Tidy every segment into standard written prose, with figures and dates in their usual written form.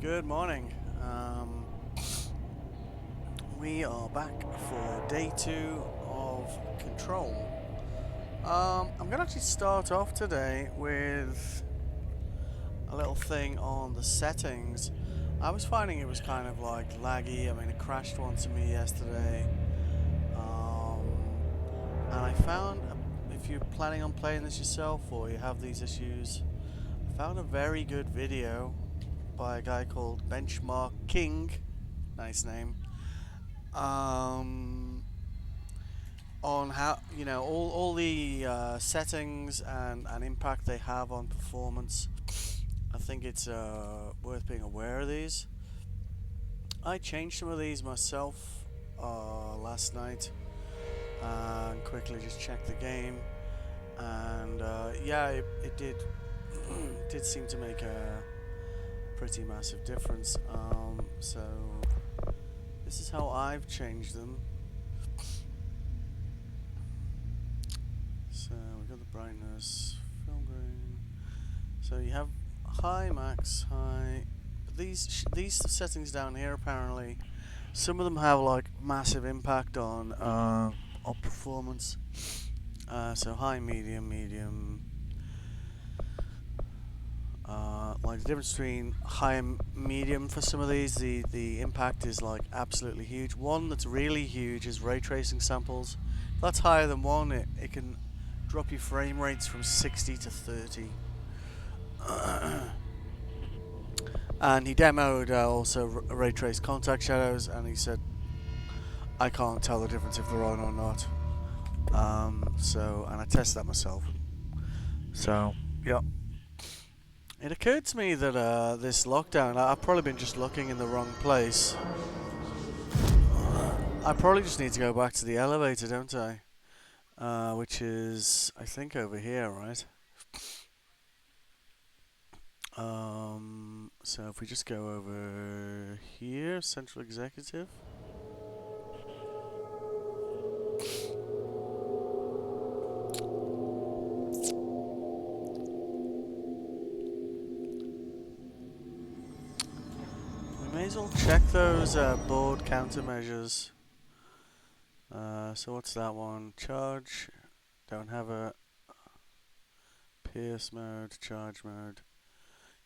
Good morning. We are back for day 2 of Control. I'm going to actually start off today with a little thing on the settings. I was finding it was kind of like laggy. I mean, it crashed once on me yesterday. And I found, if you're planning on playing this yourself or you have these issues, I found a very good video by a guy called Benchmark King, nice name, on how, all the settings and impact they have on performance. I think it's worth being aware of these. I changed some of these myself last night and quickly just checked the game, and yeah, it did did seem to make a pretty massive difference. So this is how I've changed them. So we've got the brightness, film grain. So you have high, max, high. But these settings down here, apparently, some of them have like massive impact on performance. So high, medium, medium. Like the difference between high and medium for some of these, the impact is like absolutely huge. One that's really huge is ray tracing samples. If that's higher than one, it can drop your frame rates from 60 to 30. And he demoed also ray trace contact shadows, and he said I can't tell the difference if they're on or not. And I tested that myself. So yeah. It occurred to me that this lockdown, I've probably been just looking in the wrong place. I probably just need to go back to the elevator, don't I? Which is, I think, over here, right? So if we just go over here, Central Executive. May as well check those board countermeasures. So what's that one? Charge. Don't have a pierce mode, charge mode.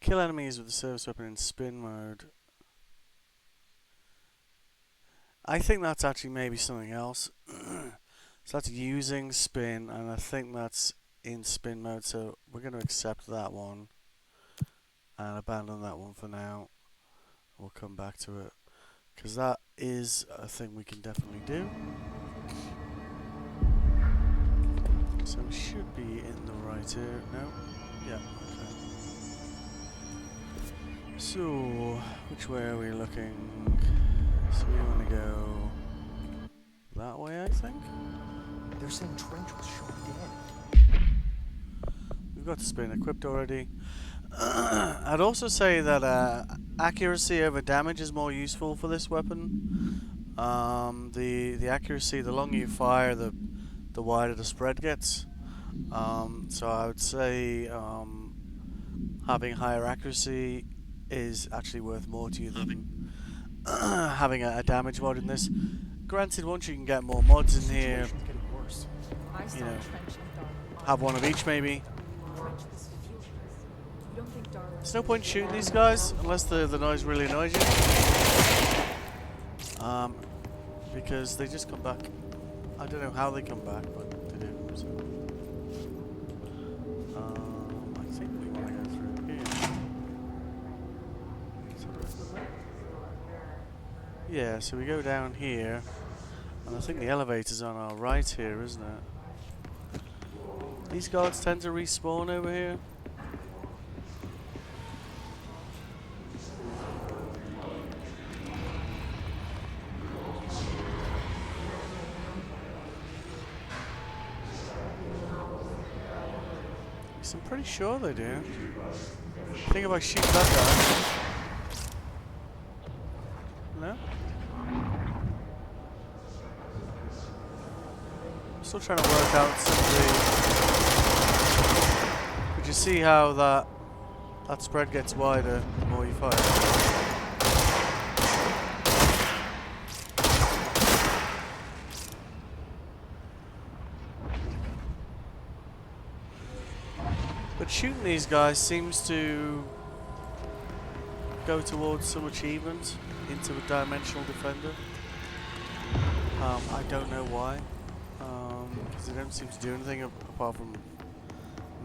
Kill enemies with the service weapon in spin mode. I think that's actually maybe something else. So that's using spin, and I think that's in spin mode. So we're going to accept that one and abandon that one for now. We'll come back to it, because that is a thing we can definitely do. So we should be in the right here. No? Yeah, okay. So, which way are we looking? So we want to go that way, I think? They're saying Trench was shot dead. We've got the spin equipped already. I'd also say that accuracy over damage is more useful for this weapon. The accuracy, the longer you fire, the wider the spread gets. So I would say having higher accuracy is actually worth more to you than having a damage mod in this. Granted, once you can get more mods in here, you know, have one of each maybe. There's no point shooting these guys unless the noise really annoys you. Because they just come back. I don't know how they come back, but they do. So. I think we want to go through here. Yeah, so we go down here, and I think the elevator's on our right here, isn't it? These guards tend to respawn over here. I'm pretty sure they do. I think if I shoot that guy... No? I'm still trying to work out some of the... Could you see how that spread gets wider the more you fire? shooting these guys seems to go towards some achievement into a dimensional defender. I don't know why, because they don't seem to do anything apart from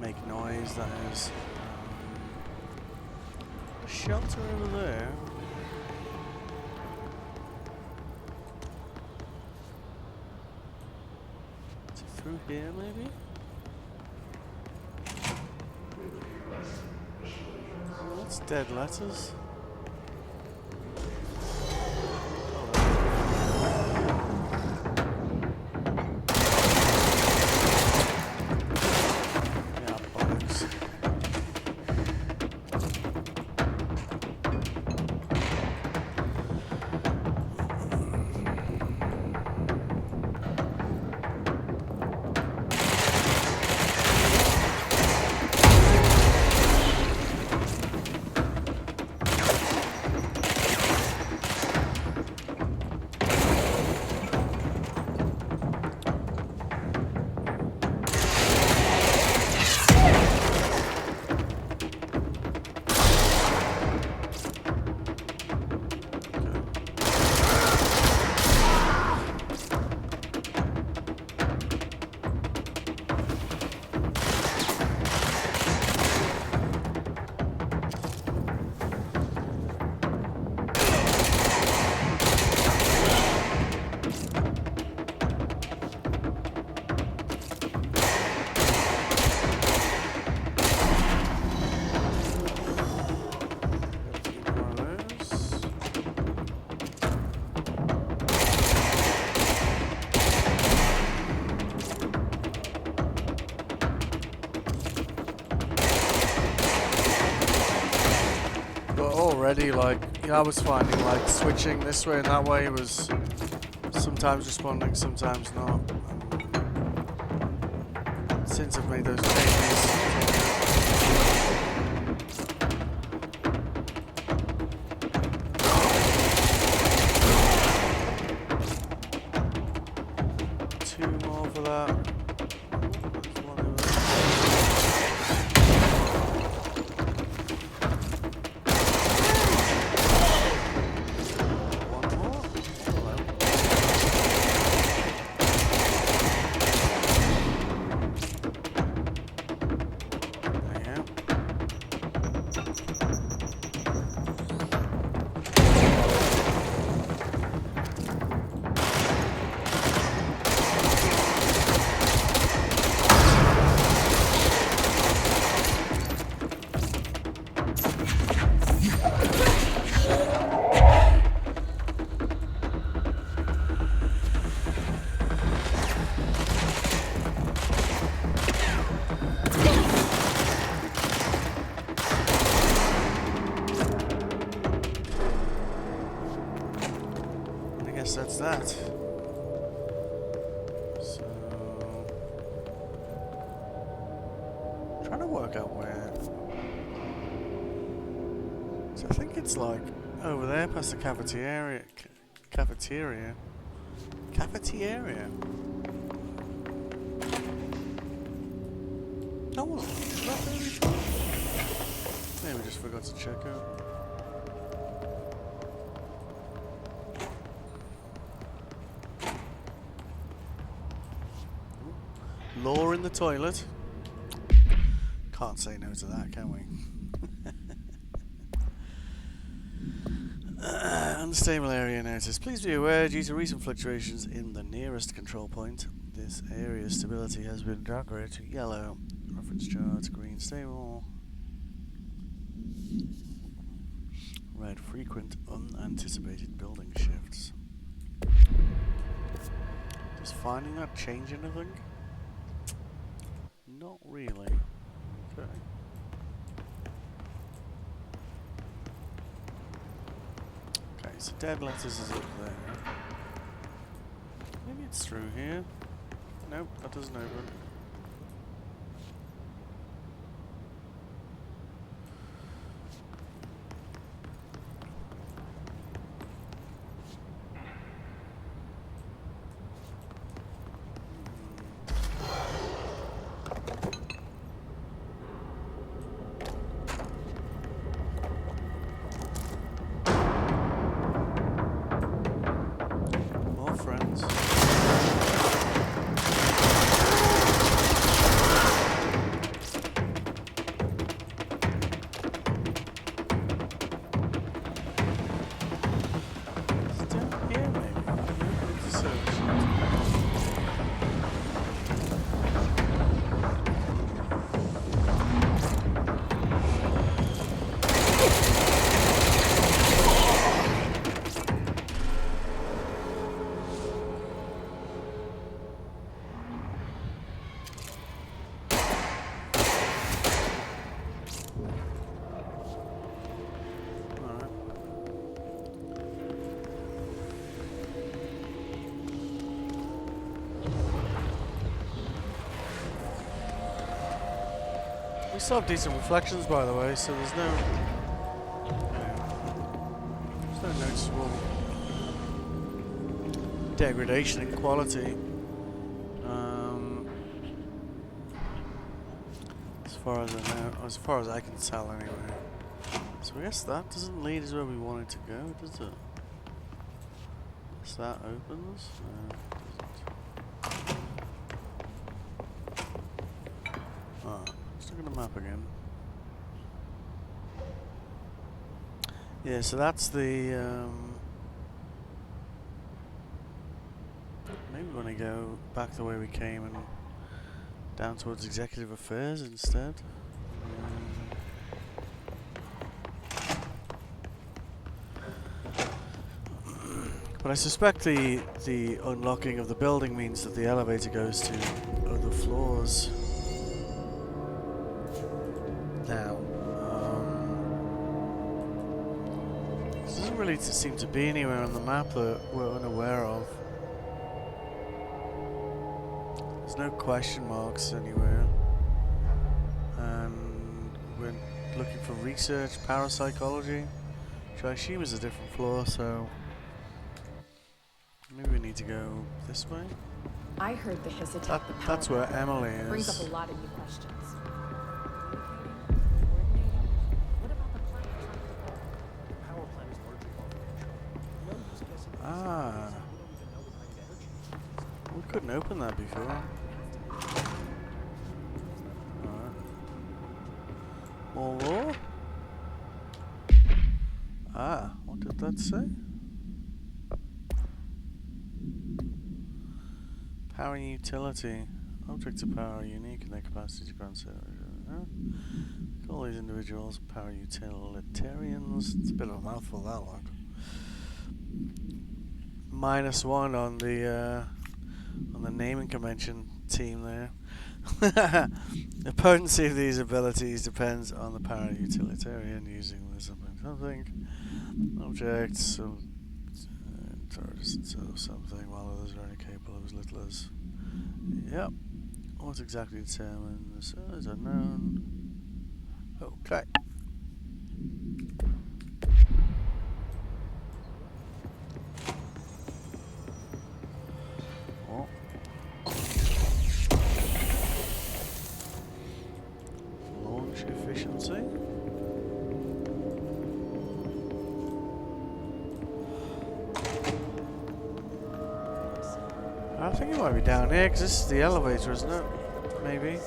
make noise. That is shelter over there. Is it through here, maybe? Oh, that's dead letters. Yeah, bollocks. Already, like, yeah, I was finding like switching this way and that way was sometimes responding, sometimes not. Since I've made those changes, two more for that. There's one over there. One more. Hello. There you that's that. So, trying to work out where. So I think it's like over there past the cafeteria. Cafeteria. Cafeteria. Oh, is that there before? Maybe we just forgot to check out. Law in the toilet. Can't say no to that, can we? Unstable area notice. Please be aware, due to recent fluctuations in the nearest control point, this area's stability has been downgraded to yellow. Reference chart, green stable. Red, frequent unanticipated building shifts. Does finding that change anything? Not really. Okay. Okay, so dead letters is up there. Maybe it's through here. Nope, that doesn't open. We still have decent reflections, by the way, so there's no, there's no noticeable degradation in quality. As far as I know, as far as I can tell, anyway. So I guess that doesn't lead us where we wanted to go, does it? Unless that opens. No, it doesn't. Ah, let's look at the map again. Yeah, so that's the. Maybe we want to go back the way we came and down towards executive affairs instead. But I suspect the unlocking of the building means that the elevator goes to other floors now. This doesn't really seem to be anywhere on the map that we're unaware of. There's no question marks anywhere. And we're looking for research, parapsychology, which I assume is a different floor, so maybe we need to go this way. I heard the hiss attack the power That's where plant. Emily It brings up is. a lot of new questions. What about the plant? The power plant is largely off control. No use guessing. Ah. We don't even know what kind of energy it uses. We couldn't open that before. Alright. More law? Ah, what did that say? Power utility. Objects of power are unique in their capacity to grant Call these individuals power utilitarians. It's a bit of a mouthful, that one. -1 on the naming convention team there. The potency of these abilities depends on the power utilitarian using the something objects or something, while others are only capable of as little as. Yep. What's exactly determined is unknown. Okay. Oh. Launch efficiency. I think it might be down here, because this is the elevator, isn't it? Maybe.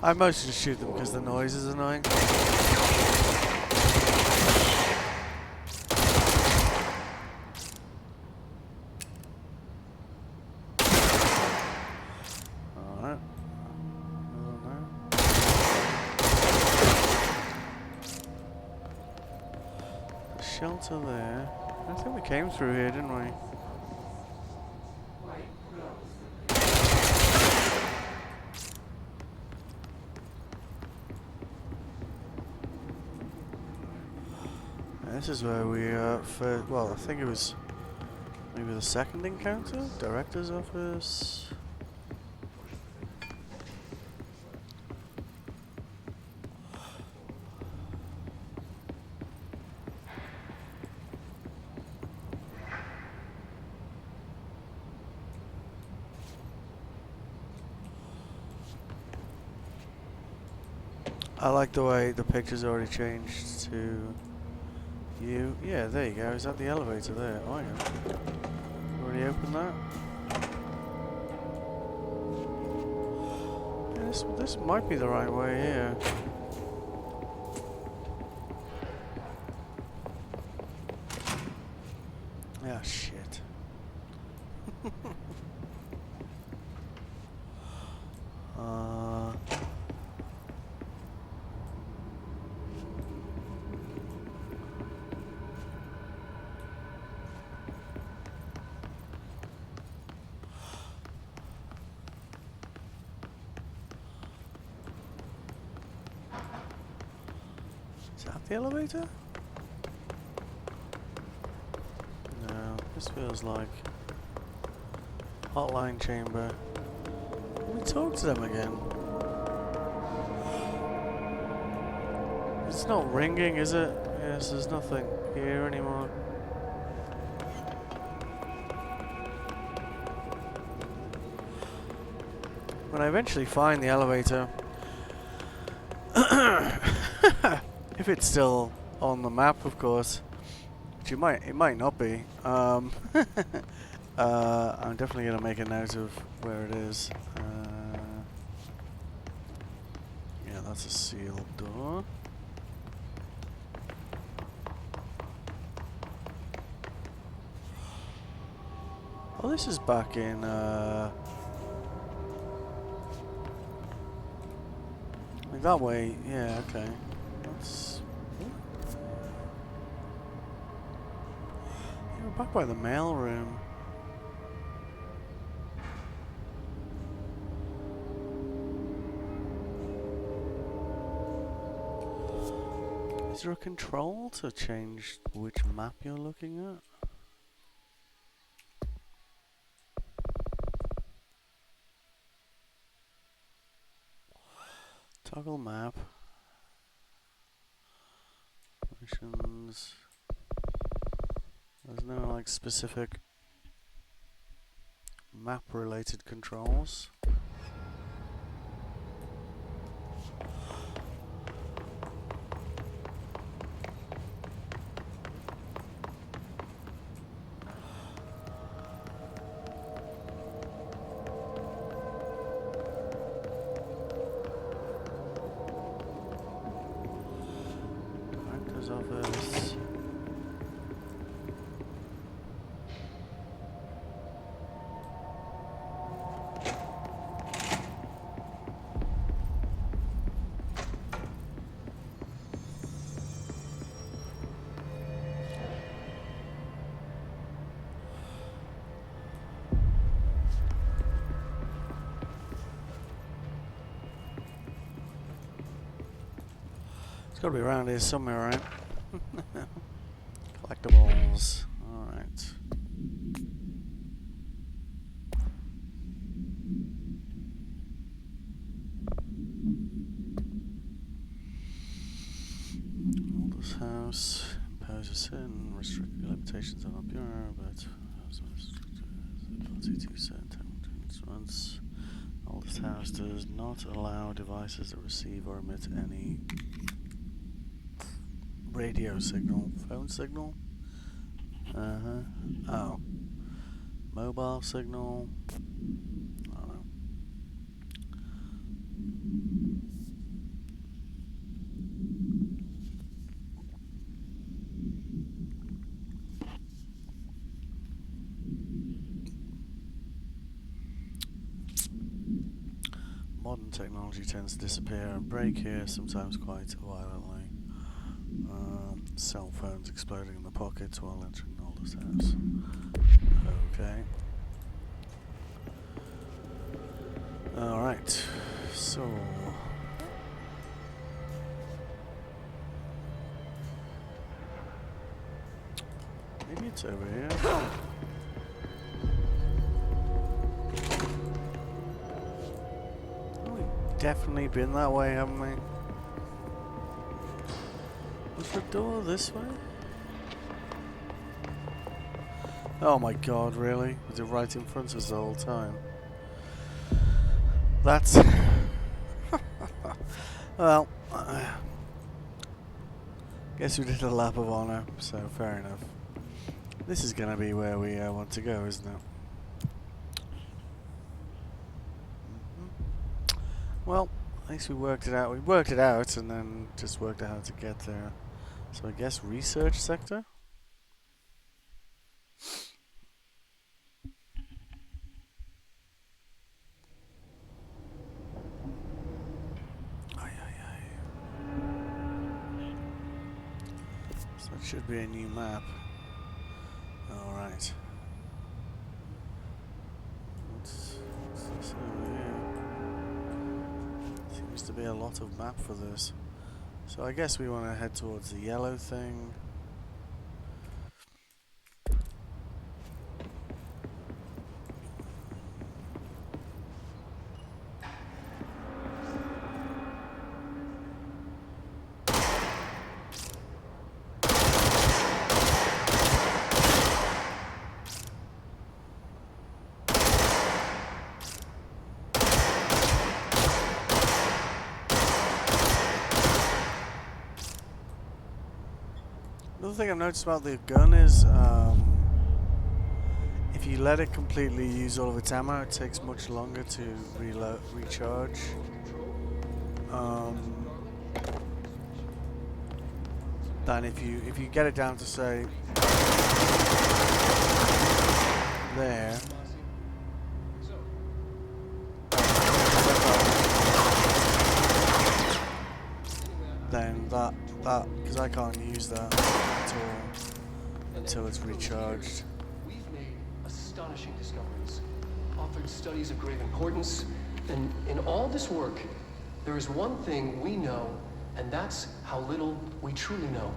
I mostly just shoot them because the noise is annoying. Alright. The shelter there. I think we came through here, didn't we? This is where we first, well, I think it was maybe the second encounter? Director's office? I like the way the picture's already changed to you. Yeah, there you go. Is that the elevator there? Oh, yeah. Already opened that? Yeah, this might be the right way here. Ah, shit. Is that the elevator? No, this feels like hotline chamber. Can we talk to them again? It's not ringing, is it? Yes, there's nothing here anymore. When I eventually find the elevator, if it's still on the map, of course, which it might not be. I'm definitely gonna make a note of where it is. Yeah, that's a sealed door. Oh, this is back in, like that way. Yeah, okay. That's... Yeah, we're back by the mail room. Is there a control to change which map you're looking at? Toggle map. Missions. There's no like specific map related controls. Director's office. It's gotta be around here somewhere, right? Collectibles. Alright. Oldest house. Imposes certain restricted limitations on our bureau, but ability to certain instruments. Oldest house does not allow devices that receive or emit any radio signal. Phone signal? Oh. Mobile signal? I don't know. Modern technology tends to disappear and break here, sometimes quite violently. Cell phones exploding in the pockets while entering the oldest house. Okay. Alright. So... maybe it's over here. Oh, we've definitely been that way, haven't we? Was the door this way? Oh my god, really? Was it right in front of us the whole time? That's... well, guess we did a lap of honour, so fair enough. This is gonna be where we want to go, isn't it? Well, at least we worked it out. We worked it out and then just worked out how to get there. So I guess research sector? Aye, aye, aye. So it should be a new map. Alright. What's this over here? Seems to be a lot of map for this. So I guess we want to head towards the yellow thing. Another thing I've noticed about the gun is if you let it completely use all of its ammo, it takes much longer to recharge. Than if you get it down to say there. Then that because I can't use that at all until it's recharged. We've made astonishing discoveries, authored studies of great importance, and in all this work, there is one thing we know, and that's how little we truly know.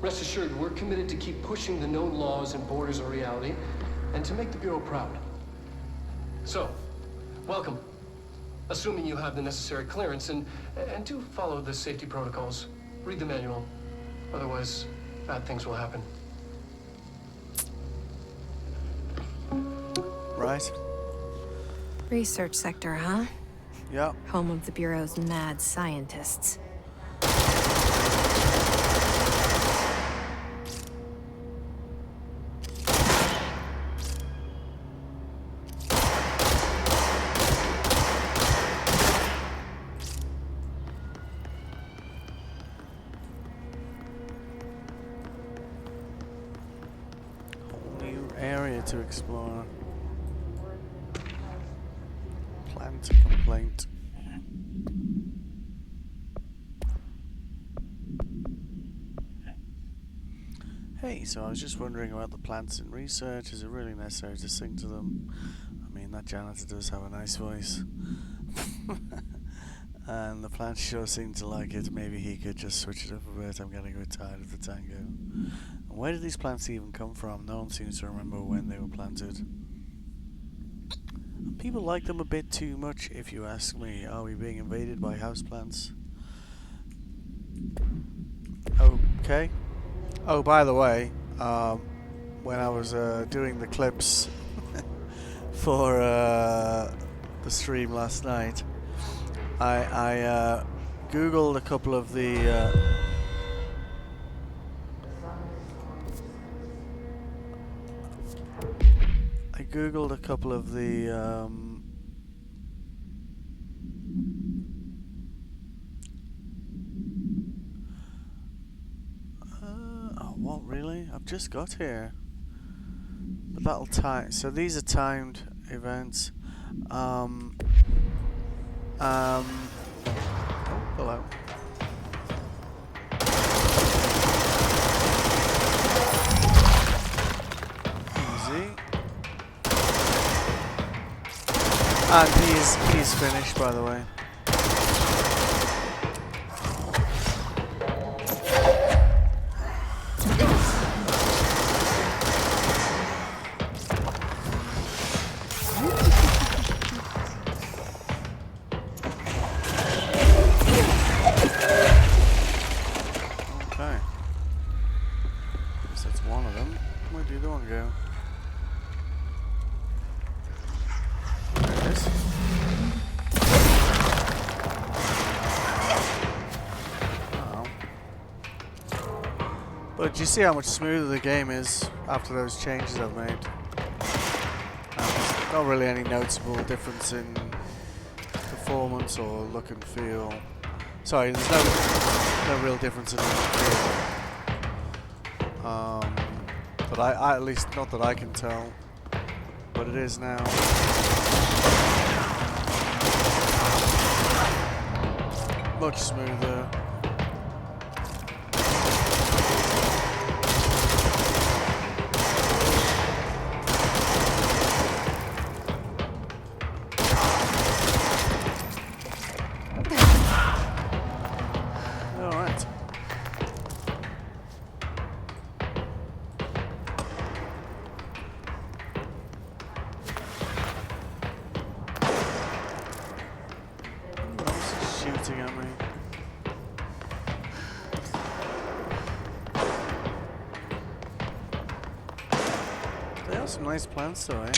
Rest assured, we're committed to keep pushing the known laws and borders of reality, and to make the Bureau proud. So, welcome. Assuming you have the necessary clearance, and do follow the safety protocols. Read the manual. Otherwise, bad things will happen. Right? Research sector, huh? Yep. Home of the Bureau's mad scientists. Area to explore. Plant complaint. Hey, so I was just wondering about the plants in research. Is it really necessary to sing to them? I mean, that janitor does have a nice voice. And the plants sure seem to like it. Maybe he could just switch it up a bit. I'm getting a bit tired of the tango. And where did these plants even come from? No one seems to remember when they were planted. People like them a bit too much, if you ask me. Are we being invaded by houseplants? Okay. Oh, by the way, when I was doing the clips for the stream last night, I googled a couple of the oh, what really? I've just got here, but that'll time. So these are timed events. Oh, hello. Easy. And he's finished, by the way. But you see how much smoother the game is after those changes I've made. There's not really any noticeable difference in performance or look and feel. Sorry, there's no real difference in look and feel. But I at least, not that I can tell, but it is now. Much smoother. Alright. some nice plants though, eh?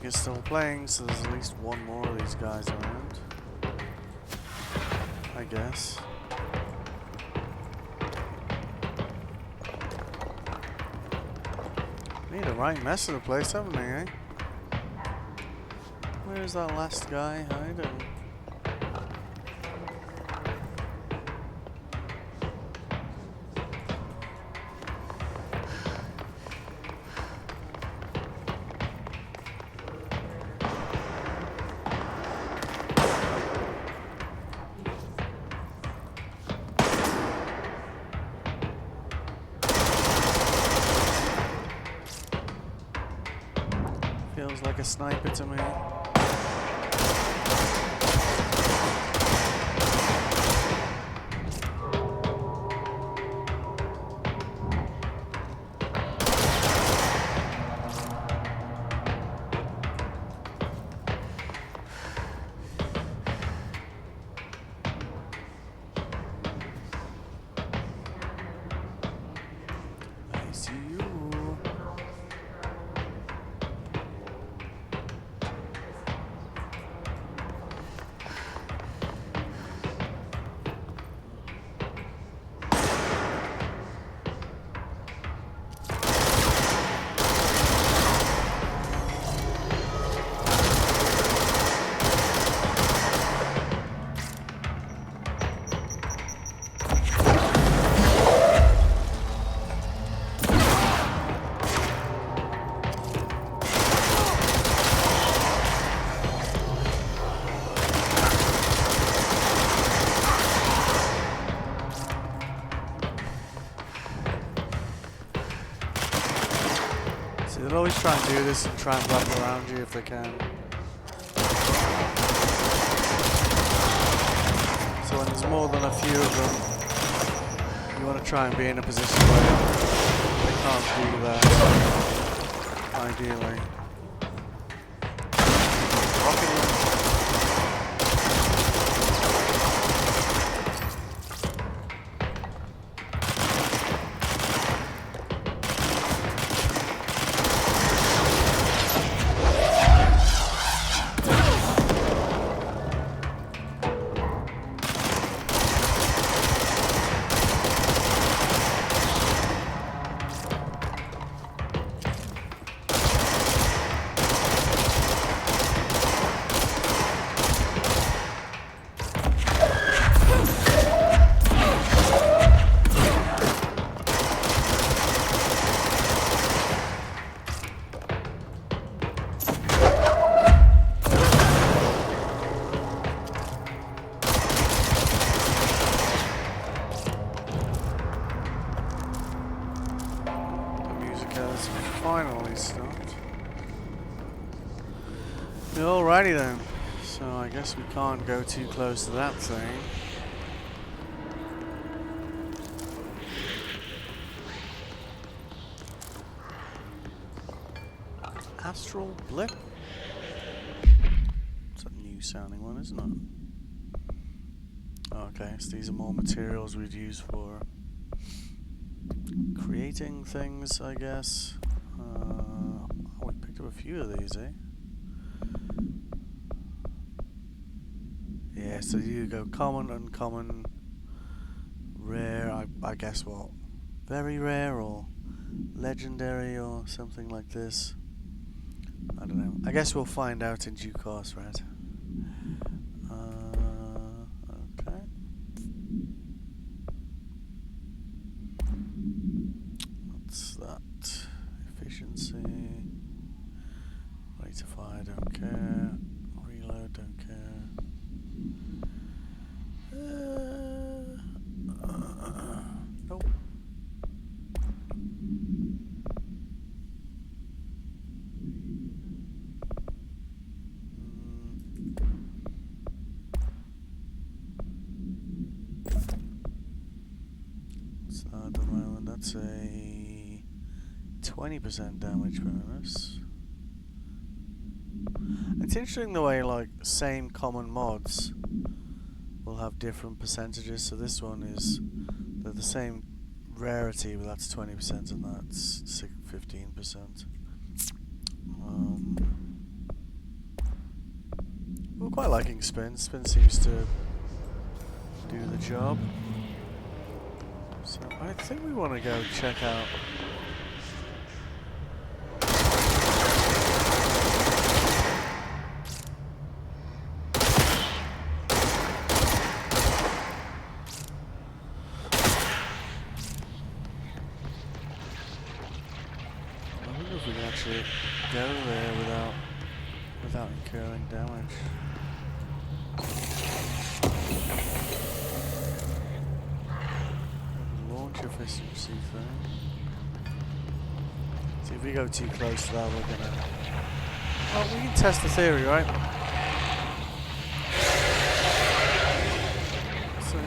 Is still playing, so there's at least one more of these guys around, I guess. Made a right mess of the place, haven't they, eh? Where's that last guy hiding? Feels like a sniper to me. I see you. They'll always try and do this and try and wrap around you if they can. So when there's more than a few of them, you want to try and be in a position where they can't do that, ideally. Rocking them. Finally stopped. Alrighty then. So I guess we can't go too close to that thing. Astral blip? It's a new sounding one, isn't it? Okay, so these are more materials we'd use for creating things, I guess. do a few of these, eh? Yeah, so you go common, uncommon, rare, I guess what? Very rare or legendary or something like this. I don't know. I guess we'll find out in due course, right? Okay. What's that? Efficiency. Rate of fire, don't care. Reload, don't care. Nope. What's that at the moment? That's a 20% damage bonus. It's interesting the way, like, same common mods will have different percentages. So this one is they're the same rarity, but that's 20% and that's 15%. We're quite liking Spin. Spin seems to do the job. So I think we want to go check out. I wonder if we can actually go there without incurring damage. Launch efficiency thing. See, if we go too close to that, we're gonna. Well, we can test the theory, right? So.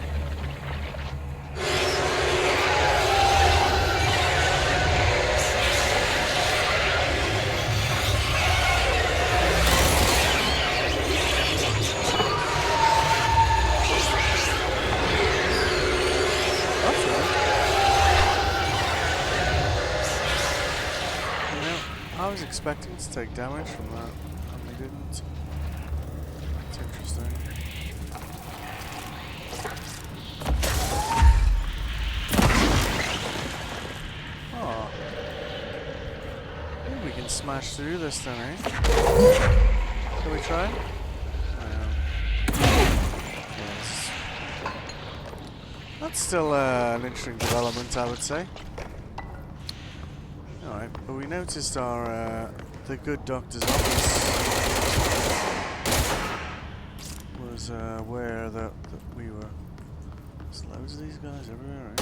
I was expecting to take damage from that, and we didn't. It's interesting. Oh. Maybe we can smash through this then, eh? Can we try? Yes. That's still an interesting development, I would say. Alright, but we noticed our, the good doctor's office was aware that we were... There's loads of these guys everywhere, right?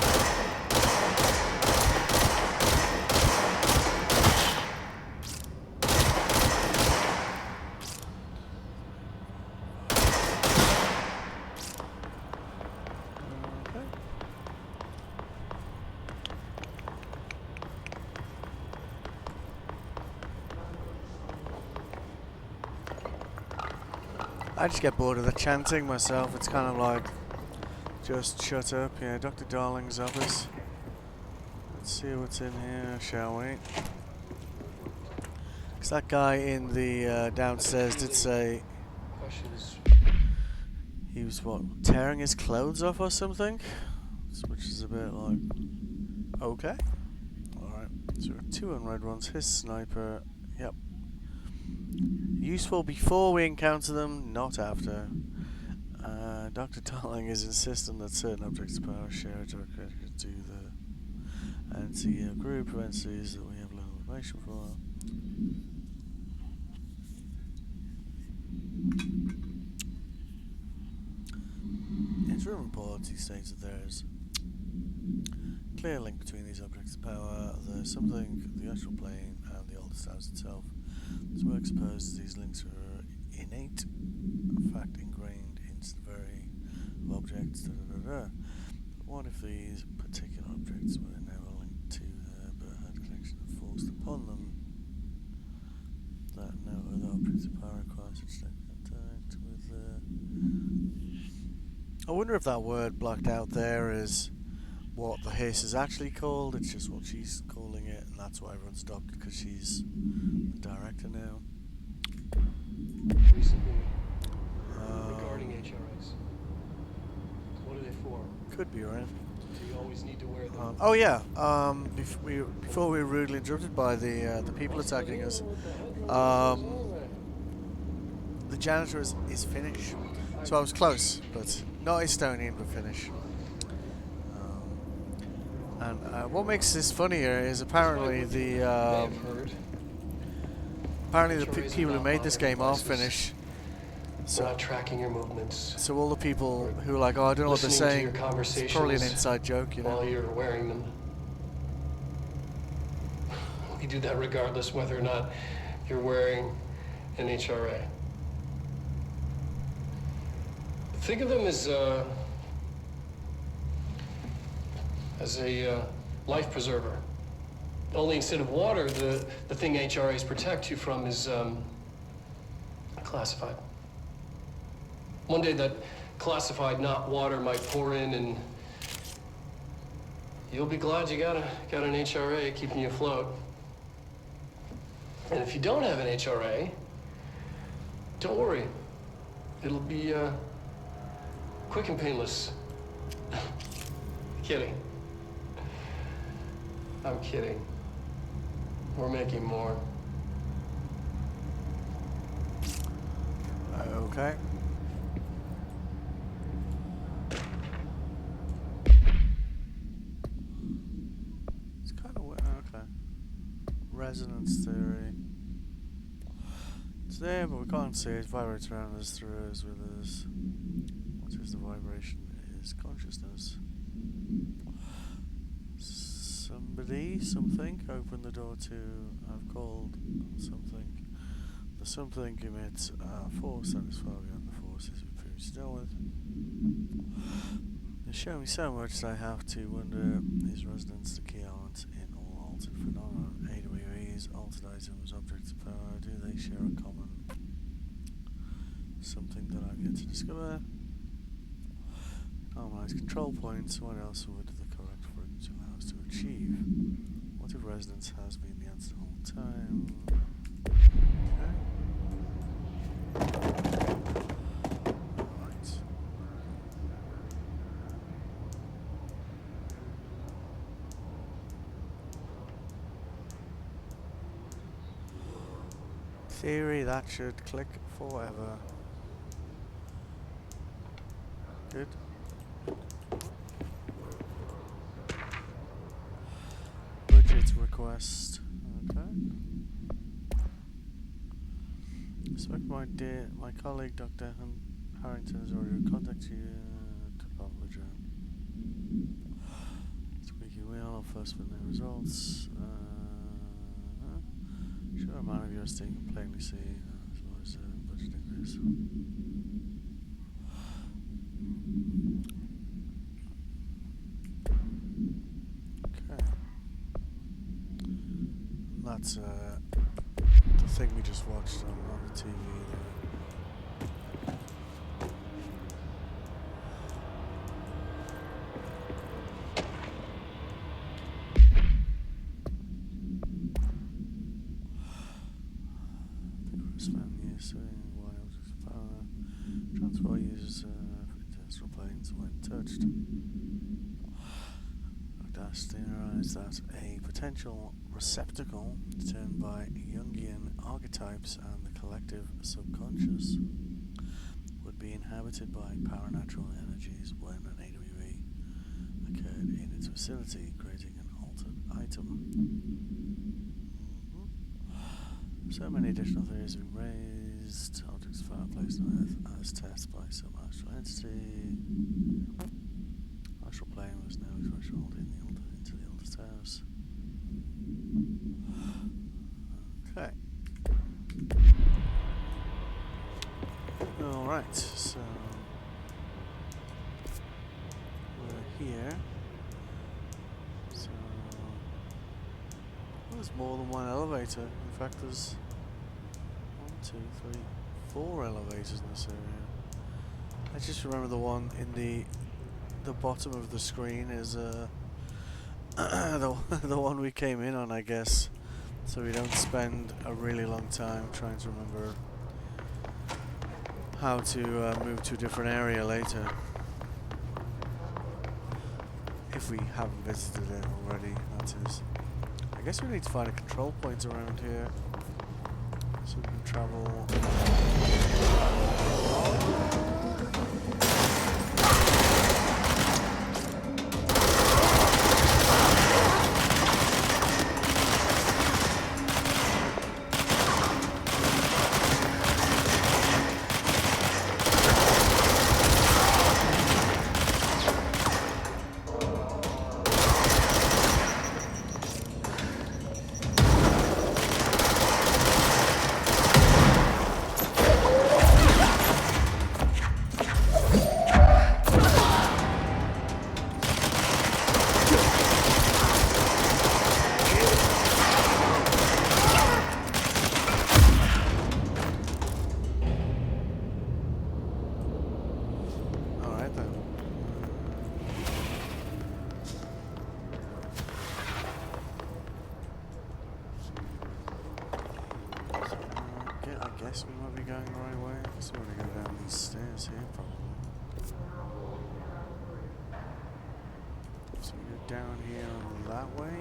I just get bored of the chanting myself. It's kind of like, just shut up. Yeah, Dr. Darling's office. Let's see what's in here, shall we? Because that guy in the downstairs did say he was, what, tearing his clothes off or something? Which is a bit like, okay. Alright, so we've got 2 unread ones. His sniper, yep. Useful before we encounter them, not after. Dr. Darling is insistent that certain objects of power share to the NCO group of entities that we have little information for. Interim report, he states that there is a clear link between these objects of power. There's something, the astral plane and the oldest house itself. This work supposes these links are innate, in fact ingrained into the very objects. But what if these particular objects were never linked to but had a connection forced upon them? That no other objects of power requires such contact with. I wonder if that word blacked out there is what the hiss is actually called. It's just what she's calling it, and that's why everyone stopped, because she's the director now. Recently, Um, regarding HRAs, what are they for? Could be right. Do you always need to wear them? Oh yeah. Before we were rudely interrupted by the people attacking us, the janitor is Finnish, so I was close, but not Estonian, but Finnish. And what makes this funnier is apparently people who made this game are Finnish. We're not tracking your movements. So all the people who are like, oh, I don't know what they're Listening to saying, your conversations it's probably an inside joke, you know. while you're wearing them. We do that regardless whether or not you're wearing an HRA. Think of them as a life preserver. Only instead of water, the thing HRAs protect you from is classified. One day that classified, not water, might pour in, and you'll be glad you got an HRA keeping you afloat. And if you don't have an HRA, don't worry. It'll be quick and painless. Kidding. I'm kidding. We're making more. Okay. It's kind of okay. Resonance theory. It's there, but we can't see it. It vibrates around us, through us, with us. What is the vibration? Is consciousness. Somebody, something, open the door to. I've called something. The something emits a force that is far beyond the forces we previously dealt with. They show me so much that I have to wonder, is resonance the key element in all altered phenomena? AWEs, altered items, objects of power, do they share a common something that I've yet to discover? Harmonized control points, what else would the correct frequency allow us to achieve? What if resonance has been the answer the whole time? Right. Theory, that should click forever. Good. Budget request. Okay. I suspect my colleague Dr. Harrington has already contacted you to publish squeaky wheel, first with no results. Sure amount of your sting can plainly see as well as budget increase. Okay. That's the thing we just watched on the TV there. Why objects of power transport users for interstellar planes when touched. Dash theorized that a potential receptacle determined by Jungian archetypes and the collective subconscious would be inhabited by paranatural energies when an AWE occurred in its vicinity, creating an altered item. So many additional theories have been raised. Objects found placed on Earth as tests by some astral entity. Astral plane was no threshold into the oldest house. Okay. Alright, so we're here. So there's more than one elevator. In fact, there's 1, 2, 3, 4 elevators in this area. I just remember the one in the bottom of the screen is the one we came in on, I guess, so we don't spend a really long time trying to remember how to move to a different area later. If we haven't visited it already, that is. I guess we need to find a control point around here so we can travel. We might be going the right way. So we're gonna go down these stairs here, probably. So we go down here and that way.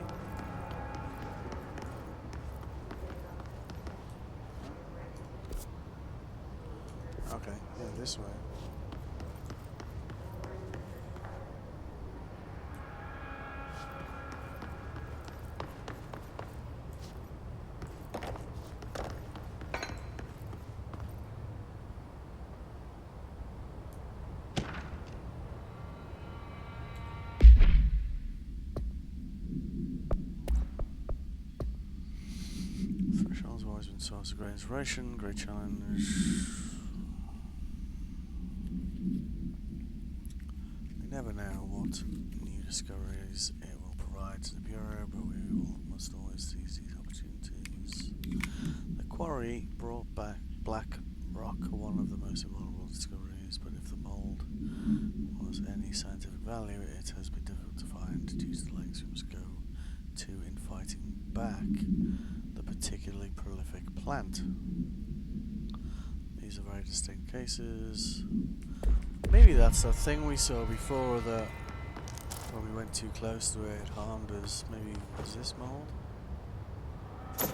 Okay, yeah, this way. Thresholds have always been a source of great inspiration, great challenge. We never know what new discoveries it will provide to the Bureau, but must always seize these opportunities. The quarry brought back black rock, one of the most vulnerable discoveries, but if the mould was any scientific value, it has been difficult to find due to the lengths we must go to in fighting back the particularly prolific plant. These are very distinct cases. Maybe that's the thing we saw before that when we went too close to it, it harmed us. Maybe was this mold? Are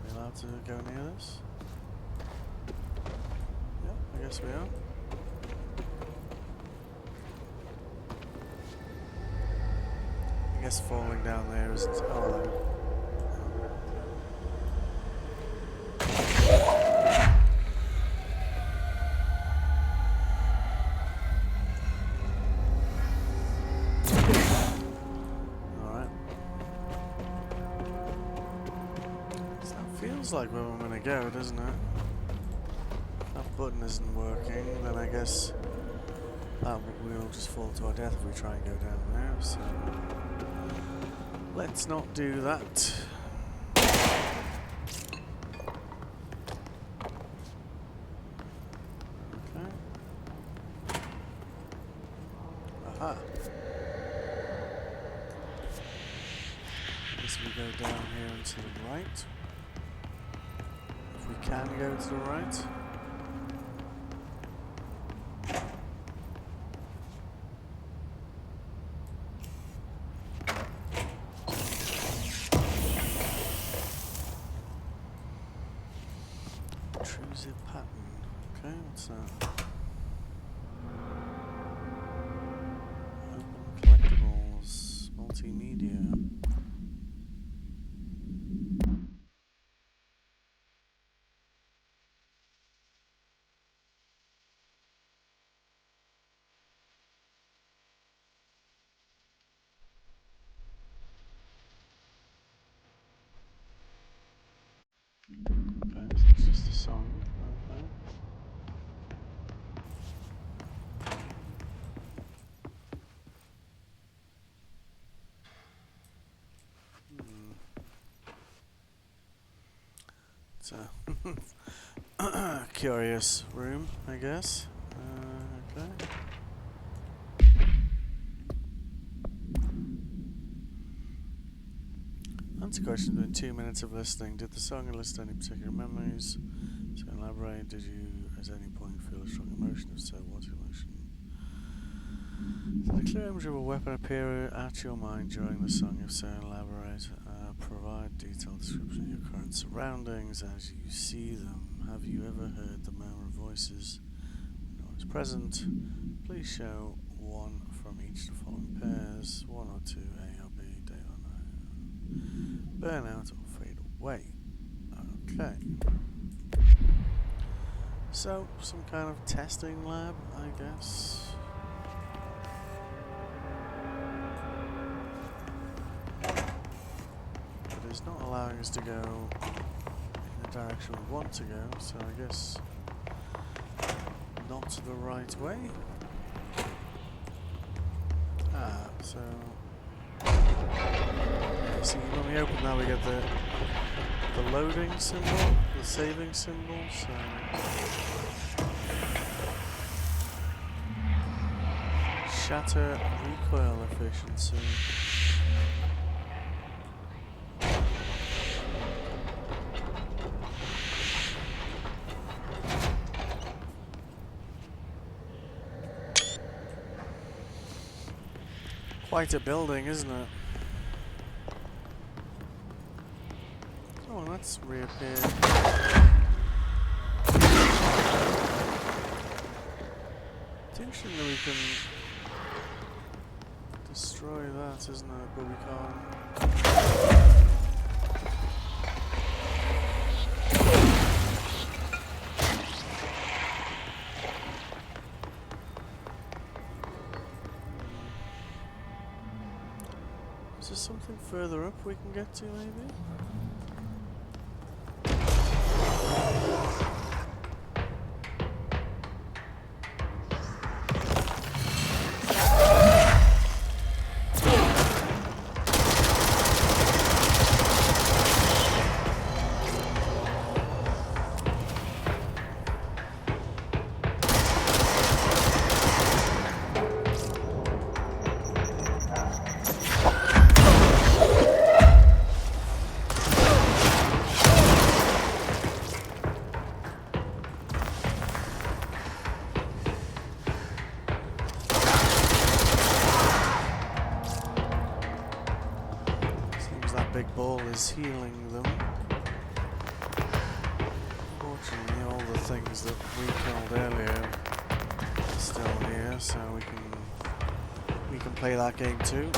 we allowed to go near this? Yep, I guess we are. I guess falling down there isn't. Oh, hello. Alright. So that feels like where I'm gonna go, doesn't it? If that button isn't working, then I guess that we'll just fall to our death if we try and go down there, so let's not do that. Okay. Aha. I guess we go down here and to the right. If we can go to the right. Intrusive pattern. Okay, what's that? Open collectibles, multimedia. Okay, so it's just a song. Okay. So curious room, I guess. Okay. Answer question within 2 minutes of listening. Did the song elicit any particular memories? So elaborate. Did you at any point feel a strong emotion? If so, what emotion? Did a clear image of a weapon appear at your mind during the song? If so, elaborate. Provide detailed description of your current surroundings as you see them. Have you ever heard the murmur of voices when no one is present? Please show one from each of the following pairs. 1 or 2, A or B, day or night. Burn out or fade away. Okay. So, some kind of testing lab, I guess. But it's not allowing us to go in the direction we want to go, so I guess not the right way. So yeah, see, when we open that we get the loading symbol, the saving symbol, so shatter recoil efficiency. Quite a building, isn't it? Oh, that's reappeared. It's interesting that we can destroy that, isn't it? But we can't. Is there something further up we can get to, maybe? Big ball is healing them. Fortunately, all the things that we killed earlier are still here, so we can play that game too.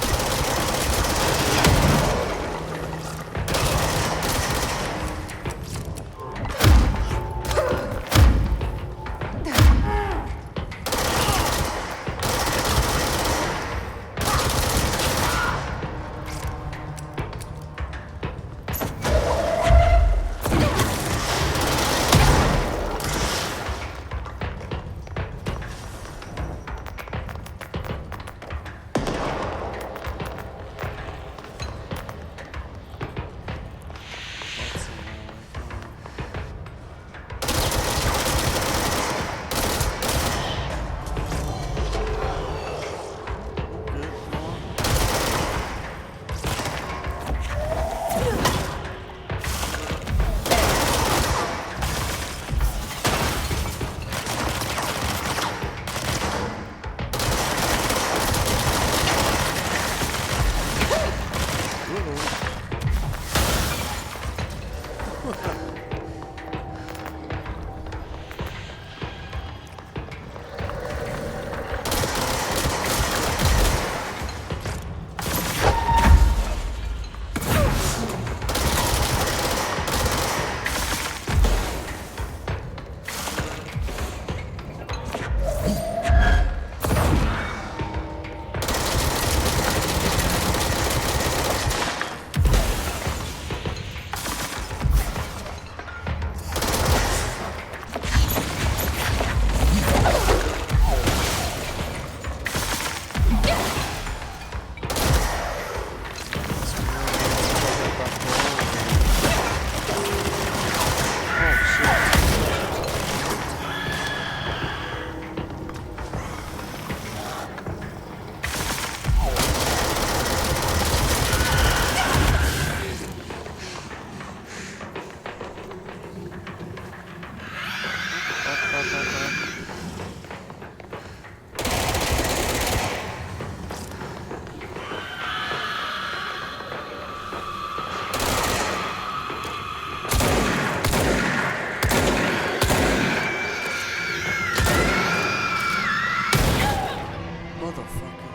Motherfucker.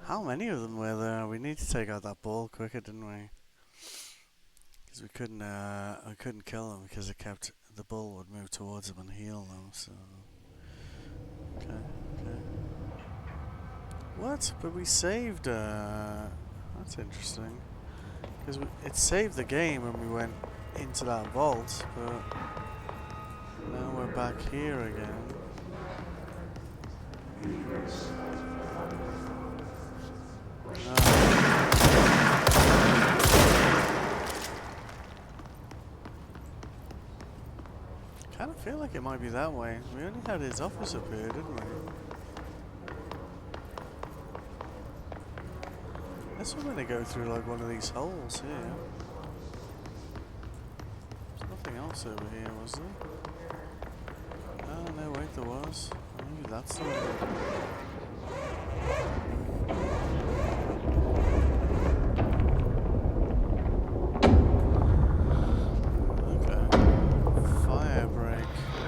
How many of them were there? We need to take out that ball quicker, didn't we? Because we couldn't kill them because the ball would move towards them and heal them. So okay. What? But we saved. That's interesting. Because it saved the game when we went into that vault, but now we're back here again. Kind of feel like it might be that way. We only had his office up here, didn't we? Guess we're gonna go through like one of these holes here. There's nothing else over here, was there? Oh no, wait, there was. Maybe that's the one.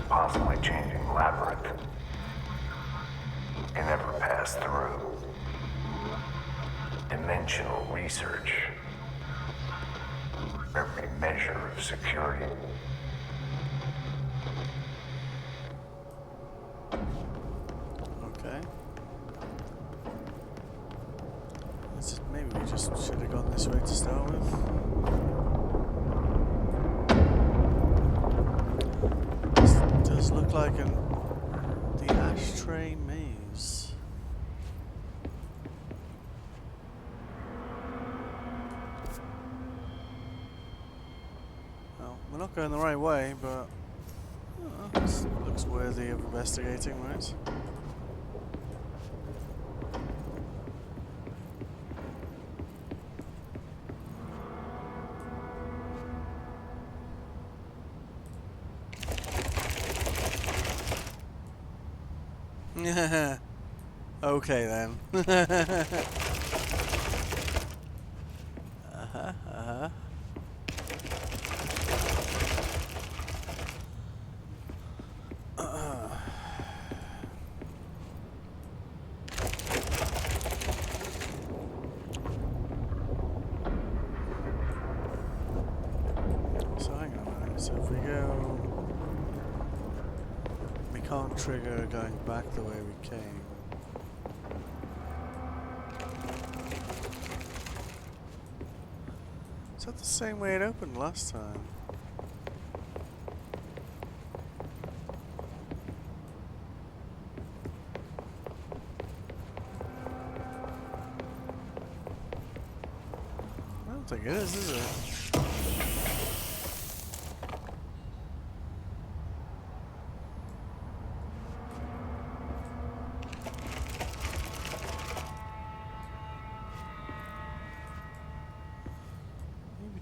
Constantly changing labyrinth. Can never pass through. Dimensional research. Every measure of security. Okay. Maybe we just should have gone this way to start with. Does look like the ashtray maze. Well, we're not going the right way, but this looks worthy of investigating, right? Okay then. So hang on a minute. So if we go, we can't trigger going back the way we came. Is that the same way it opened last time? I don't think it is it?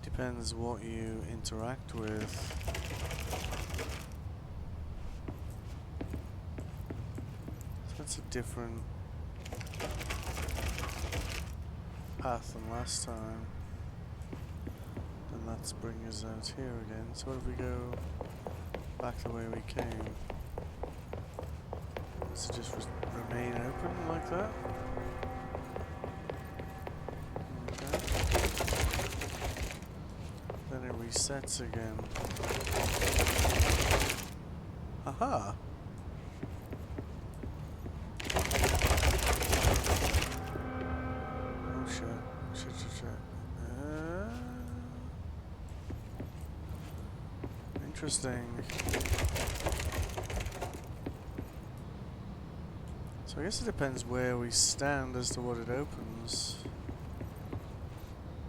Depends what you interact with. So that's a different path than last time. And that's bringing us out here again. So what if we go back the way we came? Does it just remain open like that? Then it resets again. Aha! Oh shit. Shit. Interesting. So I guess it depends where we stand as to what it opens.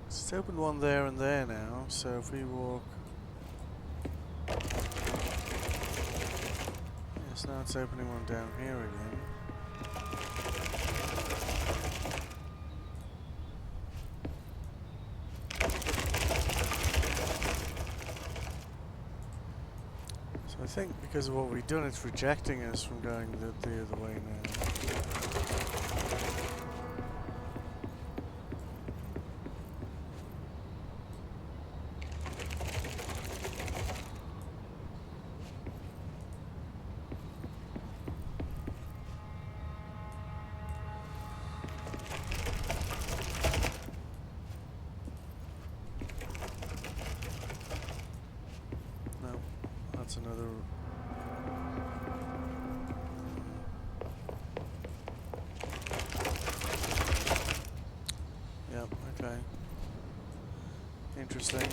It's opened one there and there now, so if we walk... Yes, now it's opening one down here again. So I think because of what we've done, it's rejecting us from going the other way now. interesting.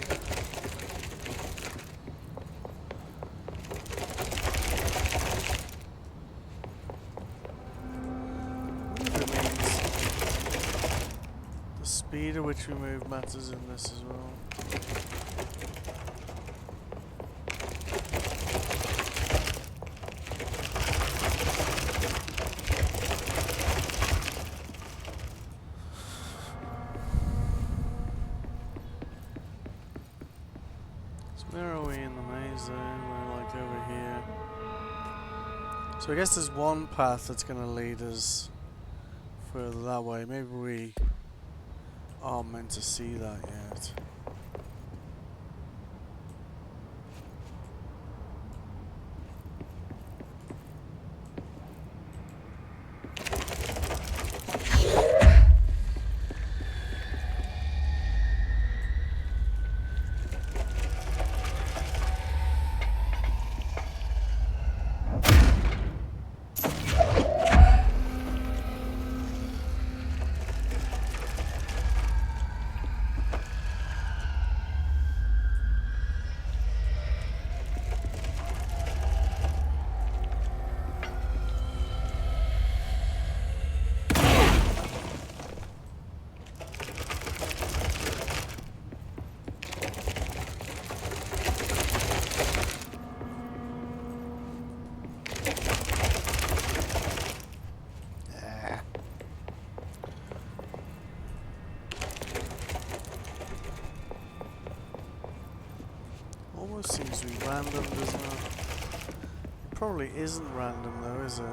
Wonder if it means the speed at which we move matters in this as well. Where are we in the maze though? We're like over here. So I guess there's one path that's going to lead us further that way. Maybe we aren't meant to see that yet. Almost seems to be random, doesn't it? It probably isn't random though, is it?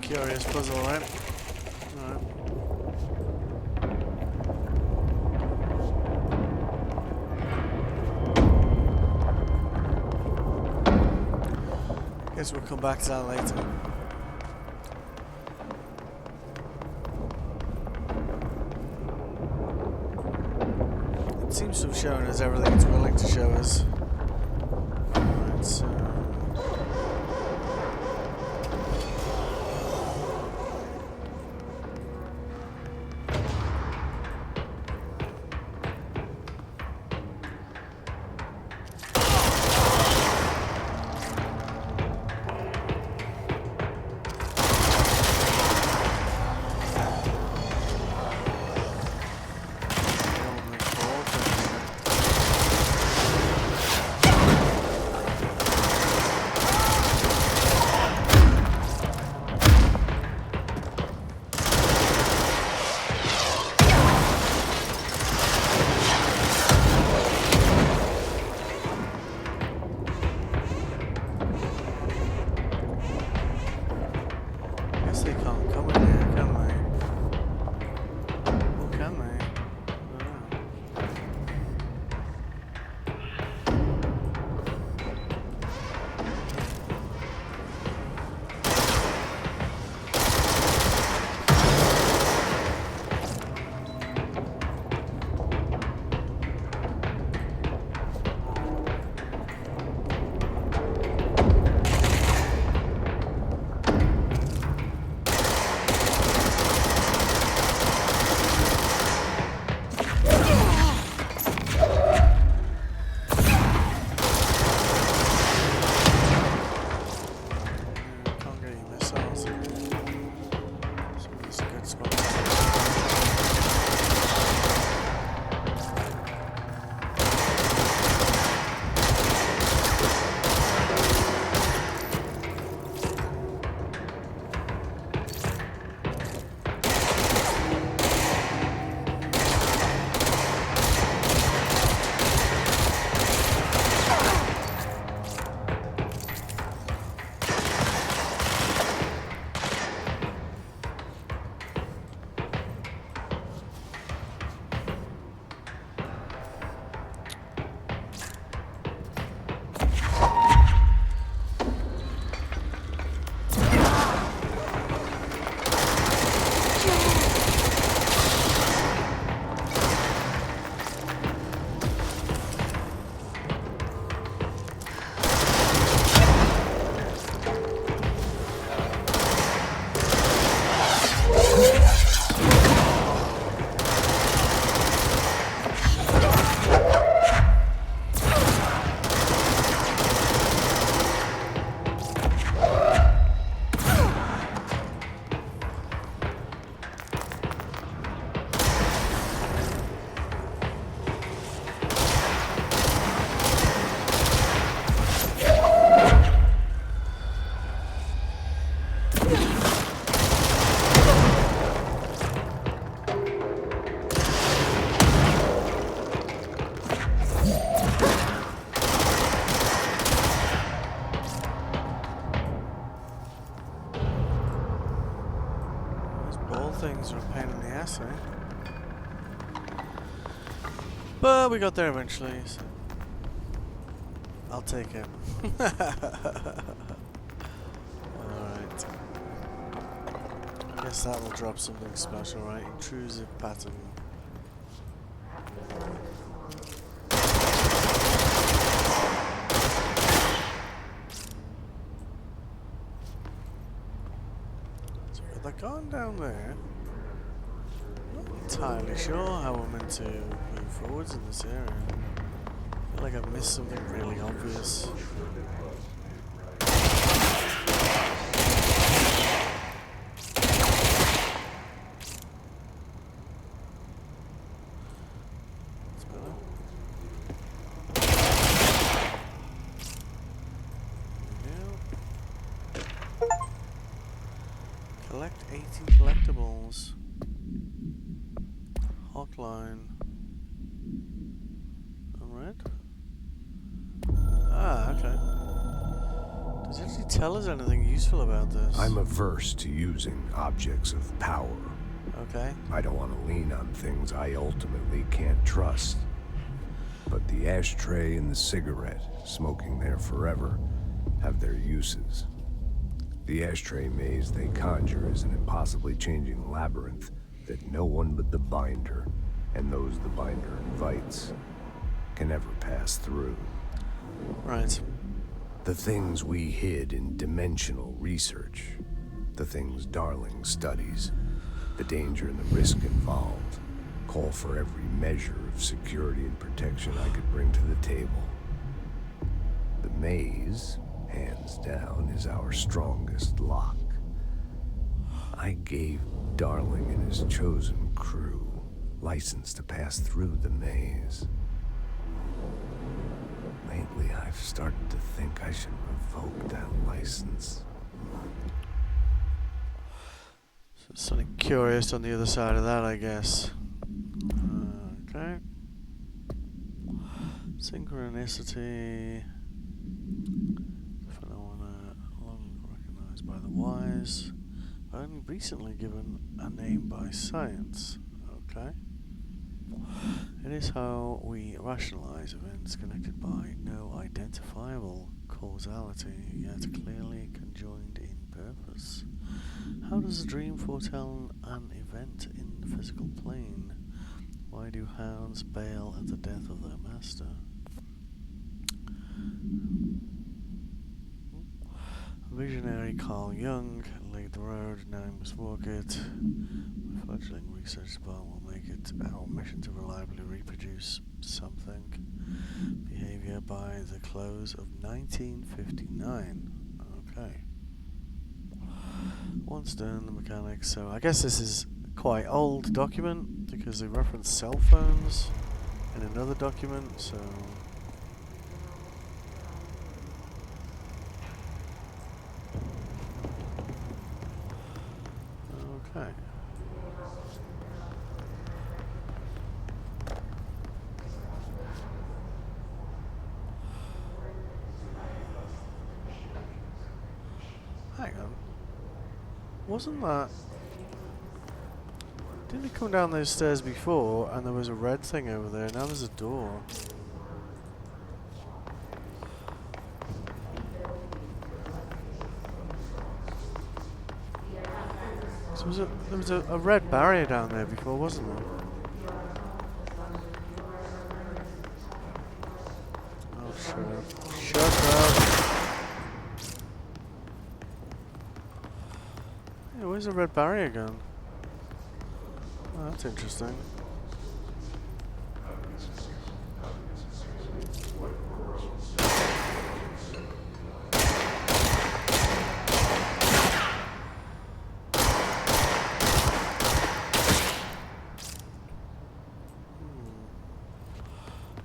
Curious puzzle, right? Alright. Guess we'll come back to that later. It seems to have shown us everything it's willing to show us. Alright, so... All things are a pain in the ass, eh? But we got there eventually, so I'll take it. Alright. I guess that will drop something special, right? Intrusive pattern. So with that gone down there, not entirely sure how we're meant to move forwards in this area. I feel like I've missed something really obvious. That's better. There we go. Collect 18 collectibles. Hotline. Unread? Ah, okay. Does it actually tell us anything useful about this? I'm averse to using objects of power. Okay. I don't want to lean on things I ultimately can't trust. But the ashtray and the cigarette, smoking there forever, have their uses. The ashtray maze they conjure is an impossibly changing labyrinth that no one but the binder, and those the binder invites, can ever pass through. Right. The things we hid in dimensional research, the things Darling studies, the danger and the risk involved, call for every measure of security and protection I could bring to the table. The maze, hands down, is our strongest lock. I gave Darling and his chosen crew license to pass through the maze. Lately, I've started to think I should revoke that license. Something curious on the other side of that, I guess. Okay. Synchronicity. Phenomena long recognized by the wise. Only recently given a name by science. Okay. It is how we rationalize events connected by no identifiable causality, yet clearly conjoined in purpose. How does a dream foretell an event in the physical plane? Why do hounds bail at the death of their master? Visionary Carl Jung laid the road, now we must walk it. My fledgling research department will make it our mission to reliably reproduce something. Behavior by the close of 1959. Okay. Once done, the mechanics. So I guess this is quite old document because they reference cell phones in another document, so... Okay. Hang on. Wasn't that... Didn't we come down those stairs before and there was a red thing over there? Now there's a door. So there was a red barrier down there before, wasn't there? Oh, shut up. Shut up! Yeah, where's the red barrier gone? Oh, that's interesting.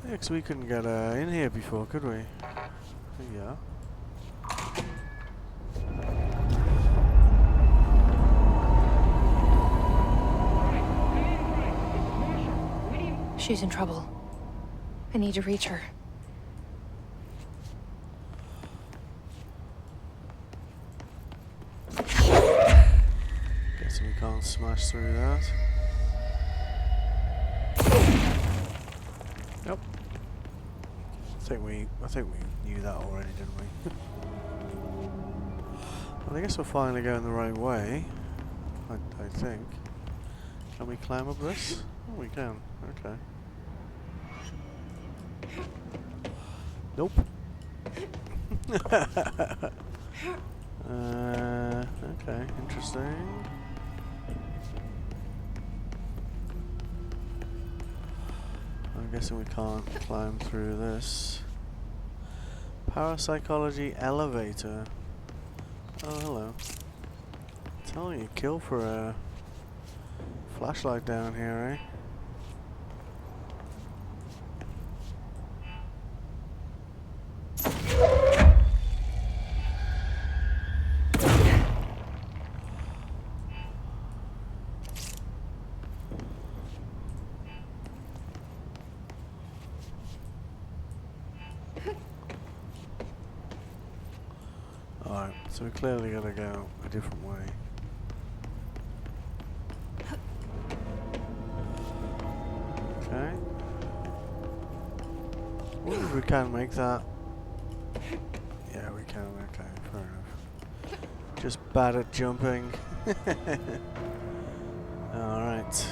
Yeah, 'cause we couldn't get in here before, could we? Yeah. She's in trouble. I need to reach her. Guessing we can't smash through that. Yep. I think we knew that already, didn't we? Well, I guess we're finally going the right way. I think. Can we climb up this? Oh, we can. Okay. Nope. Okay, interesting. I'm guessing we can't climb through this. Parapsychology elevator. Oh, hello. Telling you, kill for a flashlight down here, eh? Alright, so we clearly gotta go a different way. Okay. Wonder if we can make that. Yeah, we can, okay, fair enough. Just bad at jumping. Alright.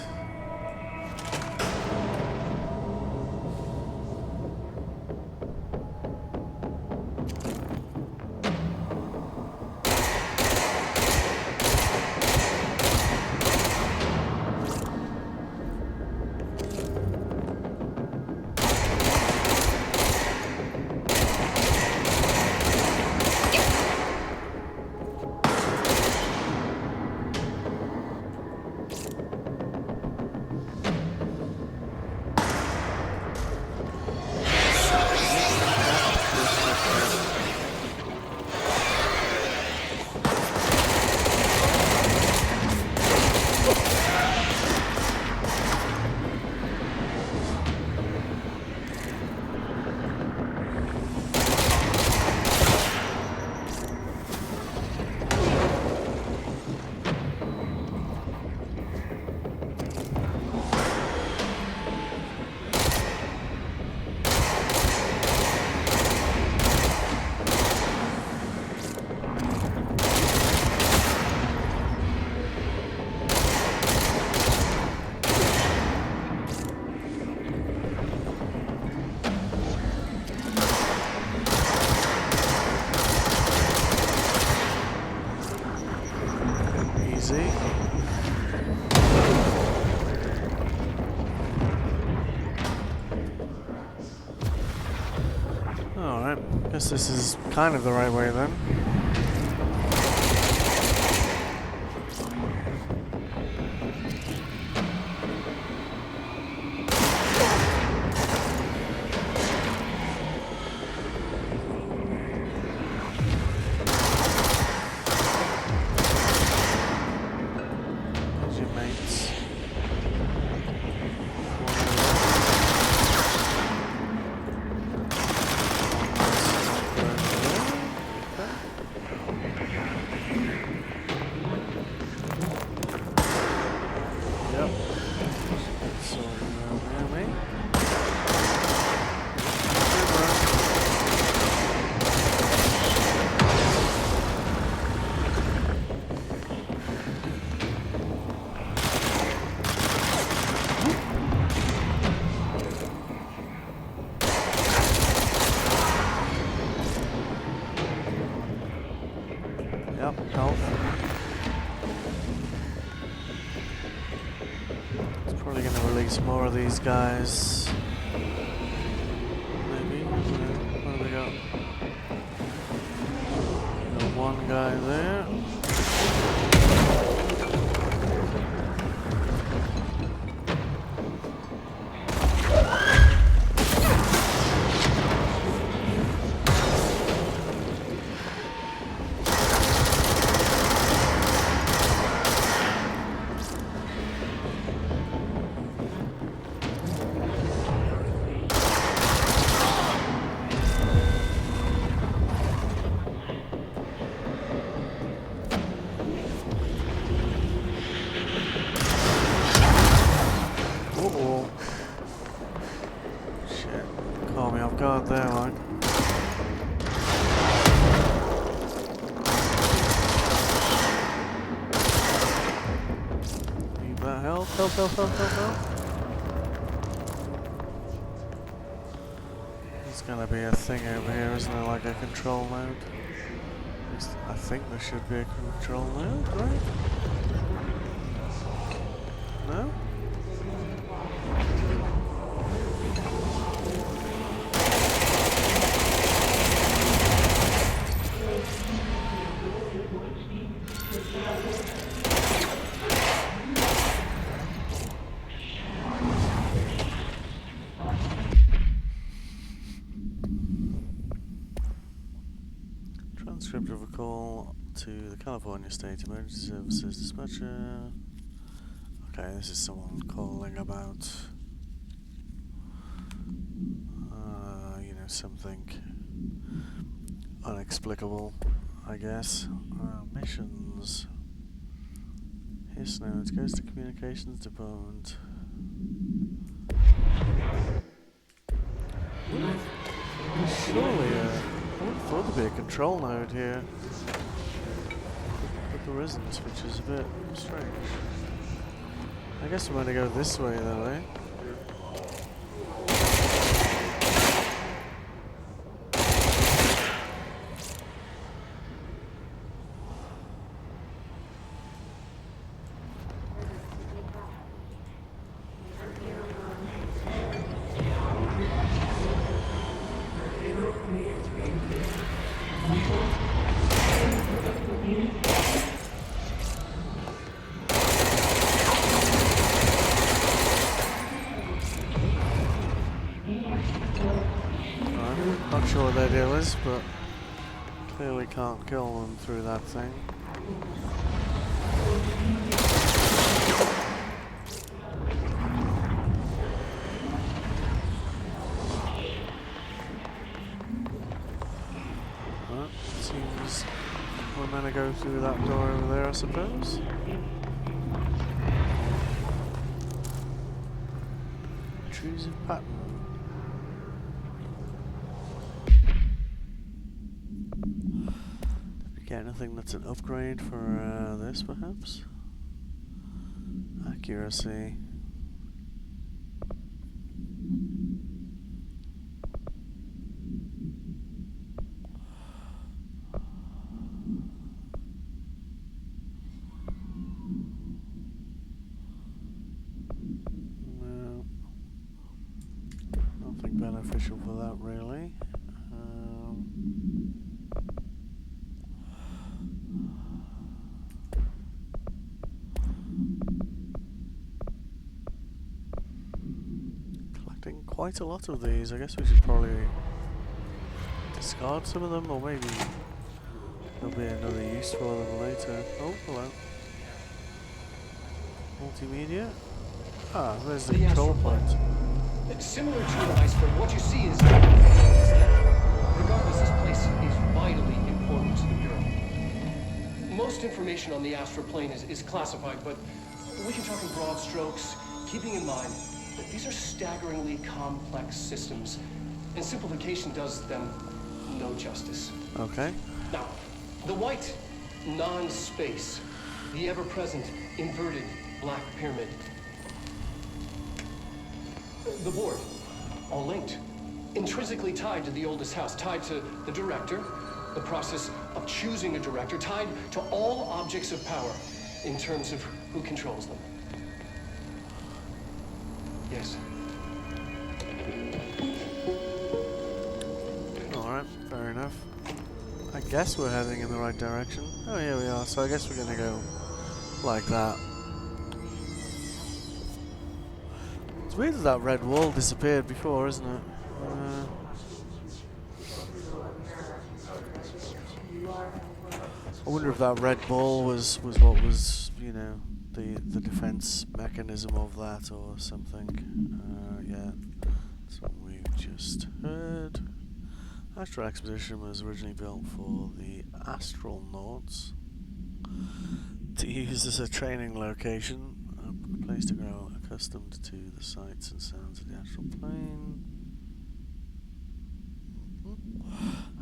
Easy. Alright, guess this is kind of the right way then. There's your mates. Yep. So, me. Yep, health. It's probably going to release more of these guys. Maybe. What do they got? Got one guy there. that help? Help, help, help, help, help. There's gonna be a thing over here, isn't there? Like a control node. At least I think there should be a control node, right? No? Transcript of a call to the California State Emergency Services dispatcher. Okay, this is someone calling about, you know, something unexplicable, I guess. Missions. Hiss notes, goes to communications department. Surely, I would have thought there'd be a control node here. But there isn't, which is a bit strange. I guess we're going to go this way though, eh? Not sure what their deal is, but clearly can't kill them through that thing. Well, seems we're gonna go through that door over there, I suppose. Intrusive pattern. Get anything that's an upgrade for this, perhaps? Accuracy. No. Nothing beneficial for that, really. Collecting quite a lot of these. I guess we should probably discard some of them, or maybe there'll be another use for them later. Oh, hello. Multimedia? Ah, there's the control point. Similar to an iceberg, what you see is... Regardless, this place is vitally important to the Bureau. Most information on the astral plane is classified, but we can talk in broad strokes, keeping in mind that these are staggeringly complex systems, and simplification does them no justice. Okay. Now, the white non-space, the ever-present inverted black pyramid. The board, all linked, intrinsically tied to the oldest house, tied to the director, the process of choosing a director, tied to all objects of power in terms of who controls them. Yes. Alright, fair enough. I guess we're heading in the right direction. Oh, here we are, so I guess we're gonna go like that. It's weird that that red wall disappeared before, isn't it? I wonder if that red ball was what was, you know, the defense mechanism of that or something. Yeah, that's what we've just heard. Astral Exposition was originally built for the astronauts to use as a training location, a place to grow accustomed to the sights and sounds of the astral plane.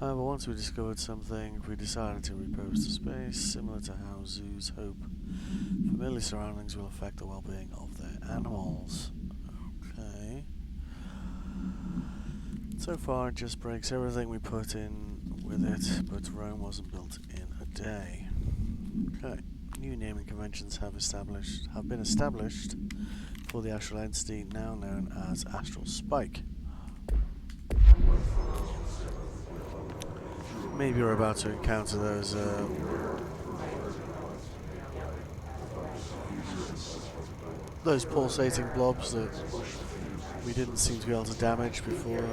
However, once we discovered something, we decided to repurpose the space, similar to how zoos hope Familiar surroundings will affect the well-being of their animals. Okay. So far, it just breaks everything we put in with it, but Rome wasn't built in a day. Okay. New naming conventions have been established for the astral entity now known as Astral Spike. Maybe you're about to encounter those pulsating blobs that we didn't seem to be able to damage before.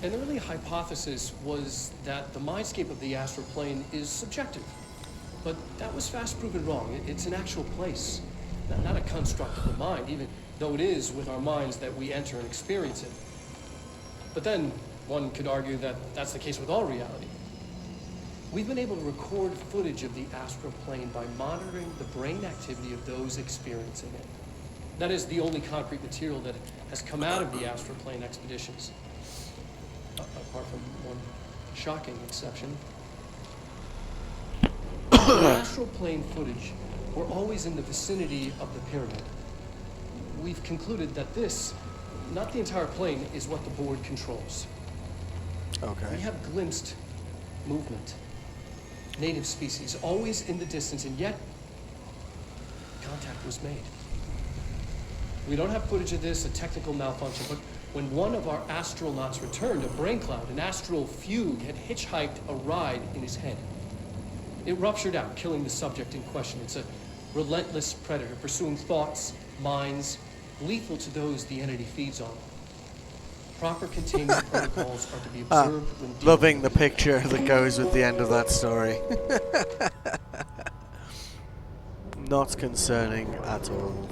An early hypothesis was that the mindscape of the astral plane is subjective. But that was fast proven wrong. It's an actual place, not a construct of the mind, even though it is with our minds that we enter and experience it. But then, one could argue that that's the case with all reality. We've been able to record footage of the astral plane by monitoring the brain activity of those experiencing it. That is the only concrete material that has come out of the astral plane expeditions. Apart from one shocking exception. The astral plane footage were always in the vicinity of the pyramid. We've concluded that this, not the entire plane, is what the board controls. Okay. We have glimpsed movement, native species, always in the distance, and yet contact was made. We don't have footage of this, a technical malfunction, but when one of our astronauts returned, a brain cloud, an astral fugue, had hitchhiked a ride in his head. It ruptured out, killing the subject in question. It's a relentless predator, pursuing thoughts, minds, lethal to those the entity feeds on. Proper containment protocols are to be observed when Loving the picture that goes with the end of that story. Not concerning at all.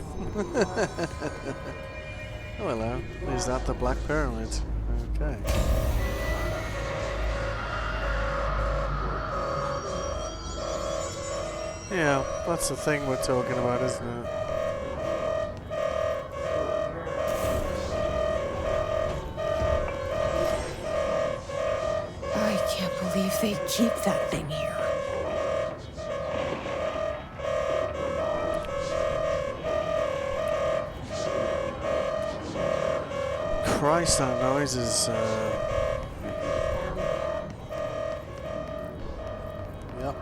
Oh, hello. Is that the Black Pyramid? Okay. Yeah, that's the thing we're talking about, isn't it? I can't believe they keep that thing here. Christ, that noise is, Yep.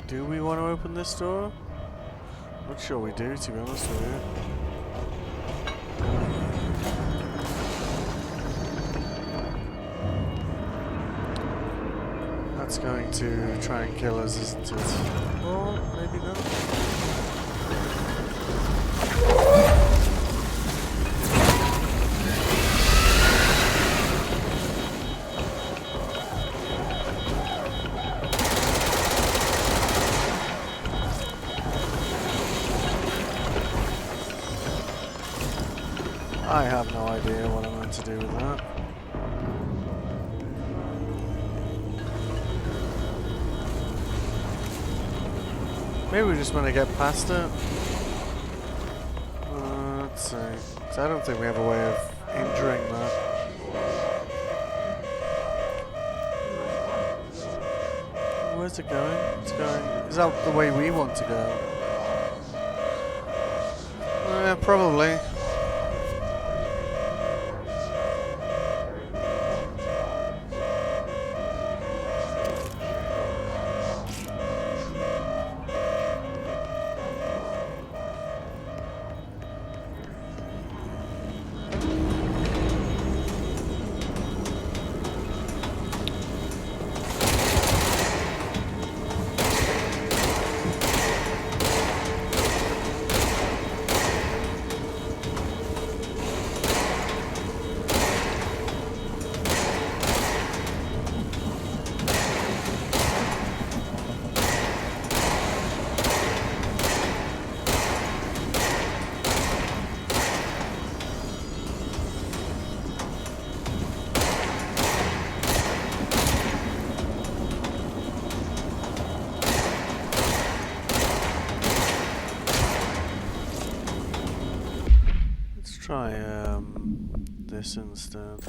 Do we want to open this door? Not sure we do, to be honest with you. That's going to try and kill us, isn't it? Or maybe not. I have no idea what I'm meant to do with that. Maybe we just want to get past it. Let's see. 'Cause I don't think we have a way of injuring that. Where's it going? It's going. Is that the way we want to go? Probably. Try this instead.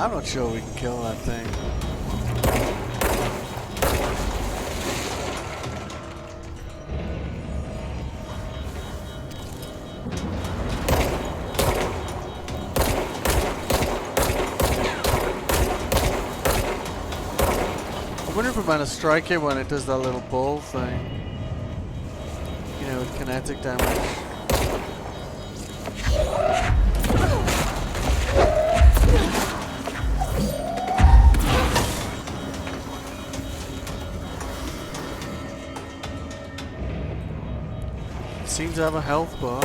I'm not sure we can kill that thing. I wonder if we're going to strike it when it does that little ball thing. You know, with kinetic damage. It seems to have a health bar.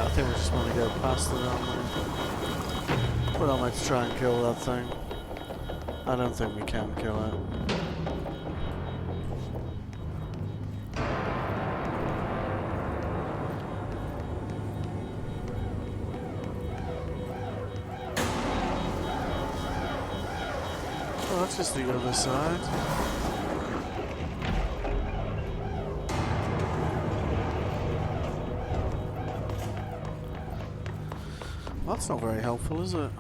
I think we just want to go past it, aren't we? But I might try and kill that thing. I don't think we can kill it. Well, that's just the other side. That's not very helpful, is it?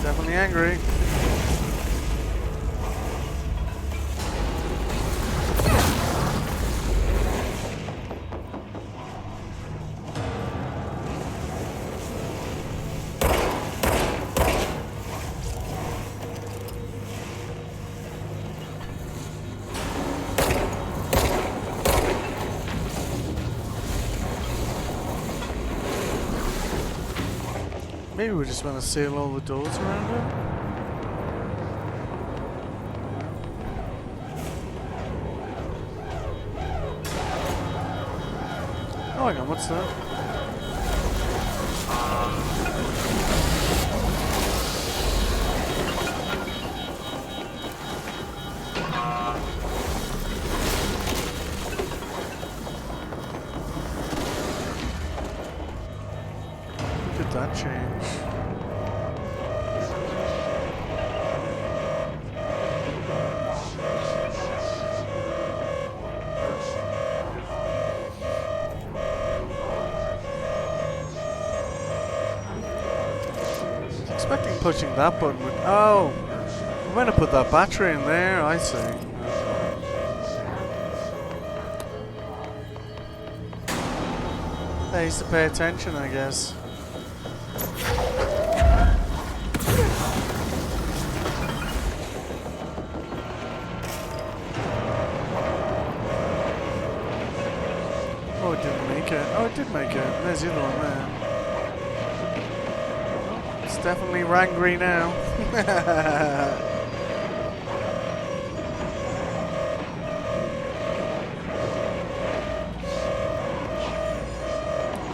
Definitely angry. Maybe we just want to seal all the doors around it. Oh, hang on, what's that? When did that change? Expecting pushing that button would. Oh! I'm going to put that battery in there, I see. Pays to pay attention, I guess. Oh, it didn't make it. Oh, it did make it. There's the other one there. It's definitely Rangry now.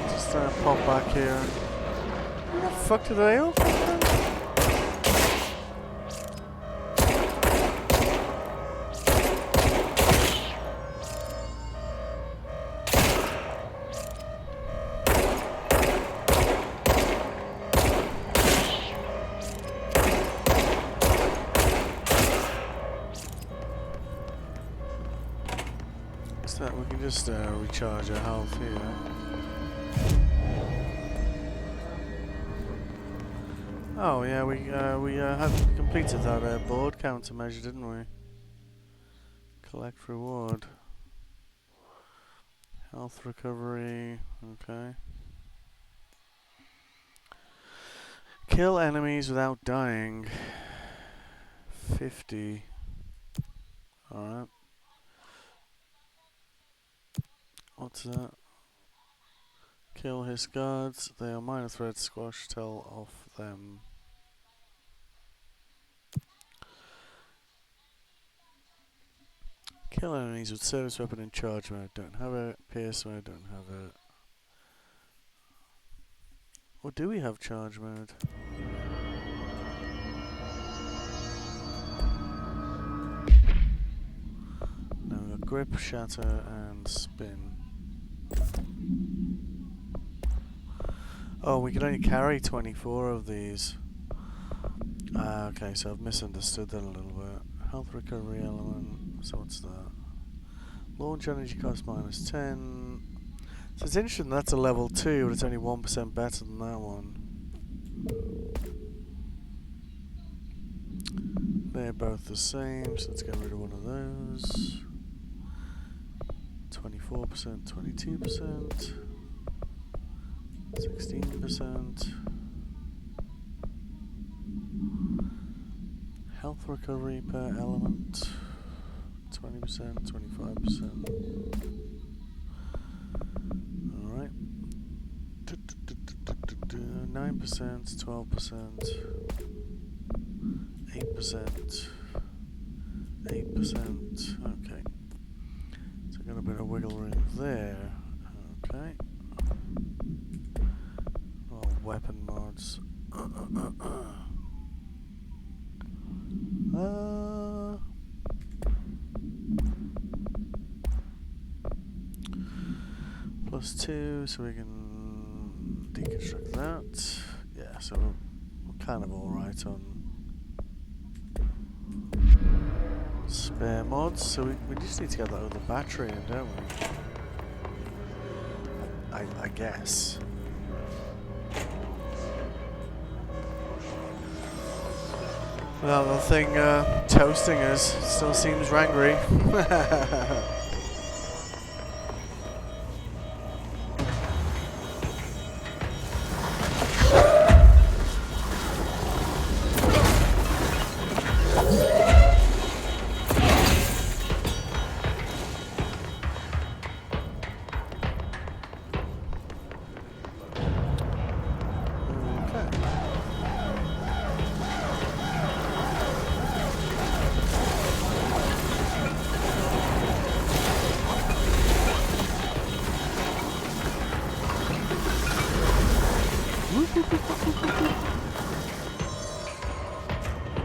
Just pop back here. Where the fuck did they all come from? That we can just recharge our health here. Oh yeah, we had completed that board countermeasure, didn't we? Collect reward, health recovery. Okay. Kill enemies without dying. 50. All right. What's that? Kill his guards. They are minor threats. Squash. Tell off them. Kill enemies with service weapon in charge mode. Don't have it. Pierce mode. Don't have it. Or do we have charge mode? No, we've got grip, shatter, and spin. Oh, we can only carry 24 of these. Okay, so I've misunderstood that a little bit. Health recovery element. So what's that? Launch energy cost minus 10. So it's interesting that's a level 2, but it's only 1% better than that one. They're both the same, so let's get rid of one of those. 24%, 22%, 16%. Health recovery per element, 20%, 25%. Alright. 9%, 12%, 8%, 8%. Okay. So got a bit of wiggle room there. Okay. Oh, weapon mods. +2, so we can deconstruct that. Yeah, so we're kind of alright on spare mods, so we just need to get that other battery in, don't we? I guess. Well, the thing toasting us still seems rangry.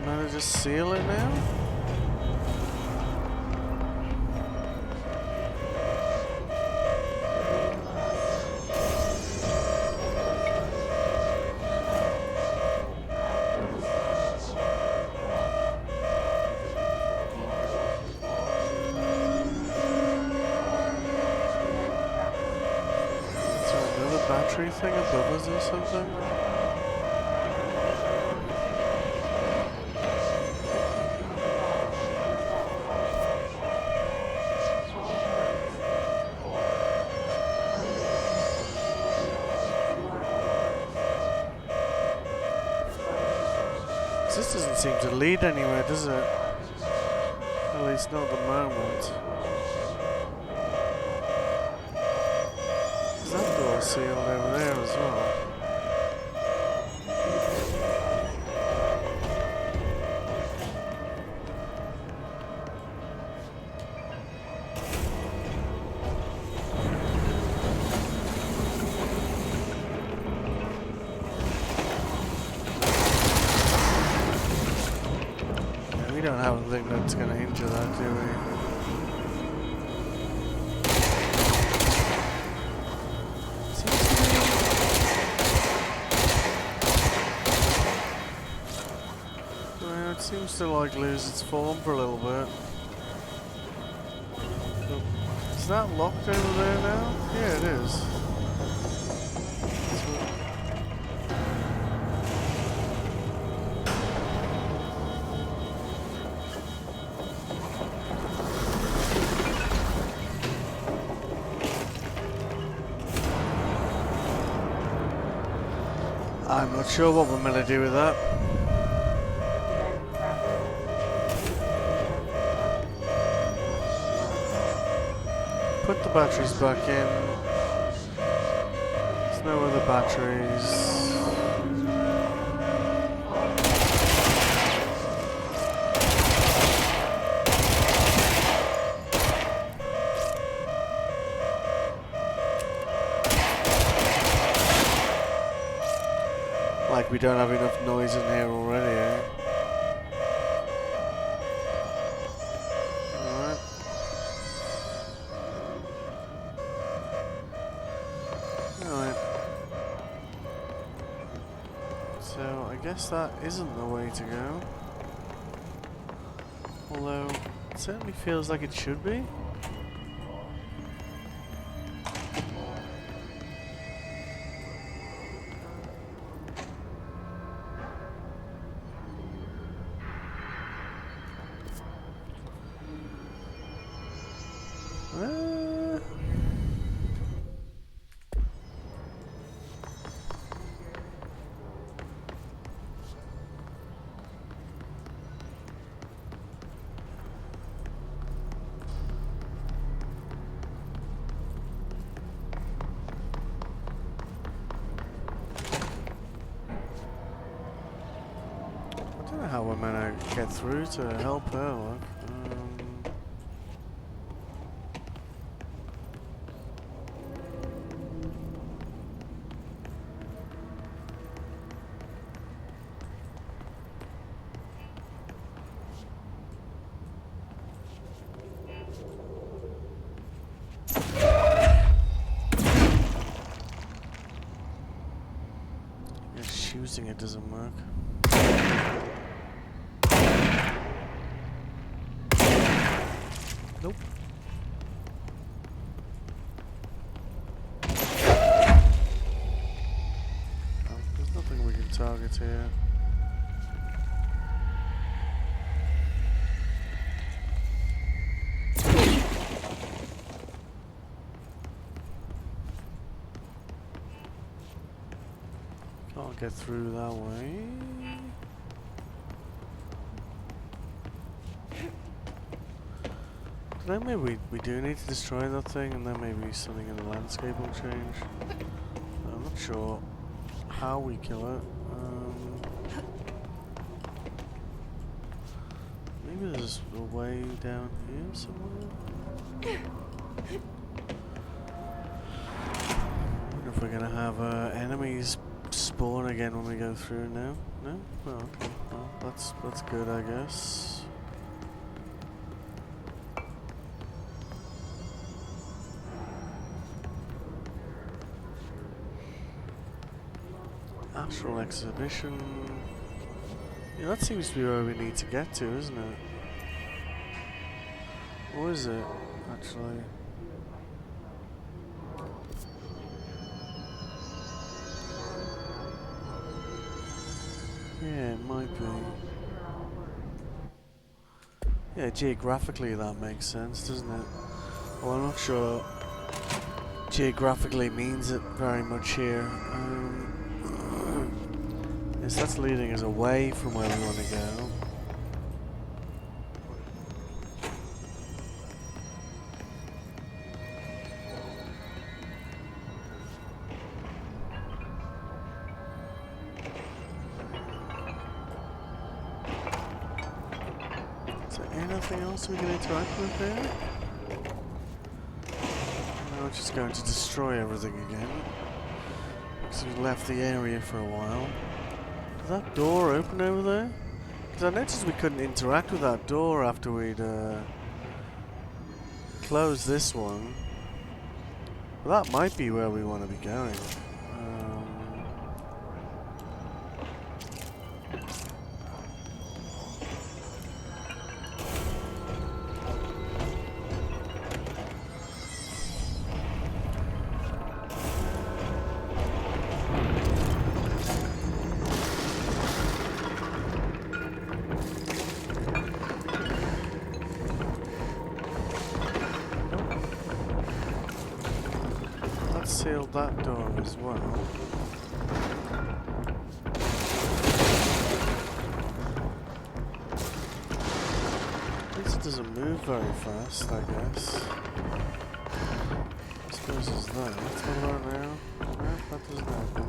Manage to seal it now? Is there another battery thing above us or something? This doesn't seem to lead anywhere, does it? At least not at the moment. Is that door sealed over there as well? don't have anything that's going to injure that, do we? Well, it seems to like lose its form for a little bit. But is that locked over there now? Yeah, it is. I'm not sure what we're meant to do with that. Put the batteries back in. There's no other batteries. Like we don't have enough noise in here already, eh? Alright. Alright. So I guess that isn't the way to go. Although it certainly feels like it should be. I don't know how we're meant to get through to help her. Like. Using it doesn't work. Nope. Oh, there's nothing we can target here. Can't get through that way. Then maybe we do need to destroy that thing, and then maybe something in the landscape will change. I'm not sure how we kill it. Maybe there's a way down here somewhere. I wonder if we're gonna have enemies spawn again when we go through now. No? Oh, okay. Well, that's good, I guess. Astral exhibition. Yeah, that seems to be where we need to get to, isn't it? Or is it, actually? Yeah, it might be. Yeah, geographically that makes sense, doesn't it? Well, I'm not sure geographically means it very much here. Yes, that's leading us away from where we want to go. Is there anything else we can interact with here? No, we're just going to destroy everything again. Because we left the area for a while. Is that door open over there? Because I noticed we couldn't interact with that door after we'd closed this one. Well, that might be where we want to be going. Sealed that door as well. At least it doesn't move very fast, I guess. I suppose it's that. What about now? No, that doesn't happen.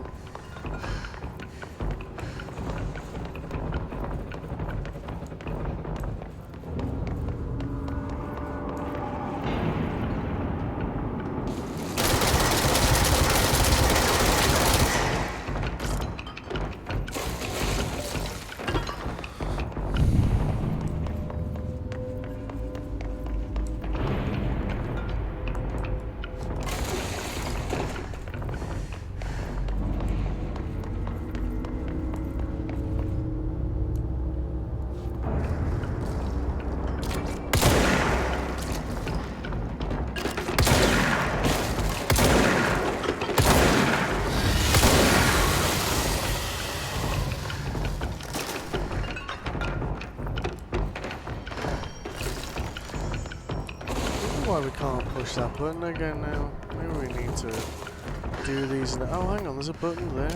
Why we can't push that button again now? Maybe we need to do these. Oh, hang on, there's a button there.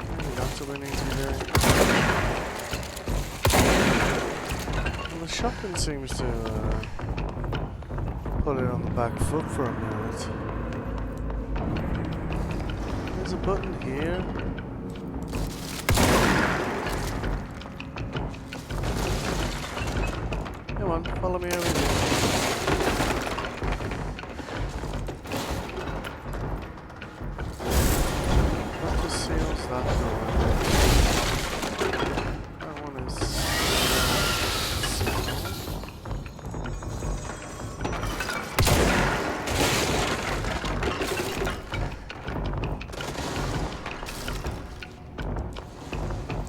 Maybe that's what we need to be doing. Well, the shotgun seems to put it on the back foot for a minute. There's a button here. Come on, follow me over here. That just seals that door. That one is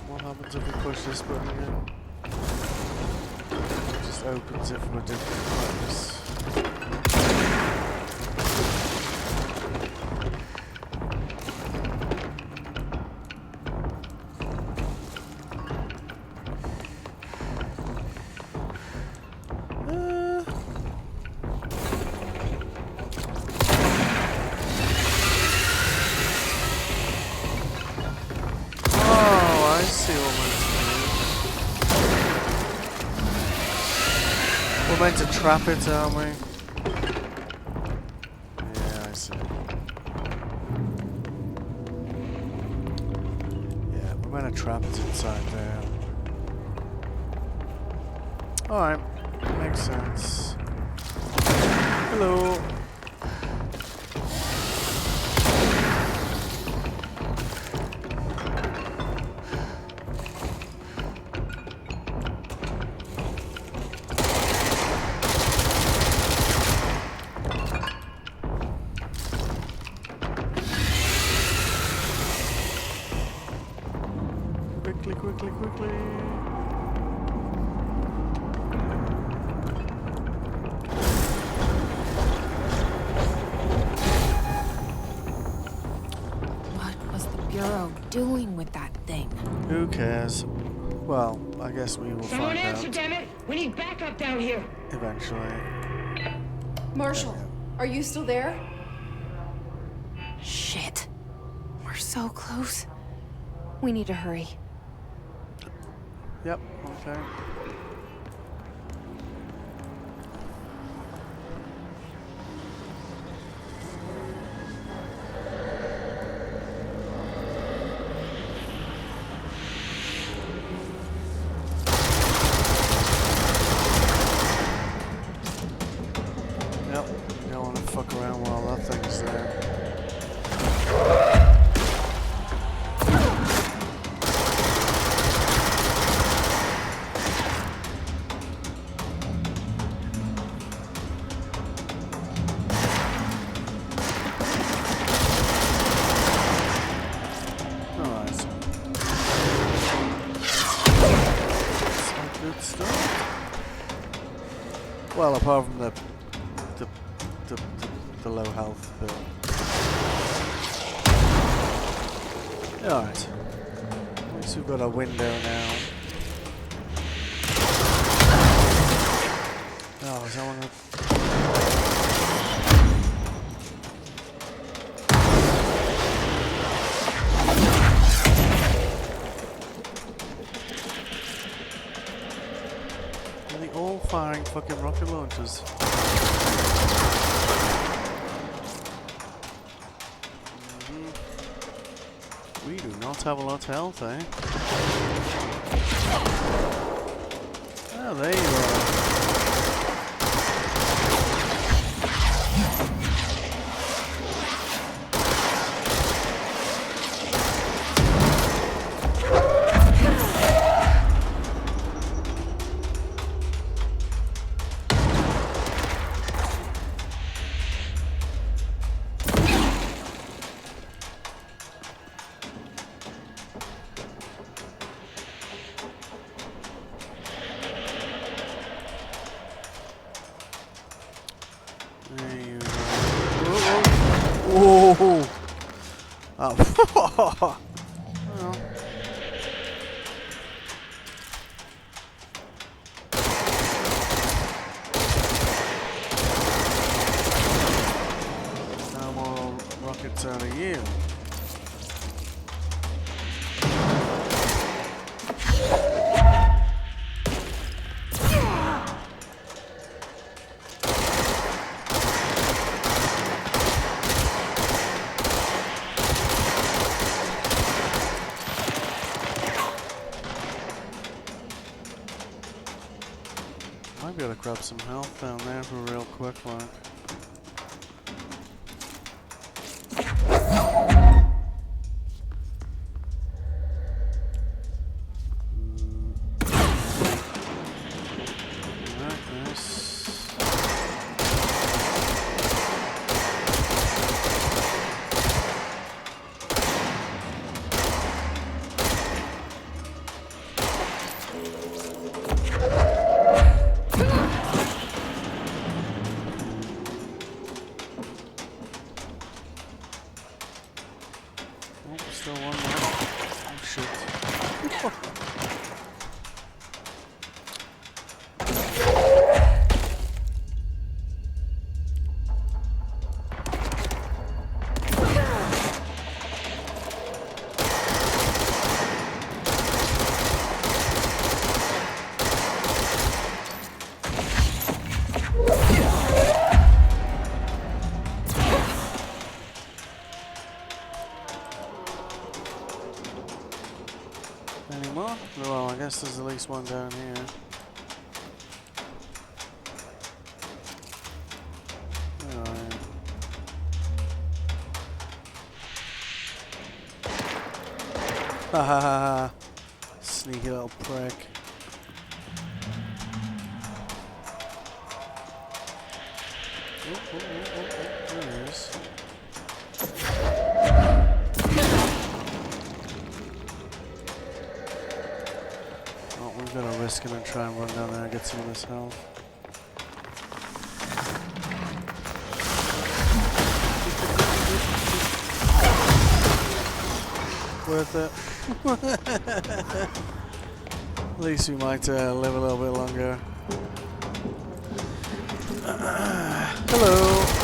what happens if we push this button again? Opens it from a different place. Oh, I see what we're We're meant to trap it, aren't we? Yeah, I see. Yeah, we're meant to trap it inside there. Alright, makes sense. Hello. Quickly. What was the Bureau doing with that thing? Who cares? Well, I guess we will Someone find answer, out damn it! We need backup down here. eventually. Marshall, are you still there? Shit. We're so close. We need to hurry. Yep, okay. Yep, you don't want to fuck around while that thing's there. good stuff. Well, apart from the the low health bit. Alright. At least we've got a window now. Oh, is that one of... Are they all firing fucking rocket launchers? We do not have a lot of health, eh? Oh, there you are. Oh! Oh. Well. No more rockets out of you. Might be able to grab some health down there for a real quick one. Alright, nice. Oh, still one more. Oh shit. Any more? Well, I guess there's at least one down here. Alright. Ha ha ha ha. Sneaky little prick. Oh, there he is. We're gonna risk it and try and run down there and get some of this health. Worth it. At least we might live a little bit longer. Hello.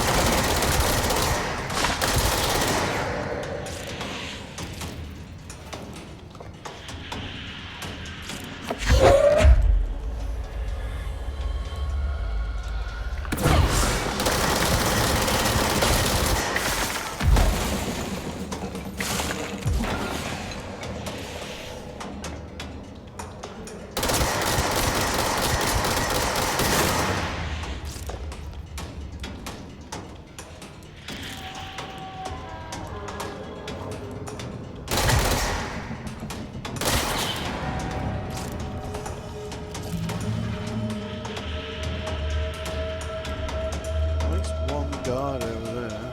God over there.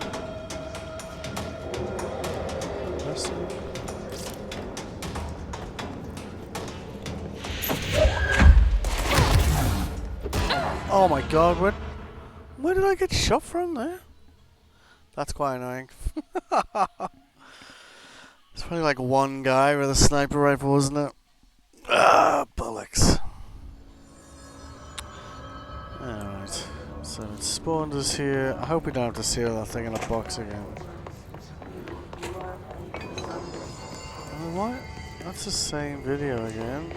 Rest of it. Oh my god, where did I get shot from there? That's quite annoying. It's probably like one guy with a sniper rifle, wasn't it? Ah, bollocks. Alright, so it spawned us here. I hope we don't have to seal that thing in a box again. What? That's the same video again.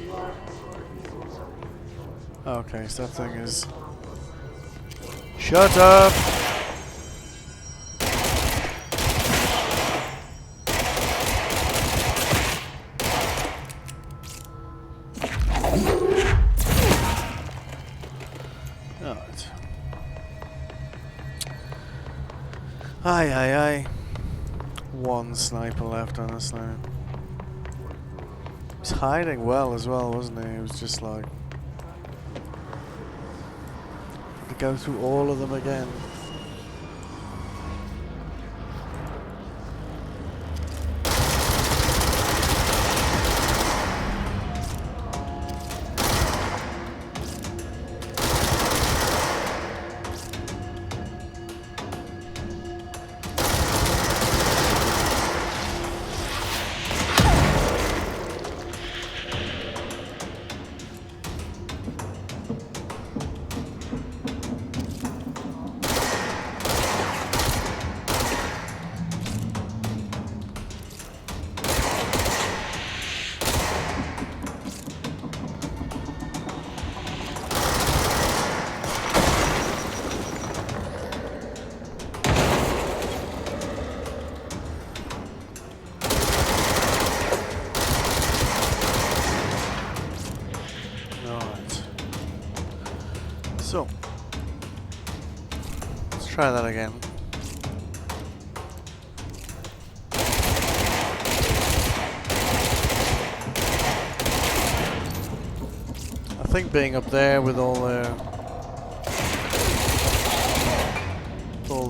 Okay, so that thing is... Shut up! Alright. Aye, aye, aye. One sniper left, honestly. He was hiding well as well, wasn't he? He was just like... to go through all of them again. So, let's try that again. I think being up there with all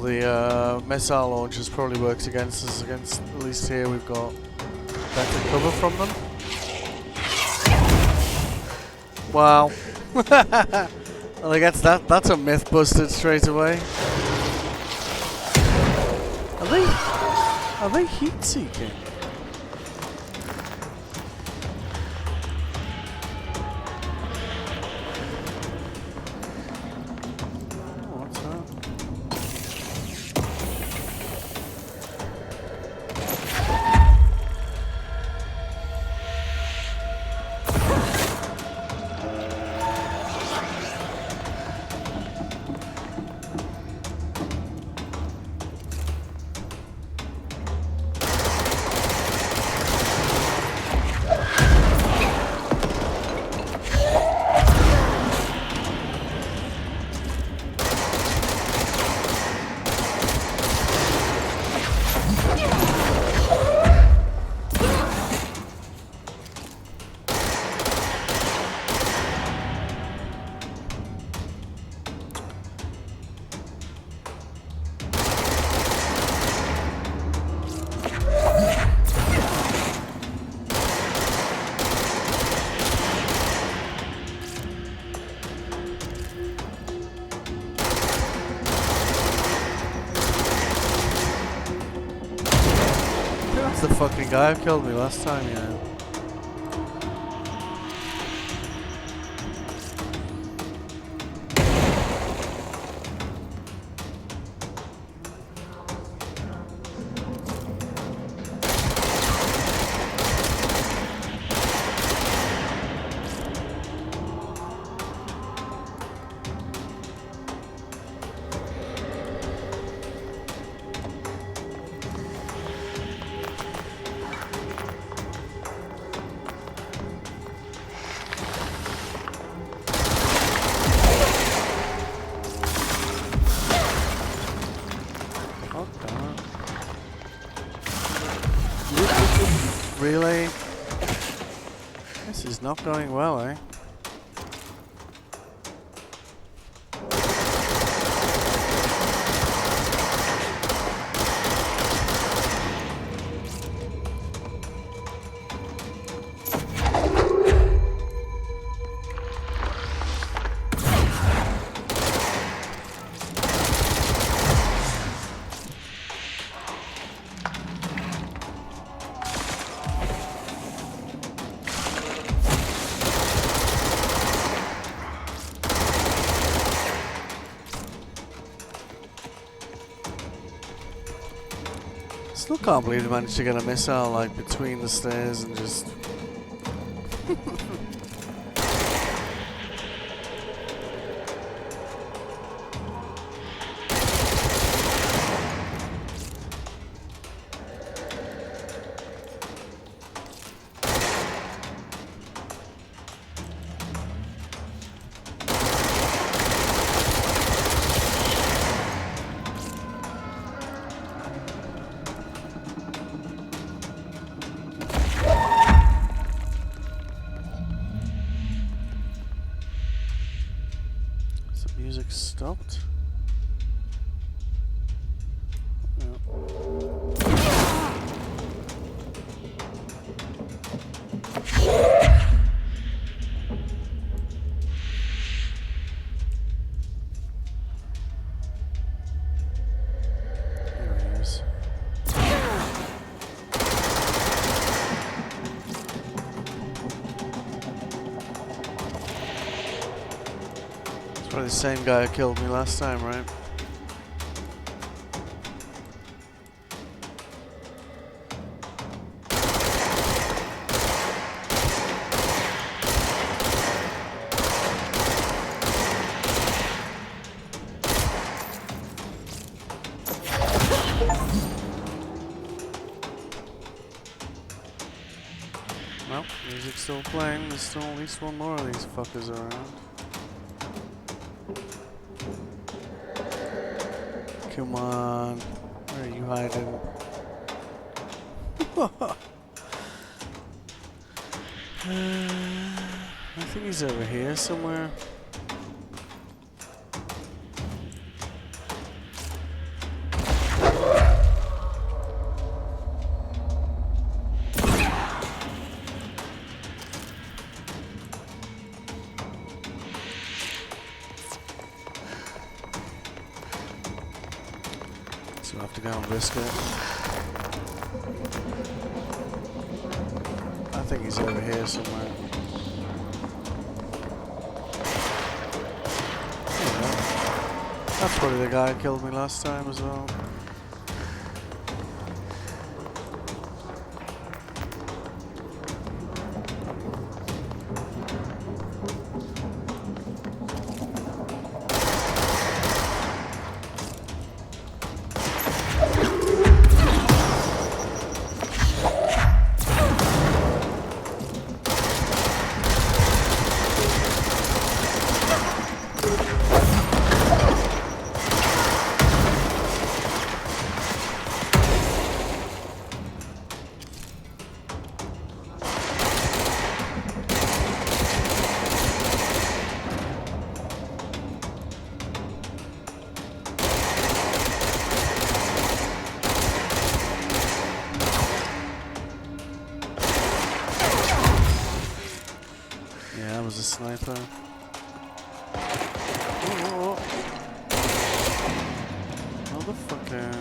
the missile launchers probably works against us. Against at least here we've got better cover from them. Wow. Well, I guess that's a myth busted straight away. Are they heat seeking? Oh, what's that? That's the fucking guy who killed me last time, yeah. Really? This is not going well, eh? Still can't believe they managed to get a missile like between the stairs and just. Music stopped. Here he is. It's probably the same guy who killed me last time, right? Well, music's still playing. There's still at least one more of these fuckers around. Come on. Where are you hiding? I think he's over here somewhere. So I have to go and risk it. I think he's over here somewhere. Yeah. That's probably the guy who killed me last time as well. Yeah, I was a sniper. Oh, motherfucker.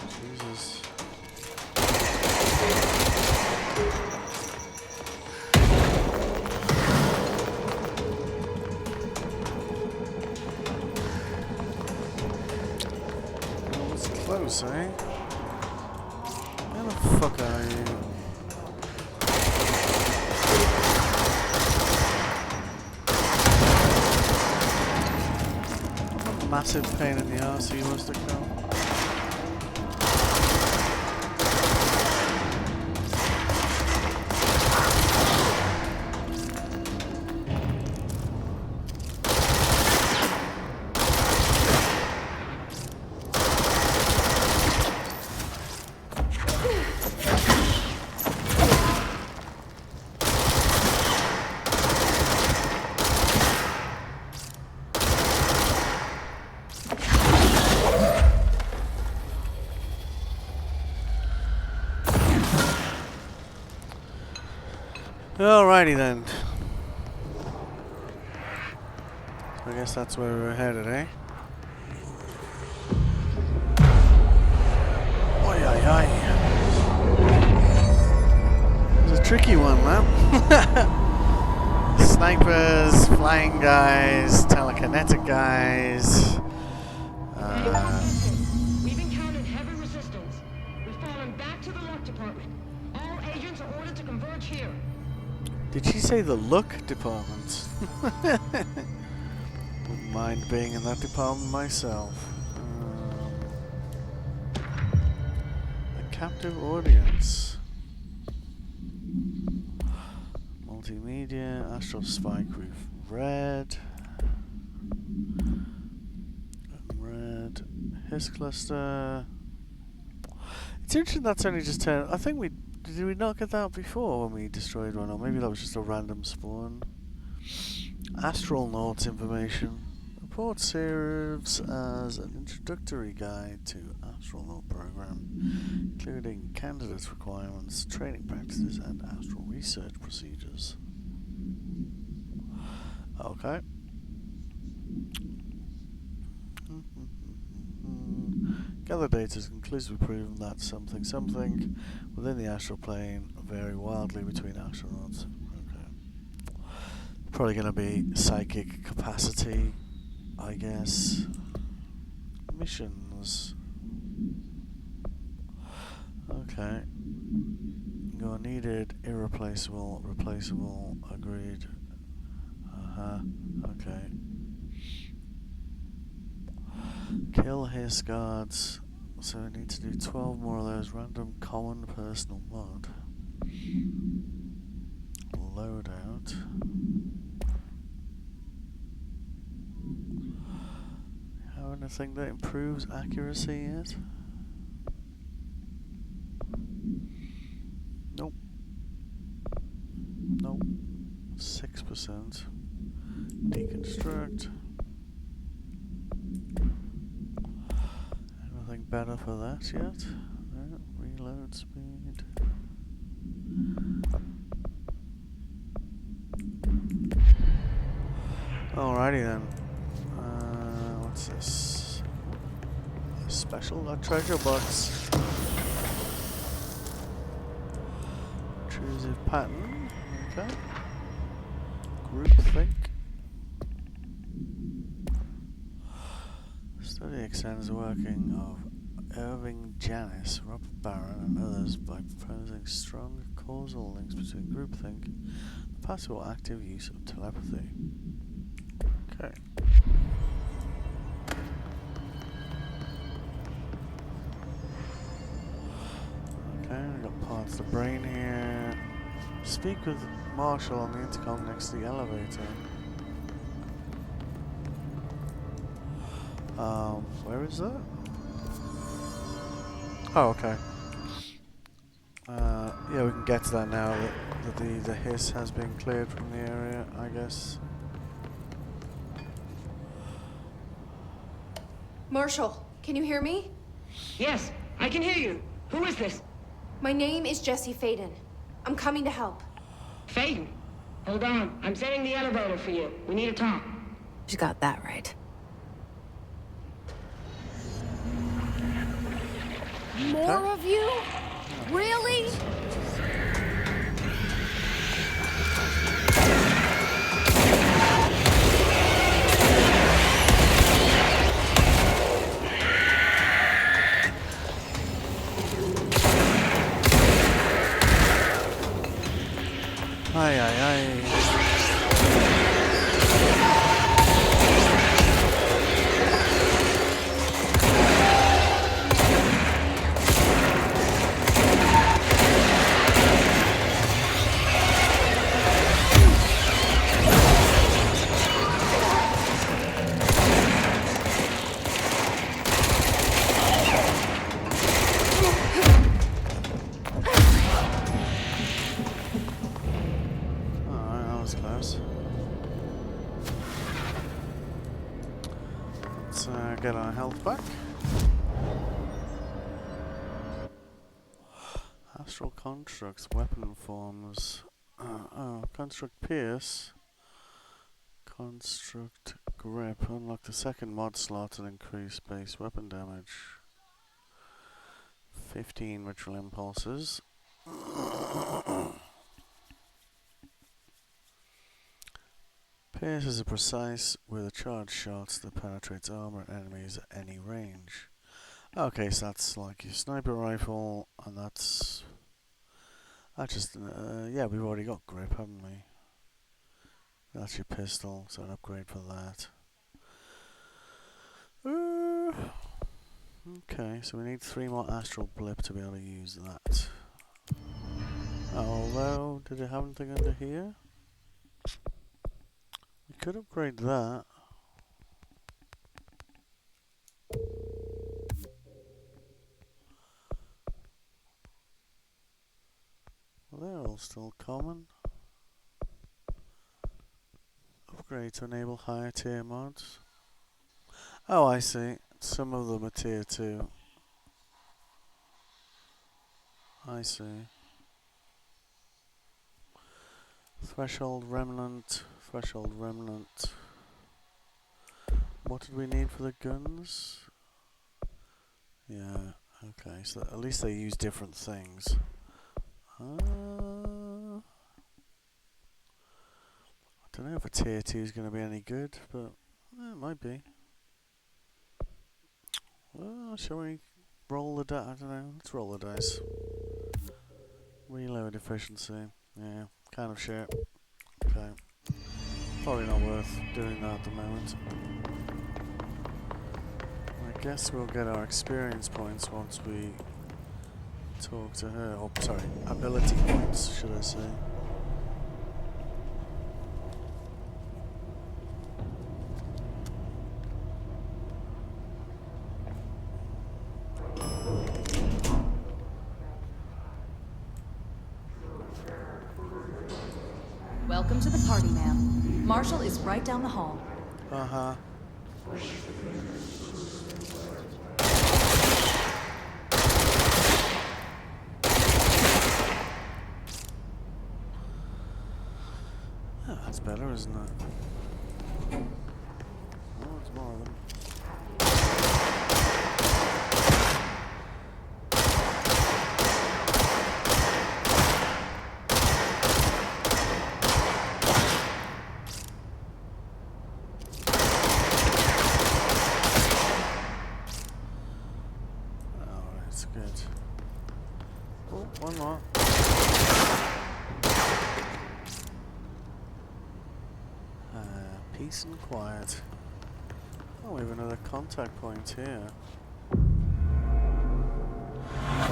Jesus. Well, it's close, eh? Where the fuck are you? What a massive pain in the arse he was to kill. Alrighty then. I guess that's where we're headed, eh? Oi, oi, oi. It's a tricky one, man. Snipers, flying guys, telekinetic guys. We've encountered heavy resistance. We've fallen back to the luck department. All agents are ordered to converge here. Did she say the look department? Wouldn't mind being in that department myself. A captive audience. Multimedia, Astral Spike we've read. Red. His cluster. It's interesting that's only just 10. I think did we not get that before when we destroyed one? Or maybe that was just a random spawn. Astronauts information. Report serves as an introductory guide to astronaut program, including candidates requirements, training practices, and astral research procedures. Okay. Gather data has conclusively proven that something within the astral plane vary wildly between astronauts. Okay. Probably going to be psychic capacity, I guess. Missions. Okay. You're needed, irreplaceable, replaceable, agreed. Okay. Kill his guards. So we need to do 12 more of those random common personal mod. Loadout. Have anything that improves accuracy yet? Nope. Nope. 6%. Deconstruct. Anything better for that yet? No. Reload speed. Alrighty then. What's this? A special? A treasure box. Intrusive pattern. Okay. Groupthink. Study extends the working of Irving Janis, Robert Barron, and others by proposing strong causal links between groupthink and the possible active use of telepathy. Okay. Okay, we got parts of the brain here. Speak with Marshall on the intercom next to the elevator. Where is that? Oh, okay. Yeah, we can get to that now that the hiss has been cleared from the area, I guess. Marshall, can you hear me? Yes, I can hear you. Who is this? My name is Jesse Faden. I'm coming to help. Faden. Hold on. I'm setting the elevator for you. We need to talk. She got that right. More of you? Really? Aye, aye, aye. Alright, that was close. Let's get our health back. Astral constructs, weapon forms. Oh, construct pierce. Construct grip. Unlock the second mod slot and increase base weapon damage. 15 ritual impulses. Pierce is a precise with a charged shot that penetrates armor and enemies at any range. Okay, so that's like your sniper rifle, and that's just yeah, we've already got grip, haven't we? That's your pistol, so an upgrade for that. Okay, so we need 3 more astral blip to be able to use that. Although, did it have anything under here? We could upgrade that. Well, they're all still common. Upgrade to enable higher tier mods. Oh, I see. Some of them are tier 2. I see. Threshold remnant. Threshold remnant. What did we need for the guns? Yeah, okay, so at least they use different things. I don't know if a tier 2 is going to be any good, but it might be. Shall we roll the dice? I don't know, let's roll the dice. Reload efficiency. Yeah, kind of shit. Okay. Probably not worth doing that at the moment. I guess we'll get our experience points once we talk to her. Oh, sorry, ability points, should I say. Welcome to the party, ma'am. Marshall is right down the hall. Uh-huh. Oh, that's better, isn't it? Oh, it's more of them. Good. Oh, one more. Peace and quiet. Oh, we have another contact point here.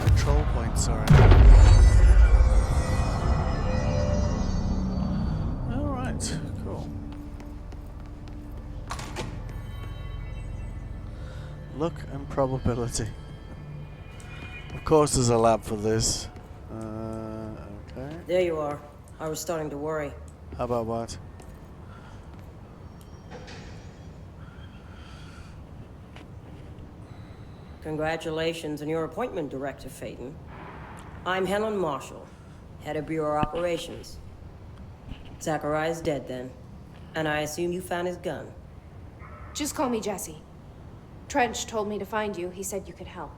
Control point, sorry. Alright, cool. Luck and probability. Of course there's a lab for this. Okay. There you are. I was starting to worry. How about what? Congratulations on your appointment, Director Phaeton. I'm Helen Marshall, head of Bureau Operations. Zachariah's dead then, and I assume you found his gun. Just call me Jesse. Trench told me to find you. He said you could help.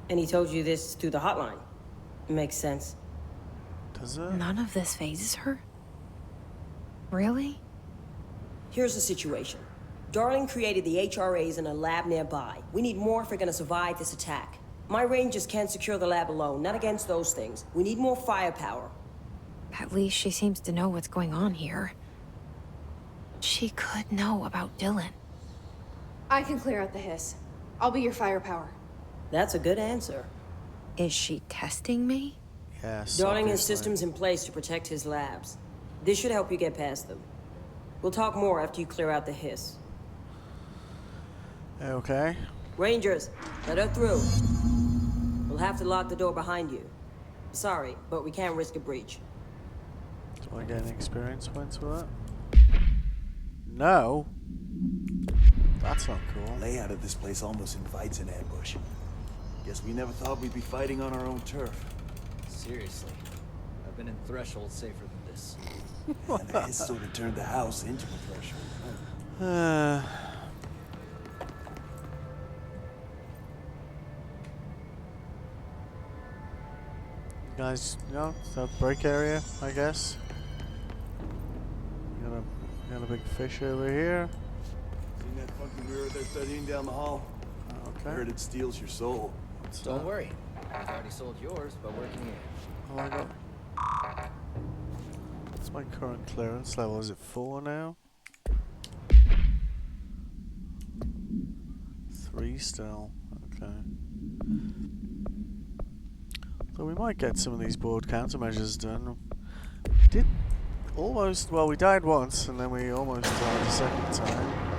And he told you this through the hotline. Makes sense. Does it? None of this phases her? Really? Here's the situation. Darling created the HRAs in a lab nearby. We need more if we're gonna survive this attack. My rangers can't secure the lab alone, not against those things. We need more firepower. At least she seems to know what's going on here. She could know about Dylan. I can clear out the hiss. I'll be your firepower. That's a good answer. Is she testing me? Yes. Darling has obviously. systems in place to protect his labs. This should help you get past them. We'll talk more after you clear out the hiss. Okay. Rangers, let her through. We'll have to lock the door behind you. Sorry, but we can't risk a breach. Do I get any experience points for that? No. That's not cool. Layout of this place almost invites an ambush. Guess we never thought we'd be fighting on our own turf. Seriously. I've been in Threshold safer than this. And it sort of turned the house into a threshold. Guys, you know, it's a break area, I guess. Got a big fish over here. Seen that fucking mirror they're studying down the hall? Okay. I heard it steals your soul. Don't worry. I've already sold yours, but working here. Oh my god. What's my current clearance level? Is it 4 now? 3 still. Okay. So we might get some of these board countermeasures done. We did almost, well, we died once and then we almost died a second time.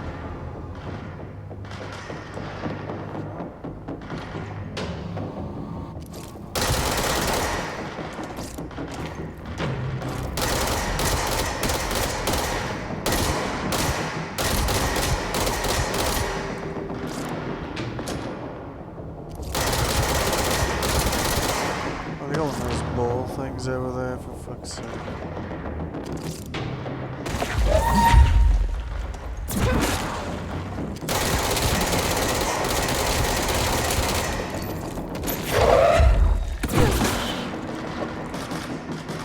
Things over there, for fuck's sake.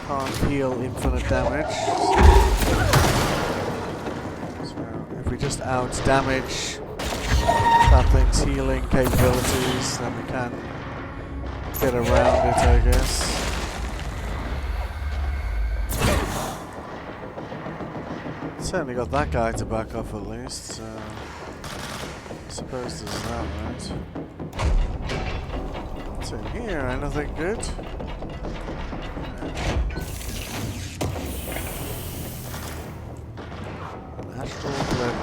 Can't heal infinite damage. So if we just out damage that thing's healing capabilities, then we can get around it, I guess. Certainly got that guy to back off at least, so I suppose there's that, right? What's in here? Anything good? An astral blend.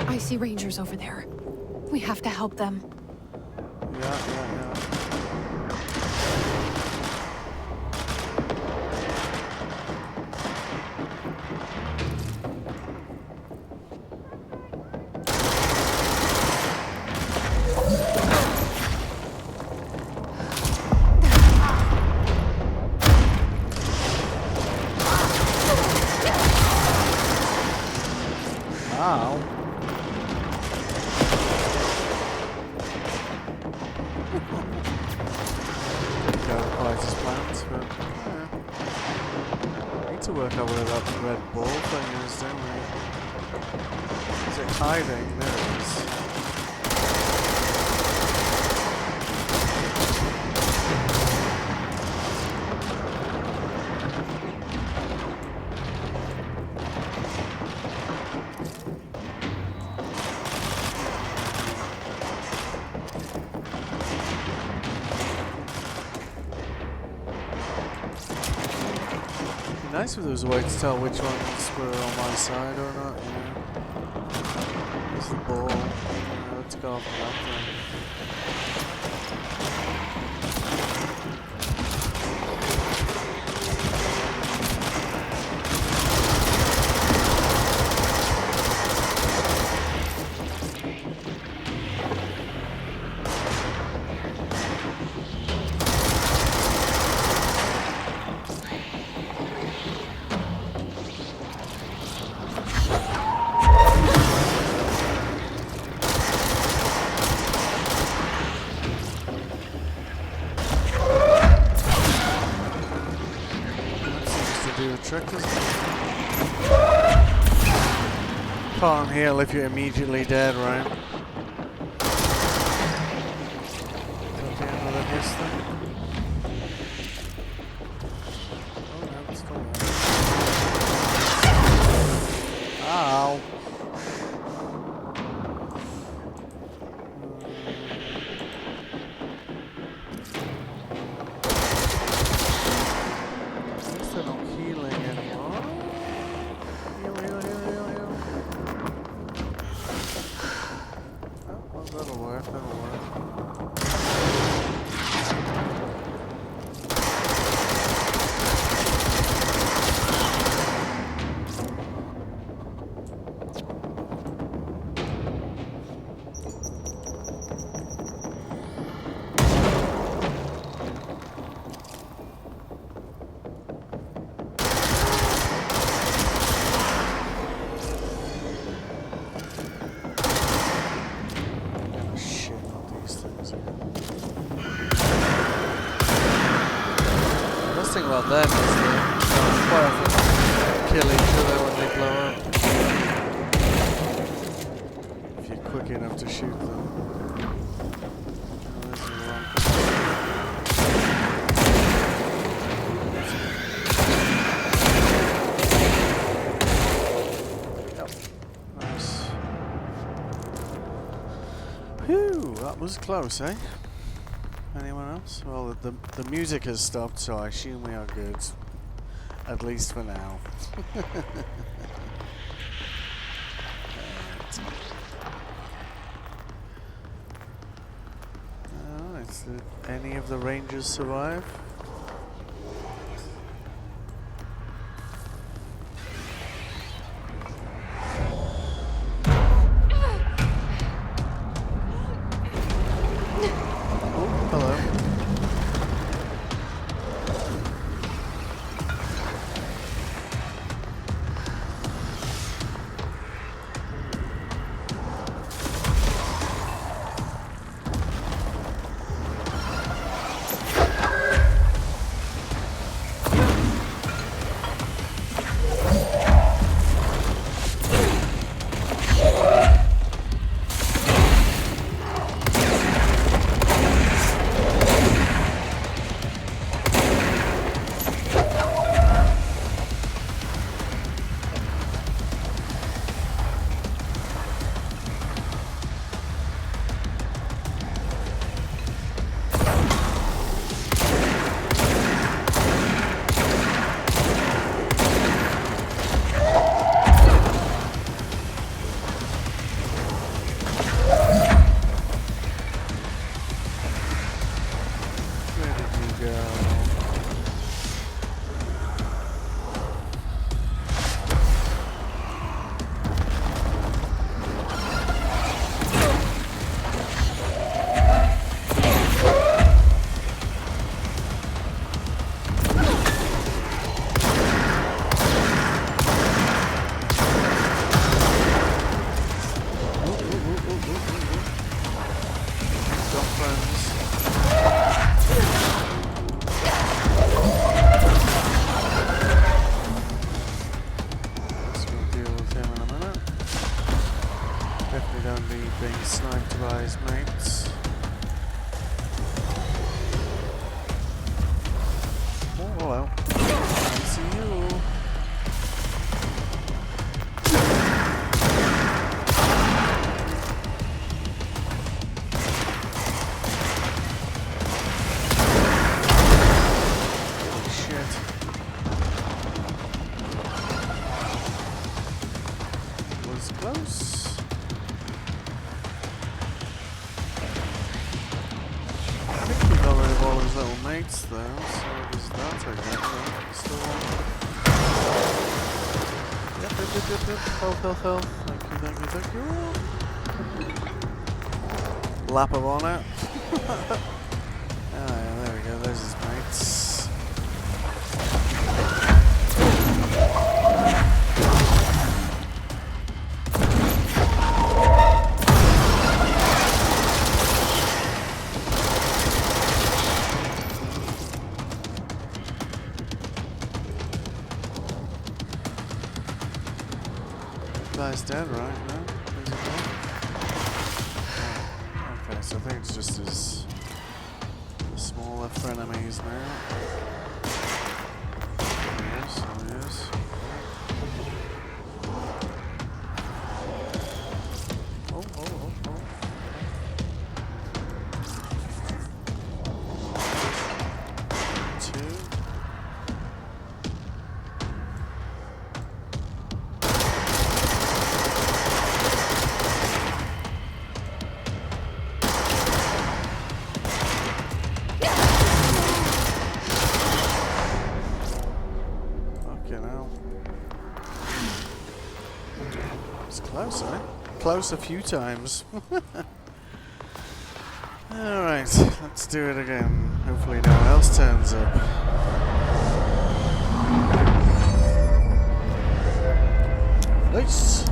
I see rangers over there. We have to help them. Yeah. Work out where that red ball thing is, don't we? Is it hiding? There it is. Nice if there was a way to tell which ones were on my side or not, you know. There's the ball. Let's go off that thing. Can't heal if you're immediately dead, right? At the end of the hiss thing. Oh no, it's still there. Ow! At least they're not healing anymore. Heal. Oh, that'll work. about them is they quite often kill each other when they blow up. If you're quick enough to shoot them. Oh, there's the wrong Yep. Nice. Phew, that was close, eh? Anyone else? Well, the music has stopped, so I assume we are good. At least for now. Alright, did any of the Rangers survive? Oh, hello. Where did you go? Got friends. So we'll deal with him in a minute. Definitely don't need being sniped by his mates. Oh, hello. I see you. Holy shit. Was close. I think we got rid of all his little mates though, so there's that I guess. Still one. Yep. Health. Thank you. Lap of honor. Ah, yeah, there we go, there's his mates. Guy's dead, right? No? Is he dead? Oh, okay, so I think it's just his smaller frenemies now. Yes, yes. Oh. Two. It's close, eh? Close a few times. Alright, let's do it again. Hopefully no one else turns up. Nice!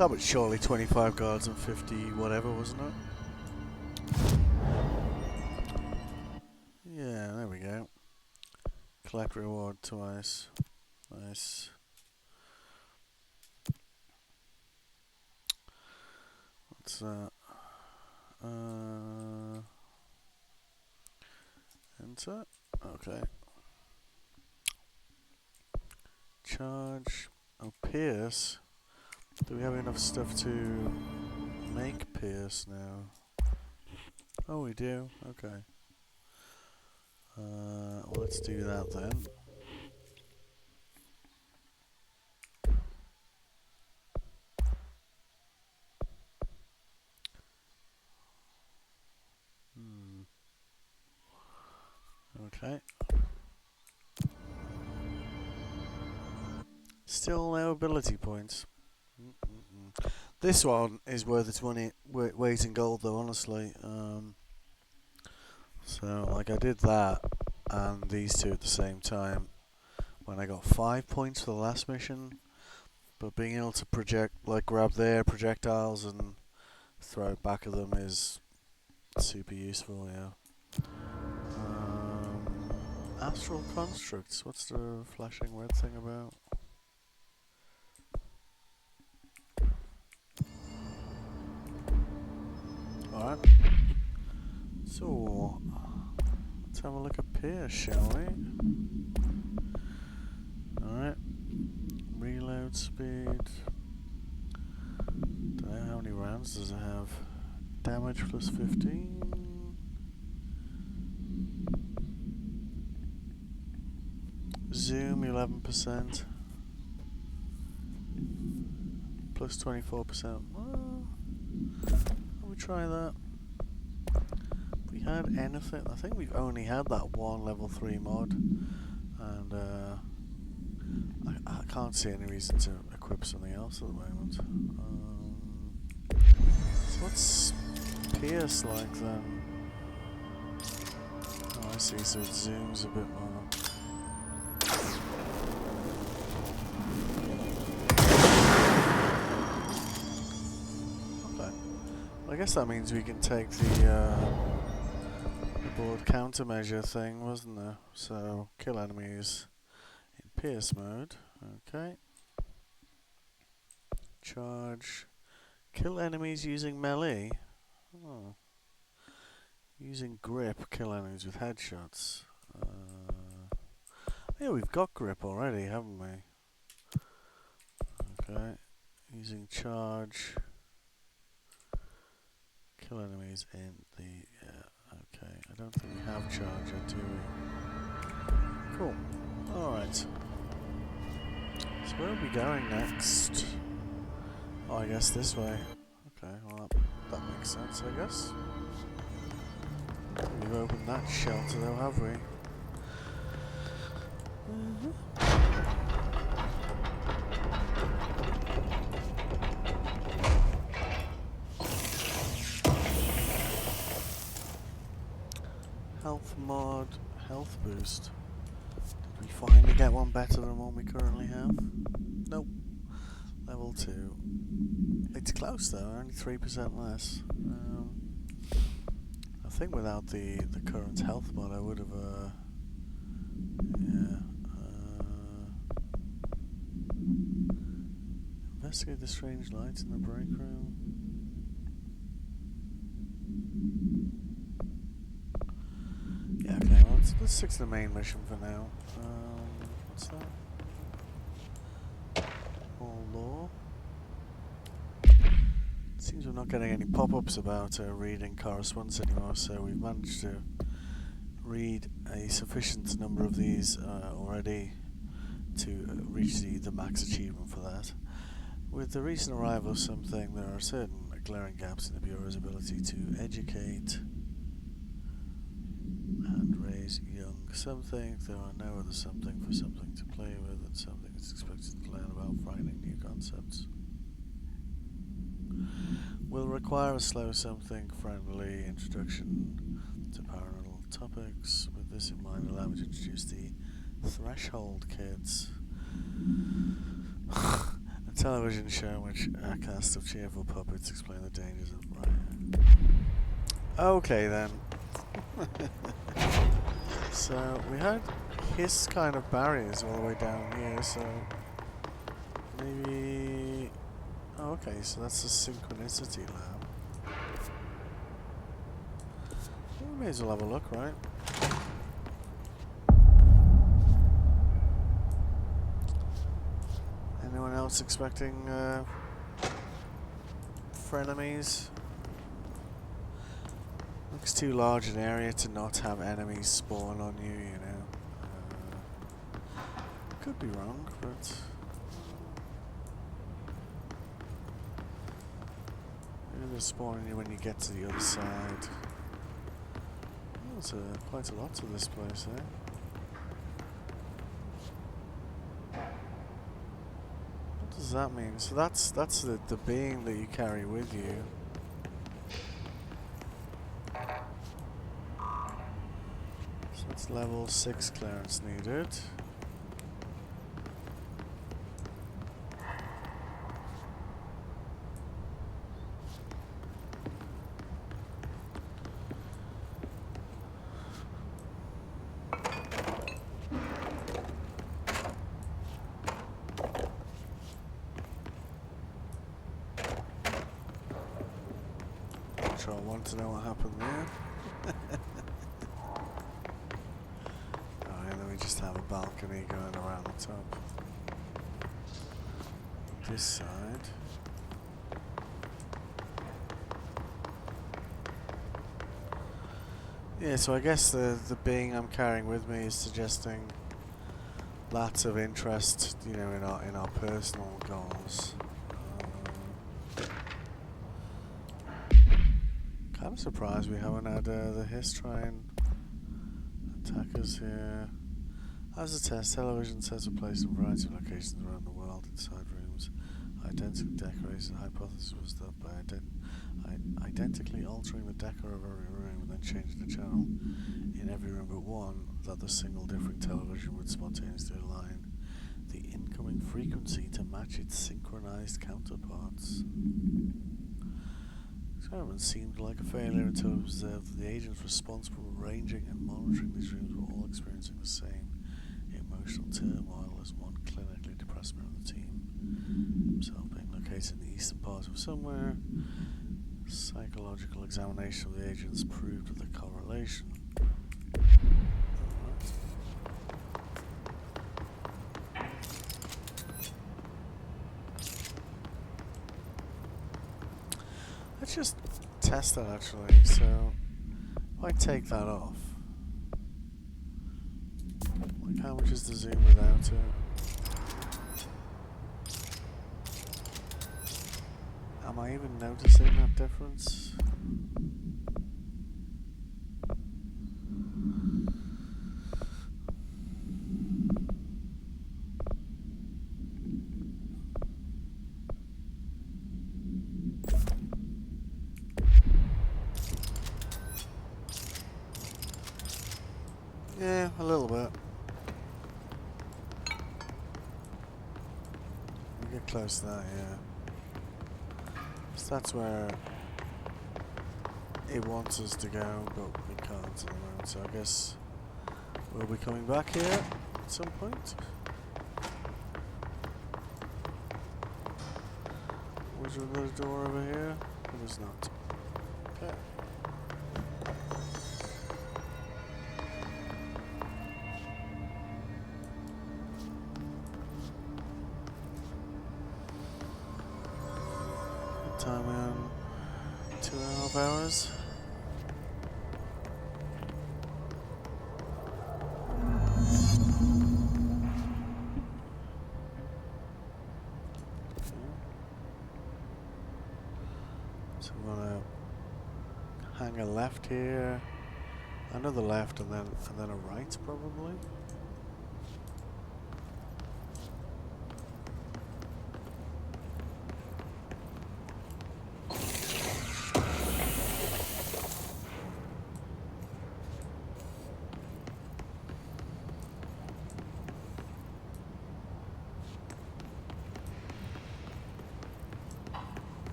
That was surely 25 guards and 50 whatever, wasn't it? Yeah, there we go. Collect reward twice. Nice. What's that? Enter. Okay. Charge. Oh, Pierce. Do we have enough stuff to make Pierce now? Oh, we do. Okay. Well, let's do that then. Okay. Still no ability points. This one is worth its money, weight in gold, though. Honestly. So, like, I did that and these two at the same time when I got 5 points for the last mission. But being able to project, like, grab their projectiles and throw it back at them is super useful. Yeah. Astral constructs. What's the flashing red thing about? Alright. So, let's have a look at Pierce, shall we? Alright. Reload speed. Don't know how many rounds does it have. Damage plus 15. Zoom 11%. Plus 24%. Well, we try that. If we had anything, I think we've only had that one level 3 mod, and I can't see any reason to equip something else at the moment. So what's Pierce like then? Oh, I see, so it zooms a bit more. I guess that means we can take the board countermeasure thing, wasn't there? So, kill enemies in Pierce mode. Okay. Charge. Kill enemies using melee. Oh. Using grip, kill enemies with headshots. Yeah, we've got grip already, haven't we? Okay. Using charge. Kill enemies in the... okay, I don't think we have charge yet, do we? Cool. Alright. So where are we going next? Oh, I guess this way. Okay, well that makes sense, I guess. We've opened that shelter though, have we? Health mod, health boost. Did we finally get one better than one we currently have? Nope. Level 2. It's close though, only 3% less. I think without the current health mod I would have, investigate the strange lights in the break room. Yeah, okay, well, let's stick to the main mission for now. What's that? All law. Seems we're not getting any pop-ups about reading correspondence anymore, so we've managed to read a sufficient number of these already to reach the max achievement for that. With the recent arrival of something, there are certain glaring gaps in the Bureau's ability to educate and raise young. Some think there are no other something for something to play with, and something is expected to learn about frightening new concepts. Will require a slow something friendly introduction to paranormal topics. With this in mind, allow me to introduce the Threshold Kids. A television show in which a cast of cheerful puppets explain the dangers of right. Okay then. So we had his kind of barriers all the way down here, so maybe. Oh, okay, so that's the synchronicity lab. We may as well have a look, right? Anyone else expecting frenemies? Looks too large an area to not have enemies spawn on you, you know. Could be wrong, but maybe they'll spawn on you when you get to the other side. Oh, there's quite a lot to this place, eh? What does that mean? So that's the being that you carry with you. So it's level 6 clearance needed. I want to know what happened there. Alright, then we just have a balcony going around the top. This side. Yeah, so I guess the being I'm carrying with me is suggesting lots of interest, you know, in our personal goals. I'm surprised we haven't had the Hiss try and attack us here. As a test, television sets are placed in a variety of locations around the world inside rooms. Identically decorated. The hypothesis was that by identically altering the decor of every room and then changing the channel in every room but one, that the single differing television would spontaneously align the incoming frequency to match its synchronized counterparts. Experiment seemed like a failure until it was observed that the agents responsible for arranging and monitoring these rooms were all experiencing the same emotional turmoil as one clinically depressed member of the team, himself being located in the eastern part of somewhere. Psychological examination of the agents proved the correlation. Let's just test that actually. So if I take that off, like how much is the zoom without it? Am I even noticing that difference? Yeah, a little bit. We get close to that, yeah. So that's where it wants us to go, but we can't at the moment. So I guess we'll be coming back here at some point. Was there another door over here? It is not. Okay. Time in 2.5 hours. So we're gonna hang a left here, another left, and then a right probably.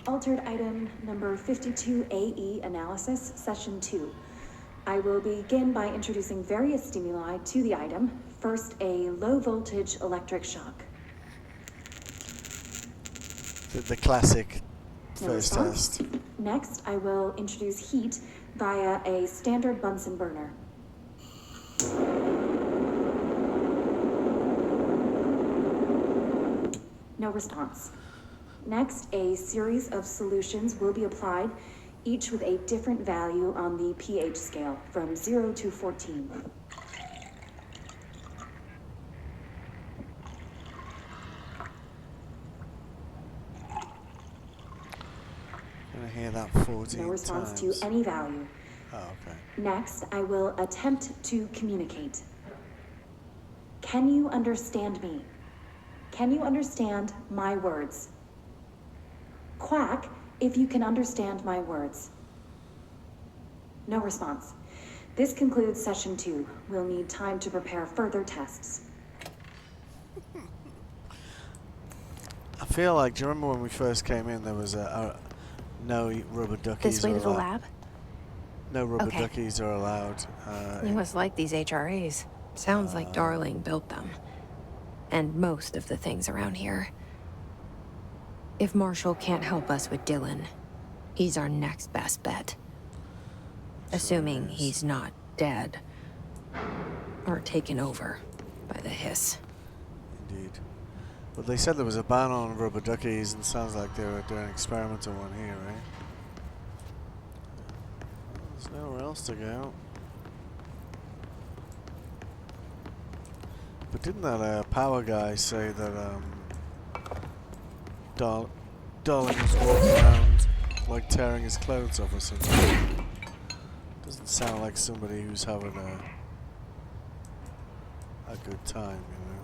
Altered item number 52AE analysis, session 2. I will begin by introducing various stimuli to the item. First, a low voltage electric shock. The classic No first response. test. Next, I will introduce heat via a standard Bunsen burner. No response. Next, a series of solutions will be applied, each with a different value on the pH scale, from 0 to 14. Can I hear that 14 No response times? to any value. Oh, okay. Next, I will attempt to communicate. Can you understand me? Can you understand my words? Quack if you can understand my words. No response. This concludes session 2. We'll need time to prepare further tests. I feel like, do you remember when we first came in, there was no rubber duckies This way are to the allowed. lab? No rubber Okay. duckies are allowed. You must like these HRAs. Sounds like Darling built them. And most of the things around here. If Marshall can't help us with Dylan, he's our next best bet. Assuming he's not dead. Or taken over by the hiss. Indeed. But they said there was a ban on rubber duckies, and sounds like they were doing an experimental one here, right? There's nowhere else to go. But didn't that power guy say that Darling was walking around like tearing his clothes off or something? Doesn't sound like somebody who's having a good time, you know.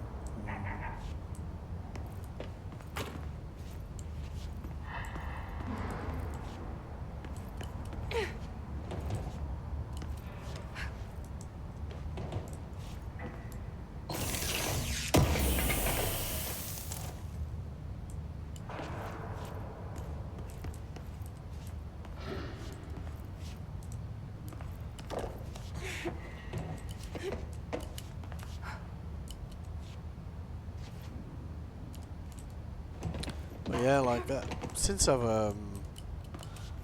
But yeah, like that. Since I've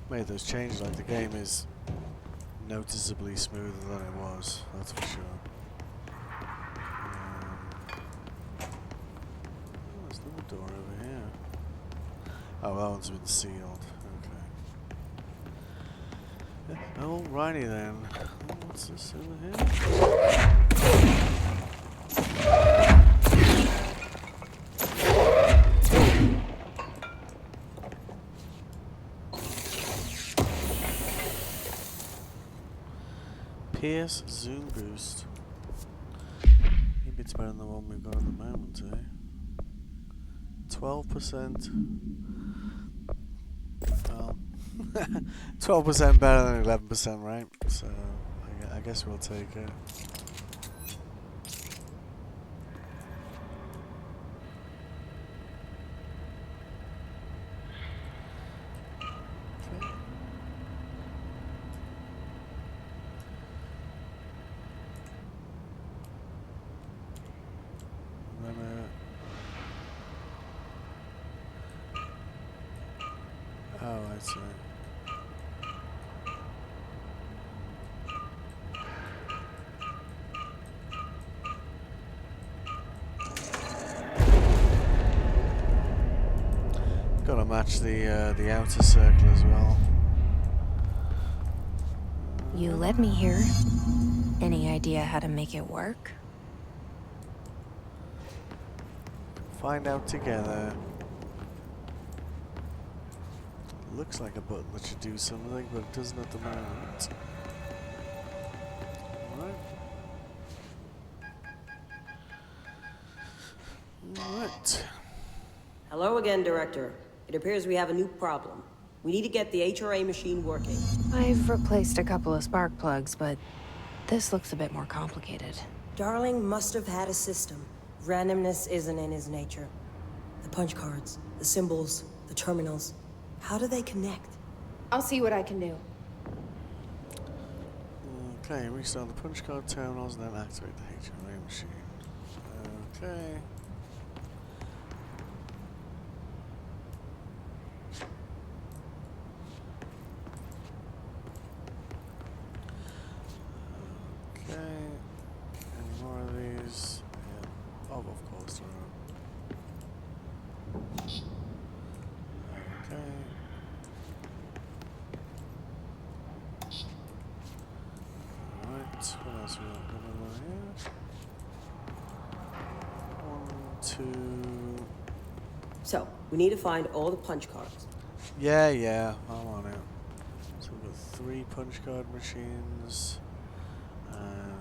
made those changes, like the game is noticeably smoother than it was. That's for sure. Oh, there's another door over here. Oh, that one's been sealed. Okay. Yeah, alrighty then. What's this over here? Pierce zoom boost. Maybe it's better than the one we've got at the moment, eh? 12%. Well, 12% better than 11%, right? So I guess we'll take it. Oh, I see. Gotta match the outer circle as well. You led me here. Any idea how to make it work? Find out together. Looks like a button that should do something, but it doesn't at the moment. Alright. Hello again, Director. It appears we have a new problem. We need to get the HRA machine working. I've replaced a couple of spark plugs, but this looks a bit more complicated. Darling must have had a system. Randomness isn't in his nature. The punch cards, the symbols, the terminals. How do they connect? I'll see what I can do. Okay, restart the punch card terminals and then activate the HMA machine. Okay. Okay. Any more of these? Yeah. Oh, of course there are. Okay. Alright, what else we got going on here? 1, 2. So, we need to find all the punch cards. Yeah, I'm on it. So we've got 3 punch card machines. And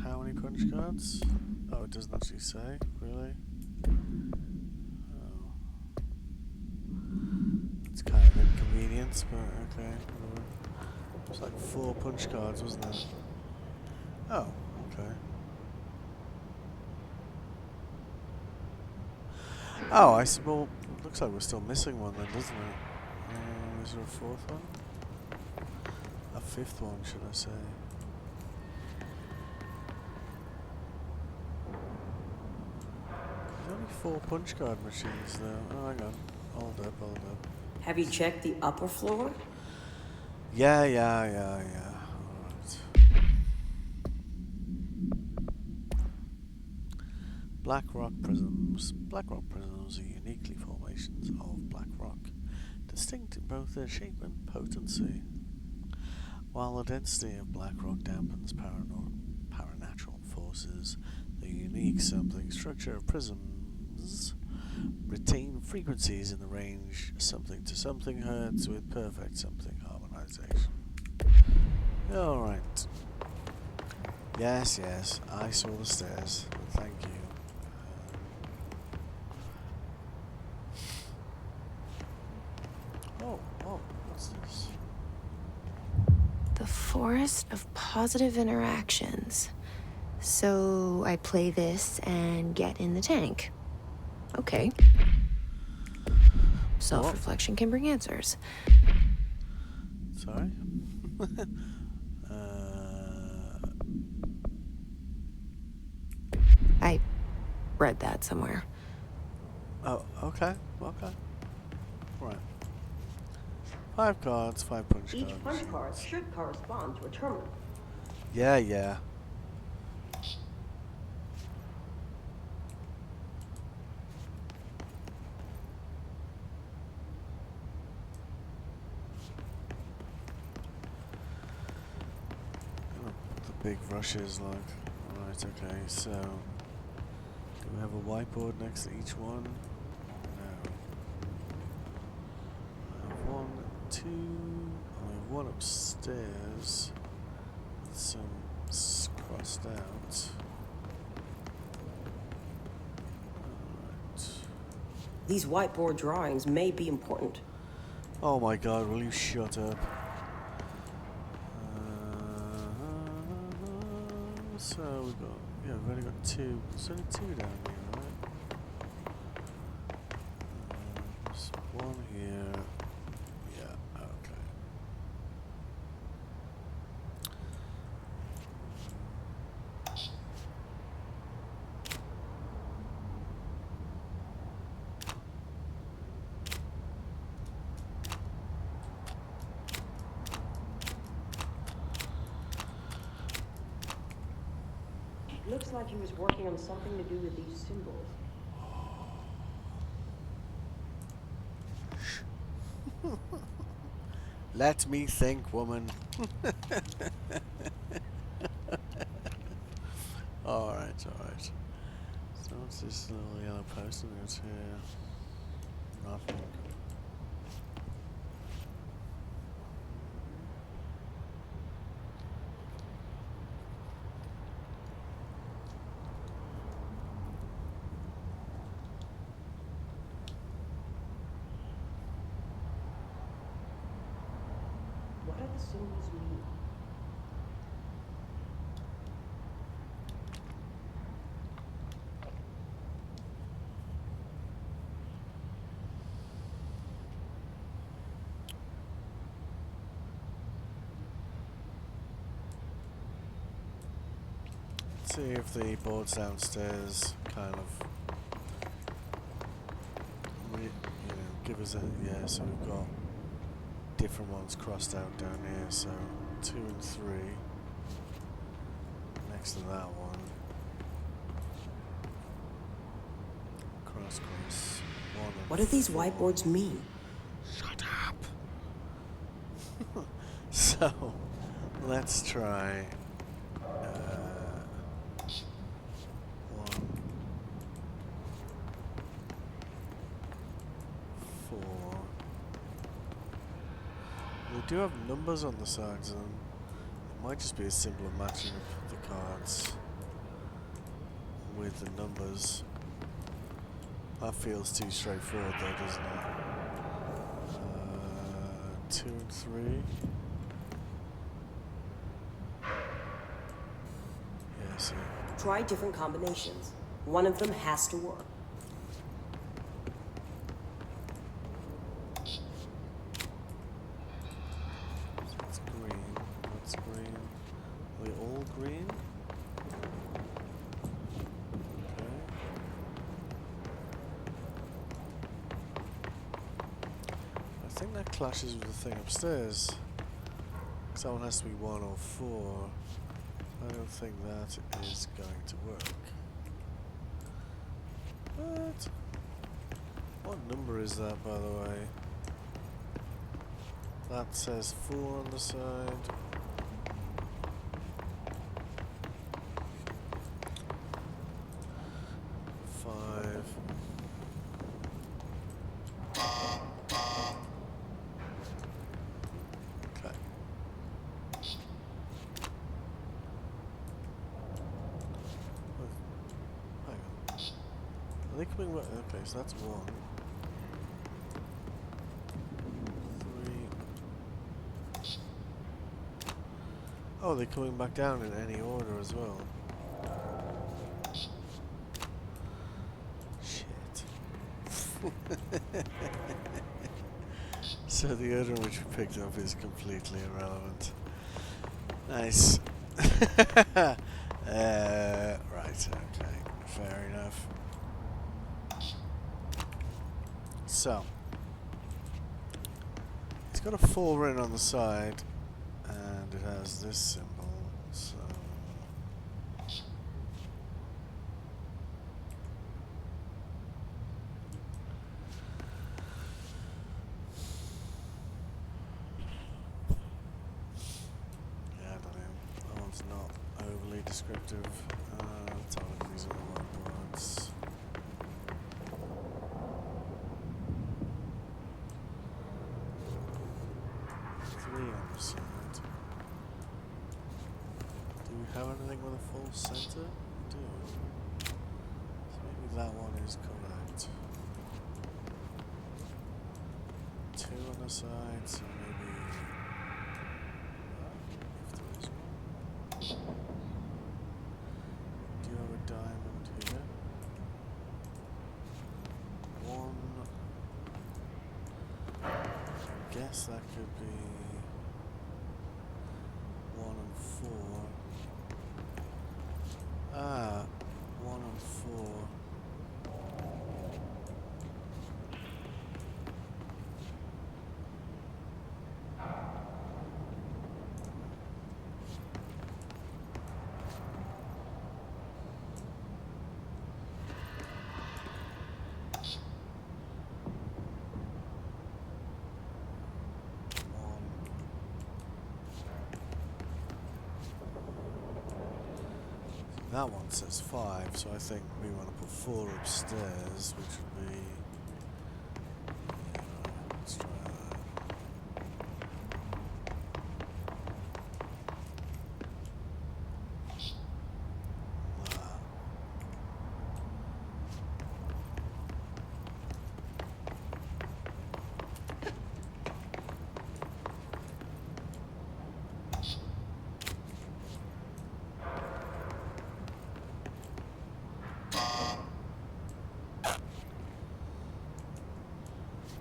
how many punch cards? Oh, it doesn't actually say, really. Oh. It's kind of inconvenience, but okay, whatever. It's like 4 punch cards, wasn't it? Oh, okay. Oh, I see. Well, looks like we're still missing one then, doesn't it? Is there a 4th one? A 5th one, should I say? There's only 4 punch card machines though. Oh, hang on. Hold up. Have you checked the upper floor? Yeah. Alright. Black rock prisms. Black rock prisms are uniquely formations of black rock, distinct in both their shape and potency. While the density of black rock dampens paranatural forces, the unique sampling structure of prisms retain frequencies in the range something to something hertz with perfect sampling harmonization. Alright. Yes, I saw the stairs. Thank you. Oh, what's this? The forest of positive interactions. So I play this and get in the tank. Okay. Self-reflection can bring answers. Sorry? I read that somewhere. Oh, okay. Right. 5 cards, 5 punch cards. Each punch card should correspond to a terminal. Yeah. The big rushes, like. Right, okay, so. Do we have a whiteboard next to each one? No. I have 1, 2. I have 1 upstairs. With some crossed out. Alright. These whiteboard drawings may be important. Oh my god, will you shut up? So we've only got 2. There's only 2 down here, right? There's 1 here. Yeah, okay. Looks like he was working on something to do with these symbols. Let me think, woman. Alright. So what's this little yellow post-it note here? Nothing. What do the symbols mean? see if the boards downstairs kind of, give us a, yeah, so we've got different ones crossed out down here, so 2 and 3 next to that one. Cross, 1 and What do these 4. whiteboards mean? Shut up! So, let's try 1, 4. We do have numbers on the sides of them. It might just be as simple as matching up the cards with the numbers. That feels too straightforward though, doesn't it? 2 and 3. Yeah, see. Try different combinations. One of them has to work. That's green. That's green. Are they all green? Okay. I think that clashes with the thing upstairs. That one has to be 1 or 4. I don't think that is going to work. What number is that, by the way? That says 4 on the side. Are they coming back? Okay, so that's 1. 3. Oh, they're coming back down in any order as well. Shit. So the order which we picked up is completely irrelevant. Nice. Right, okay. Fair enough. So, it's got a 4 written on the side, and it has this symbol, so... yeah, I don't know. That one's not overly descriptive. Let's have a look at these other whiteboards. On the side. Do we have anything with a full center? We do. So maybe that one is correct. 2 on the side, so maybe if there is one. Do you have a diamond here? 1. I guess that could be 1 and 4. Ah, 1 and 4. That one says 5, so I think we want to put 4 upstairs, which would be... yeah, let's try that.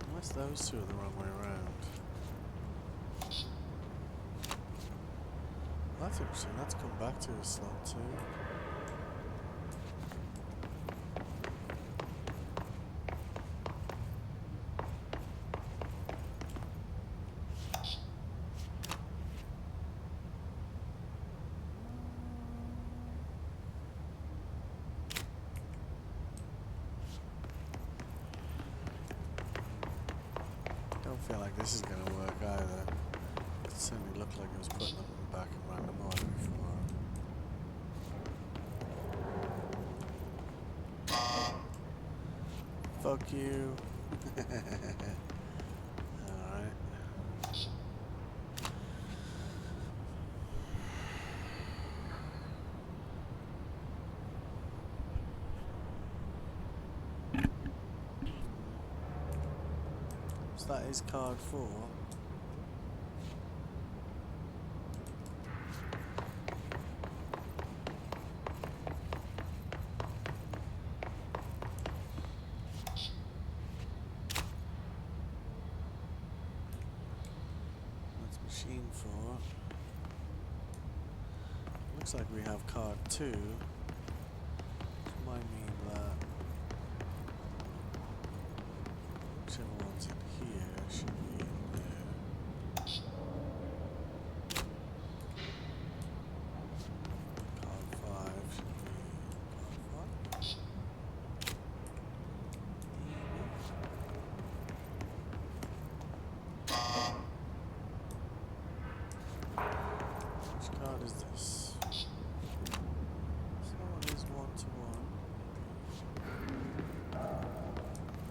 Unless those two are the wrong way around. That's interesting, that's come back to a slot too. this is going to work either. It certainly looked like it was putting them back in random order before. Fuck you. Alright. So that is card 4. That's machine 4. Looks like we have card 2. Which might mean that whichever one's in here should be in there. Card 5 should be in card 5. Which card is this? This one is 1-to-1.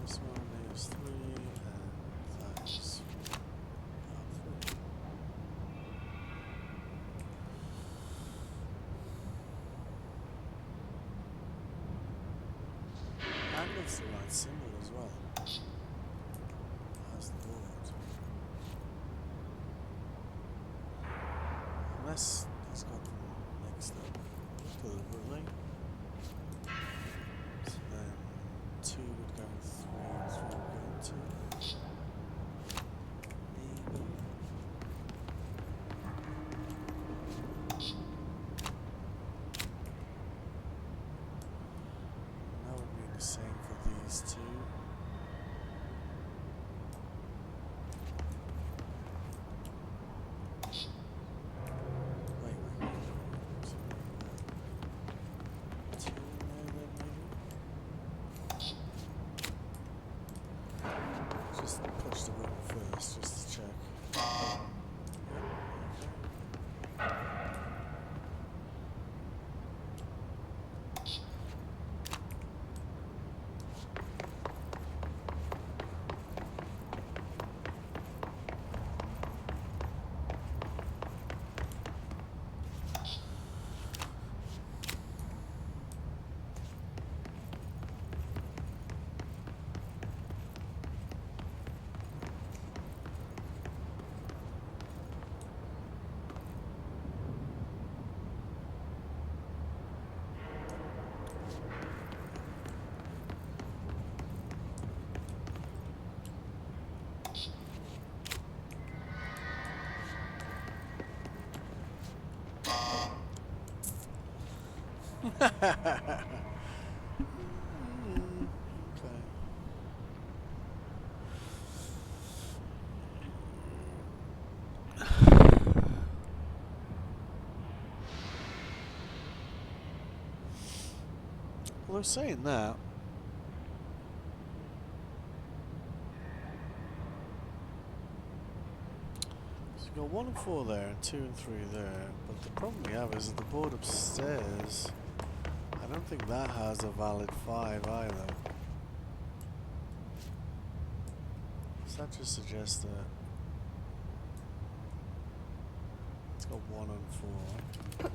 This one is 3, and that is card 3. And it's the right symbol as well. As the board. Unless he's got them mixed up deliberately. So then 2 would go in 3 and 3 would go in 2. Maybe. That would mean the same for these 2. Wait. So, 2 in there then maybe? Just push the button first, just to check. Okay. Well, saying that, so you've got 1 and 4 there, and 2 and 3 there. But the problem we have is that the board upstairs, I don't think that has a valid 5 either. So that just suggests that it's got 1 and 4.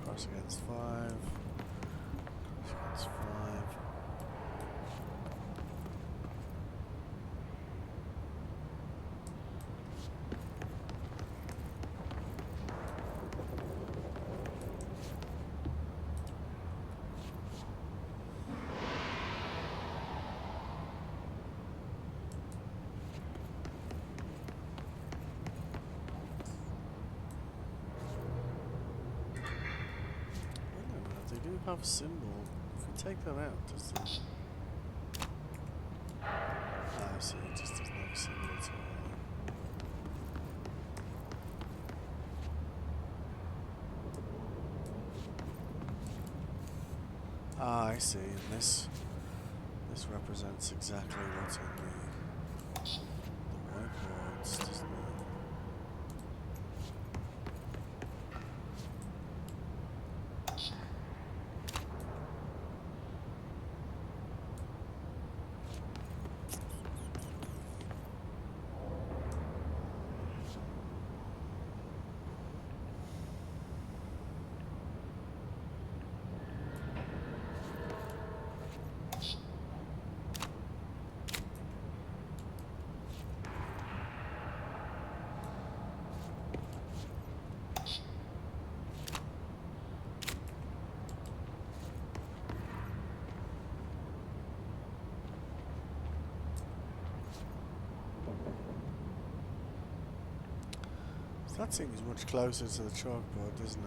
Cross against 5. Cross against 5. They do have a symbol. If we take that out, does it? Ah, I see, it just doesn't have a symbol at all. Ah, I see, and this This represents exactly what's on the whiteboards, doesn't it? That seems much closer to the chalkboard, doesn't it?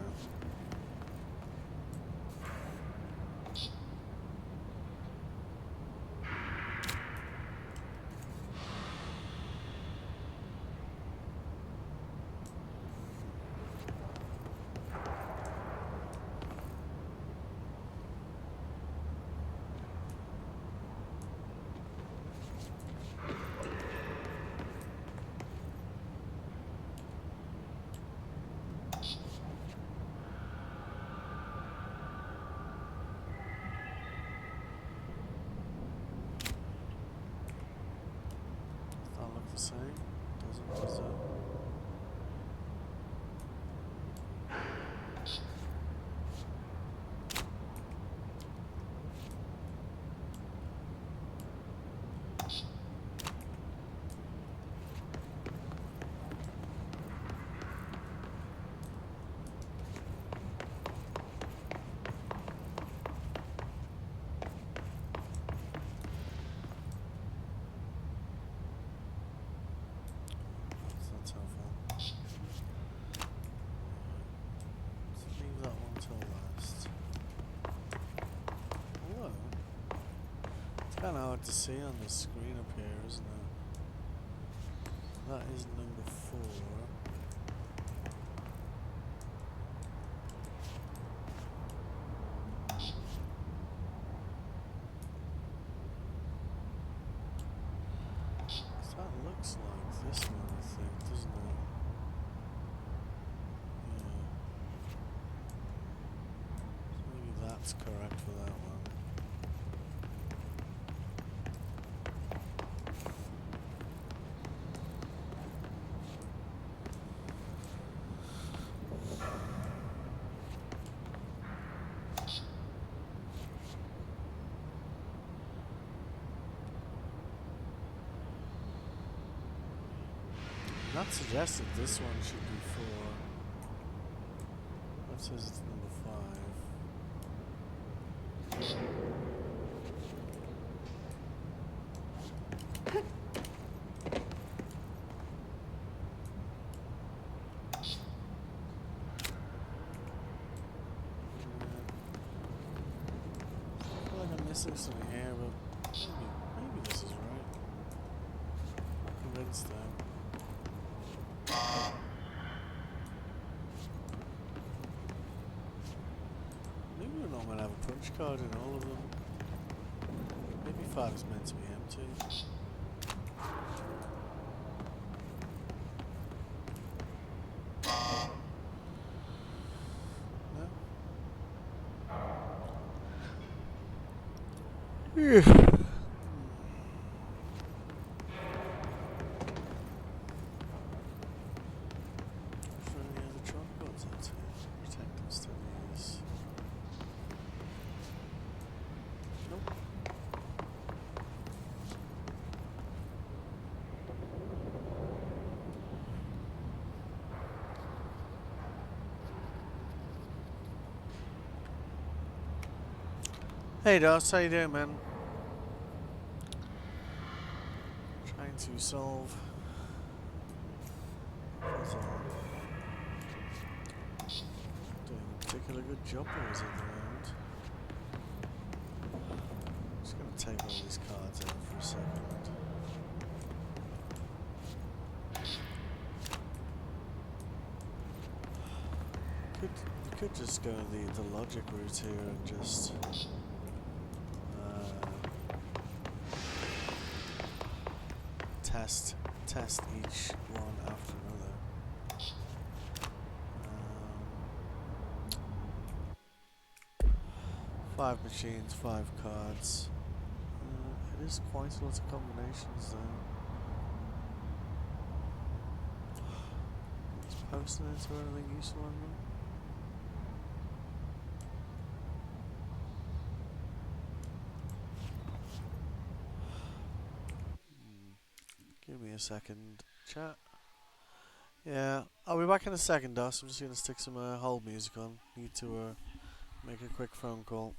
Does that look the same? Doesn't, does it? That's helpful. Let's leave that one till last. Although, it's kind of hard to see on the screen up here, isn't it? That is number 4. So that looks like this one, I think, doesn't it? Yeah. So maybe that's correct for that one. That suggested this one should be 4. That says it's number 5. I feel like I'm missing something here, but maybe this is right. I'm convinced though. Maybe we're not going to have a punch card in all of them. Maybe 5 is meant to be empty. No? Yeah. For any other chalkboards out here? Protective studies. Nope. Hey Doss, how you doing, man? Trying to solve puzzle. Doing a particularly good job with it at the moment. Just gonna take all these cards out for a second. You could just go the logic route here and just test each one after another. Um, 5 machines, 5 cards. It is quite a lot of combinations though. Is post-its or anything useful in them? Give me a second, chat. Yeah, I'll be back in a second, Dust. I'm just gonna stick some hold music on. Need to make a quick phone call.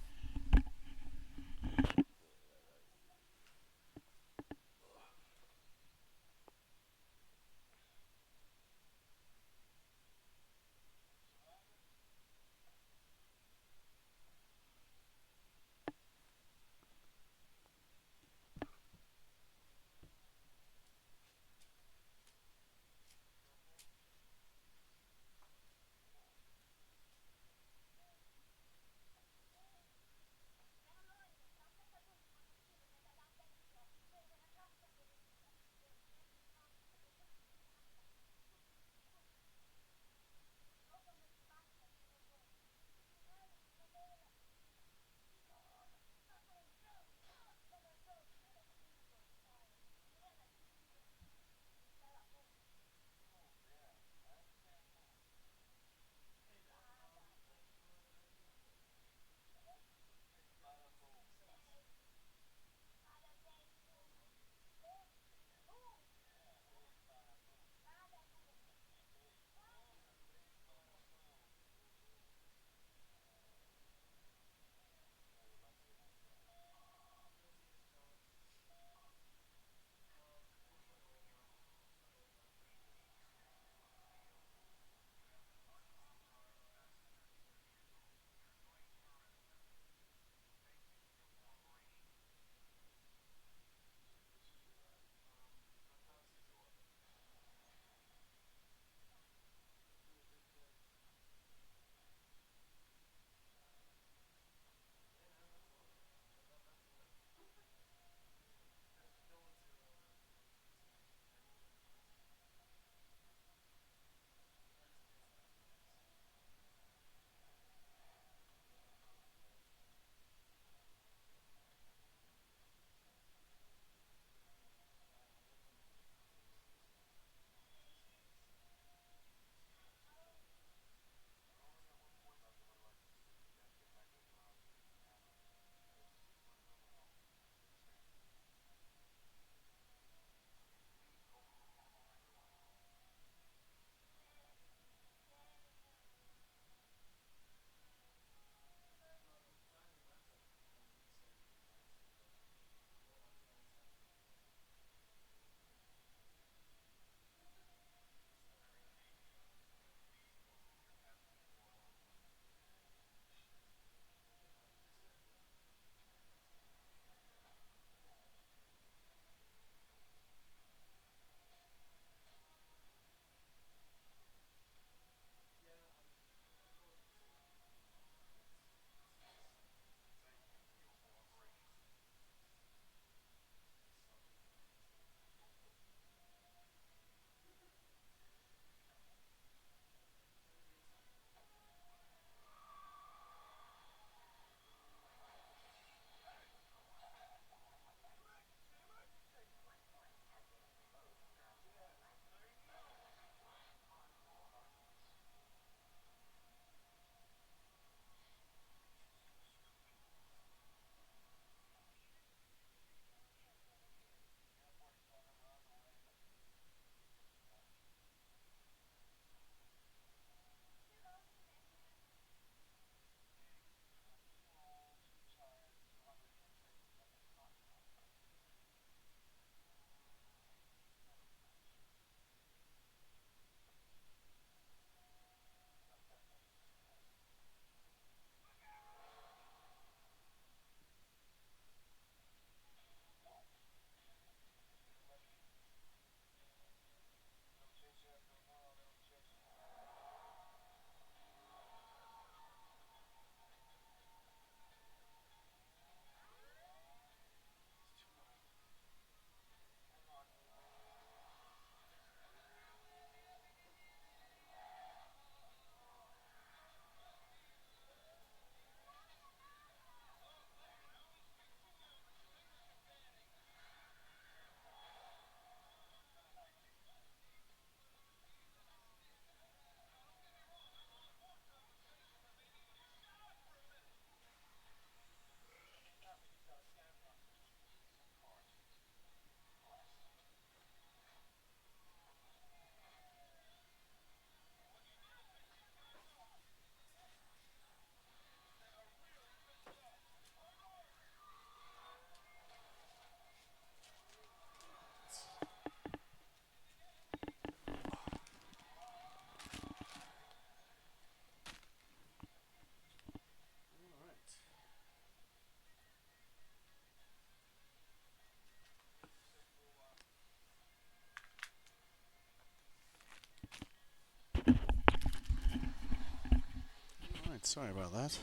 Alright, sorry about that.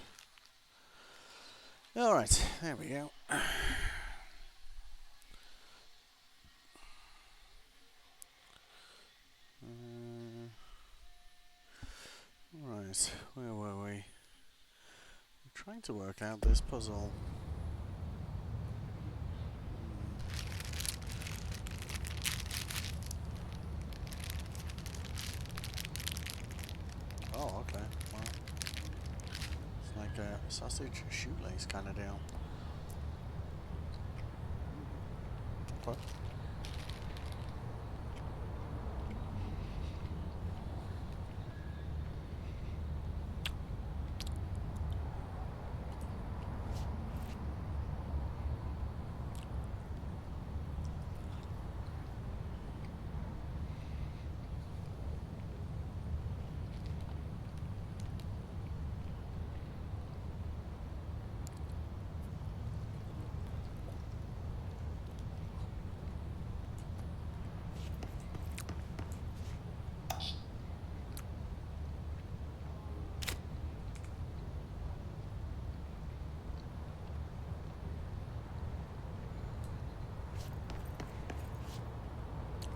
Alright, there we go. Right, where were we? I'm trying to work out this puzzle. Oh, okay. Well, it's like a sausage shoelace kind of deal. Okay.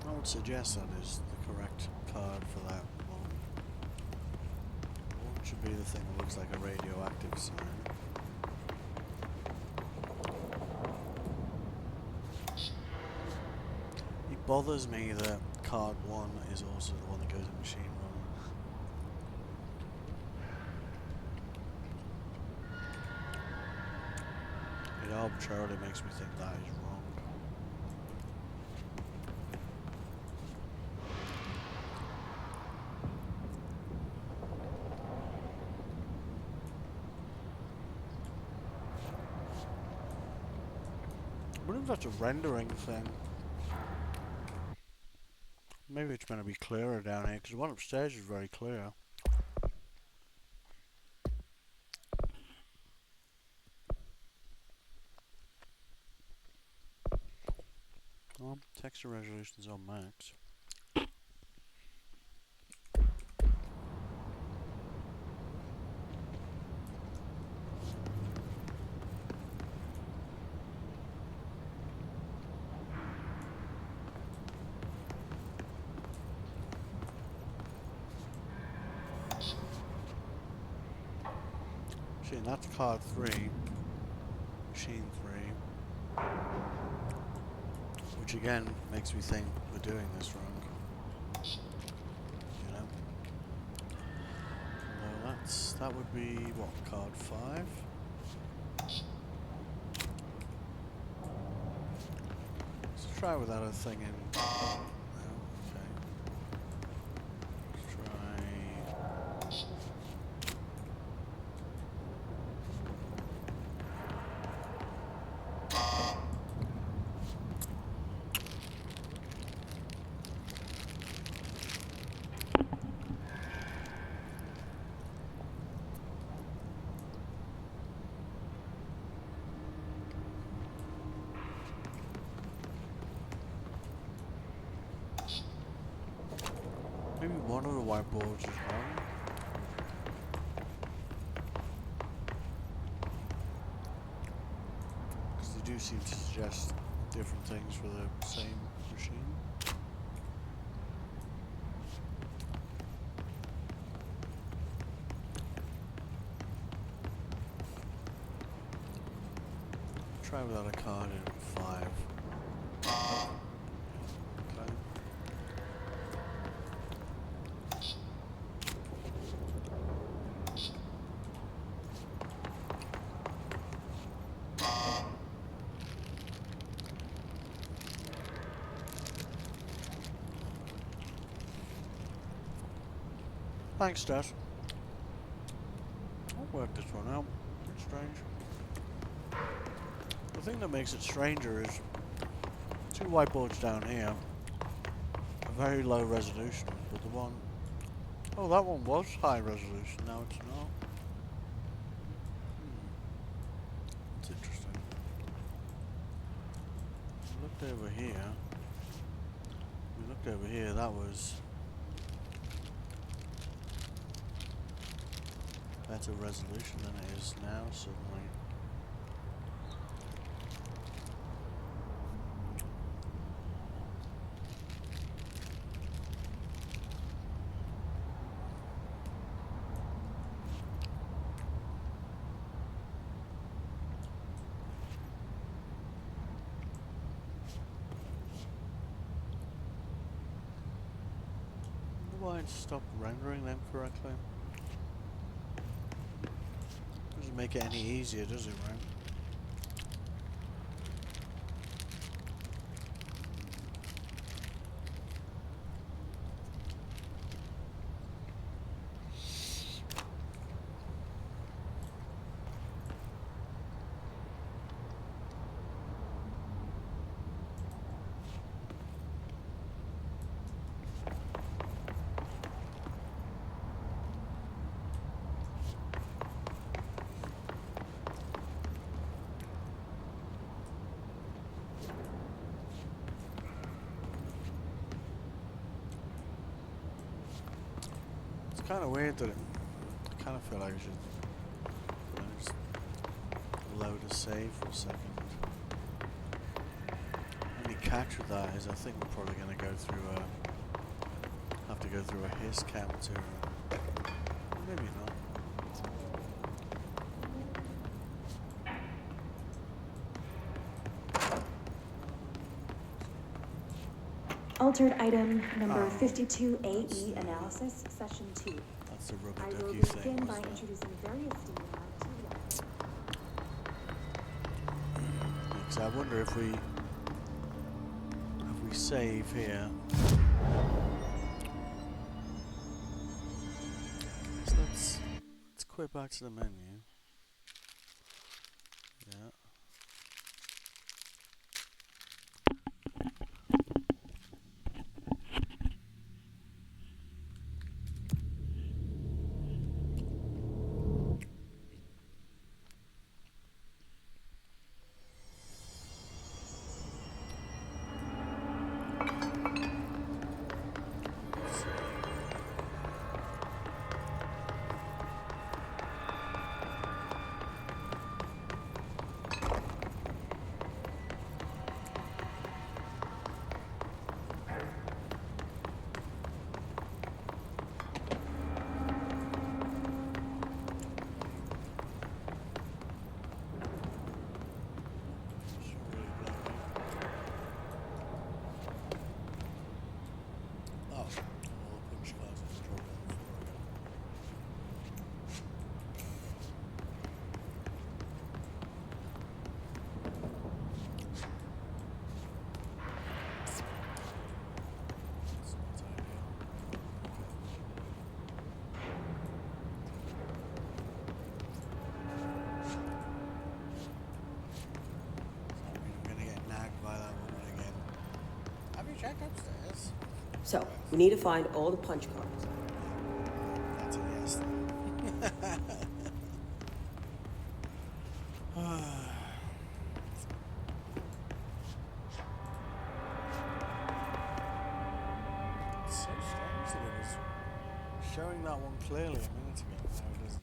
I would suggest that is the correct card for that one. One should be the thing that looks like a radioactive sign. It bothers me that card 1 is also the one that goes in machine room. It arbitrarily makes me think that is wrong. I wonder if that's a rendering thing. Maybe it's going to be clearer down here, because the one upstairs is very clear. Well, texture resolution's on max. And that's card 3, machine 3, which again makes me think we're doing this wrong. You know, no, that would be what, card 5. Let's try without a thing in. Oh, okay. Let's try. Maybe one of the whiteboards is wrong. Because they do seem to suggest different things for the same machine. Try without a card in 5. Okay. Thanks, Dad. I'll work this one out. It's strange. The thing that makes it stranger is 2 whiteboards down here are very low resolution, but the one... Oh, that one was high resolution, now it's not. That's interesting. We looked over here. That was better resolution than it is now, suddenly. Why it stopped rendering them correctly? Doesn't make it any easier, does it, right? It's kind of weird that I kind of feel like I should just load a save for a second. Only catch with that is I think we're probably going to go through have to go through a hiss counter. Maybe not. Altered item number 52AE analysis, session 2. That's the rubber I will ducky begin thing. by introducing various stimuli to the Because I wonder if we save here. So let's quit back to the menu. Yeah. Upstairs. So, we need to find all the punch cards. That's a yes. It's so strange that it was showing that one clearly a minute ago, now it isn't.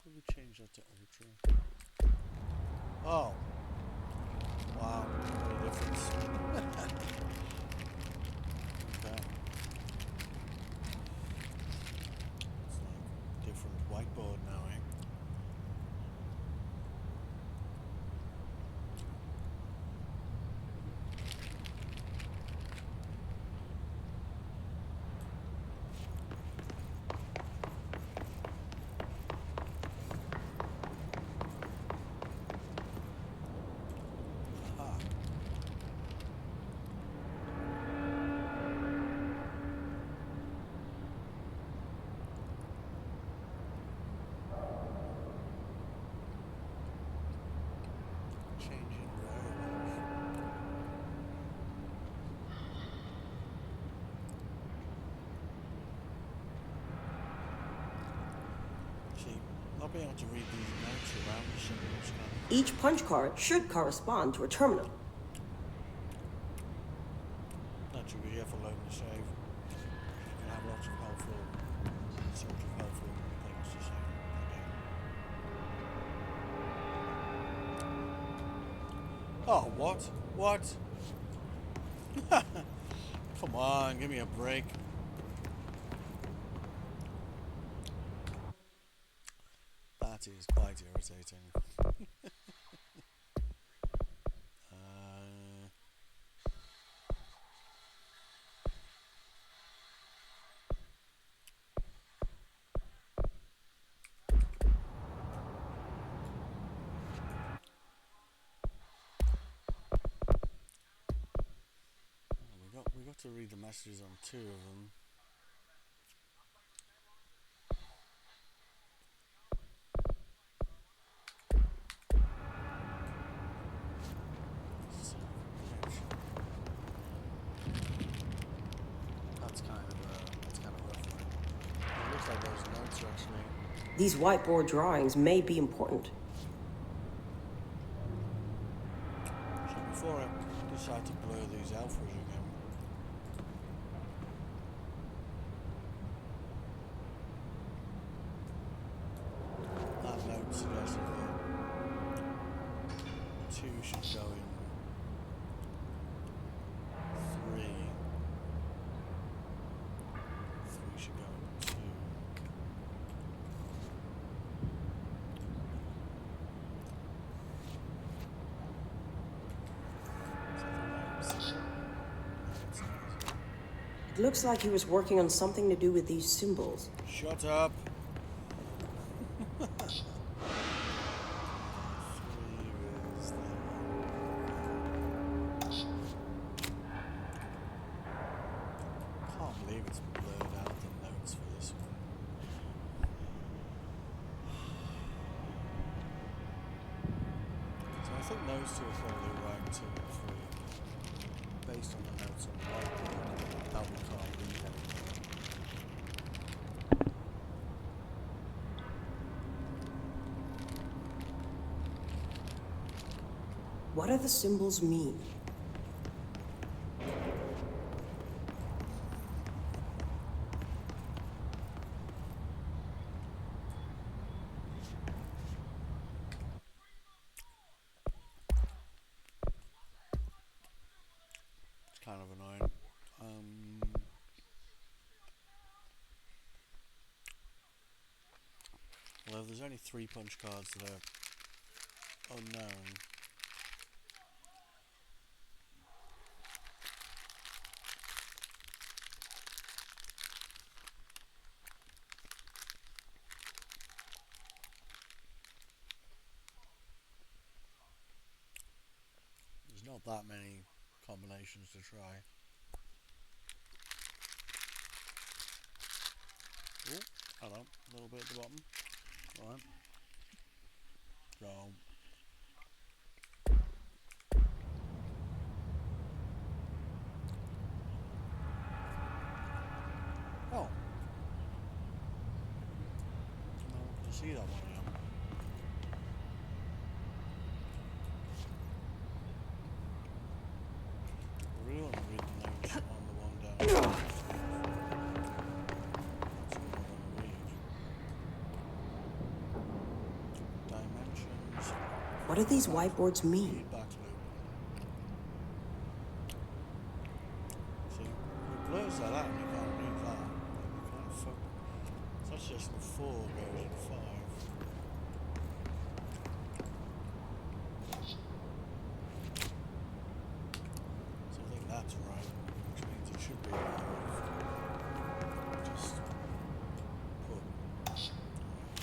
Let me change that to ultra. Oh. Wow. What a difference. Okay. It's like different whiteboard now, eh? not being able to read these notes around the symbols, can I? Each punch card should correspond to a terminal. That should be here for loading the save. You can have lots of helpful, sorts of helpful things to say again. Oh, what? What? Come on, give me a break. That is quite irritating. We got to read the messages on 2 of them. That's kind of rough. It looks like those notes are actually. These whiteboard drawings may be important. So before I decide to blur these out for you again. That note suggested that 2 should go in 3. 3 should go in 2. It looks like he was working on something to do with these symbols. Shut up. Can't believe it's blurred out the notes for this one. So I think those 2 are probably right, 2 and 3. Based on the notes on the whiteboard, that we can't read anything. What do the symbols mean? It's kind of annoying. Well, if there's only 3 punch cards that are unknown. There's not that many combinations to try. Oh, hello, a little bit at the bottom. Alright. Go. Oh. No, to see that one again. I really want to read the notes on the one down. That's another read. Dimensions. What do these whiteboards mean? Feedback loop. See, it blurs that out and you can't read that. You can't fuck. That's just the 4 goes in 5. So I think that's right, which means it should be right. Just put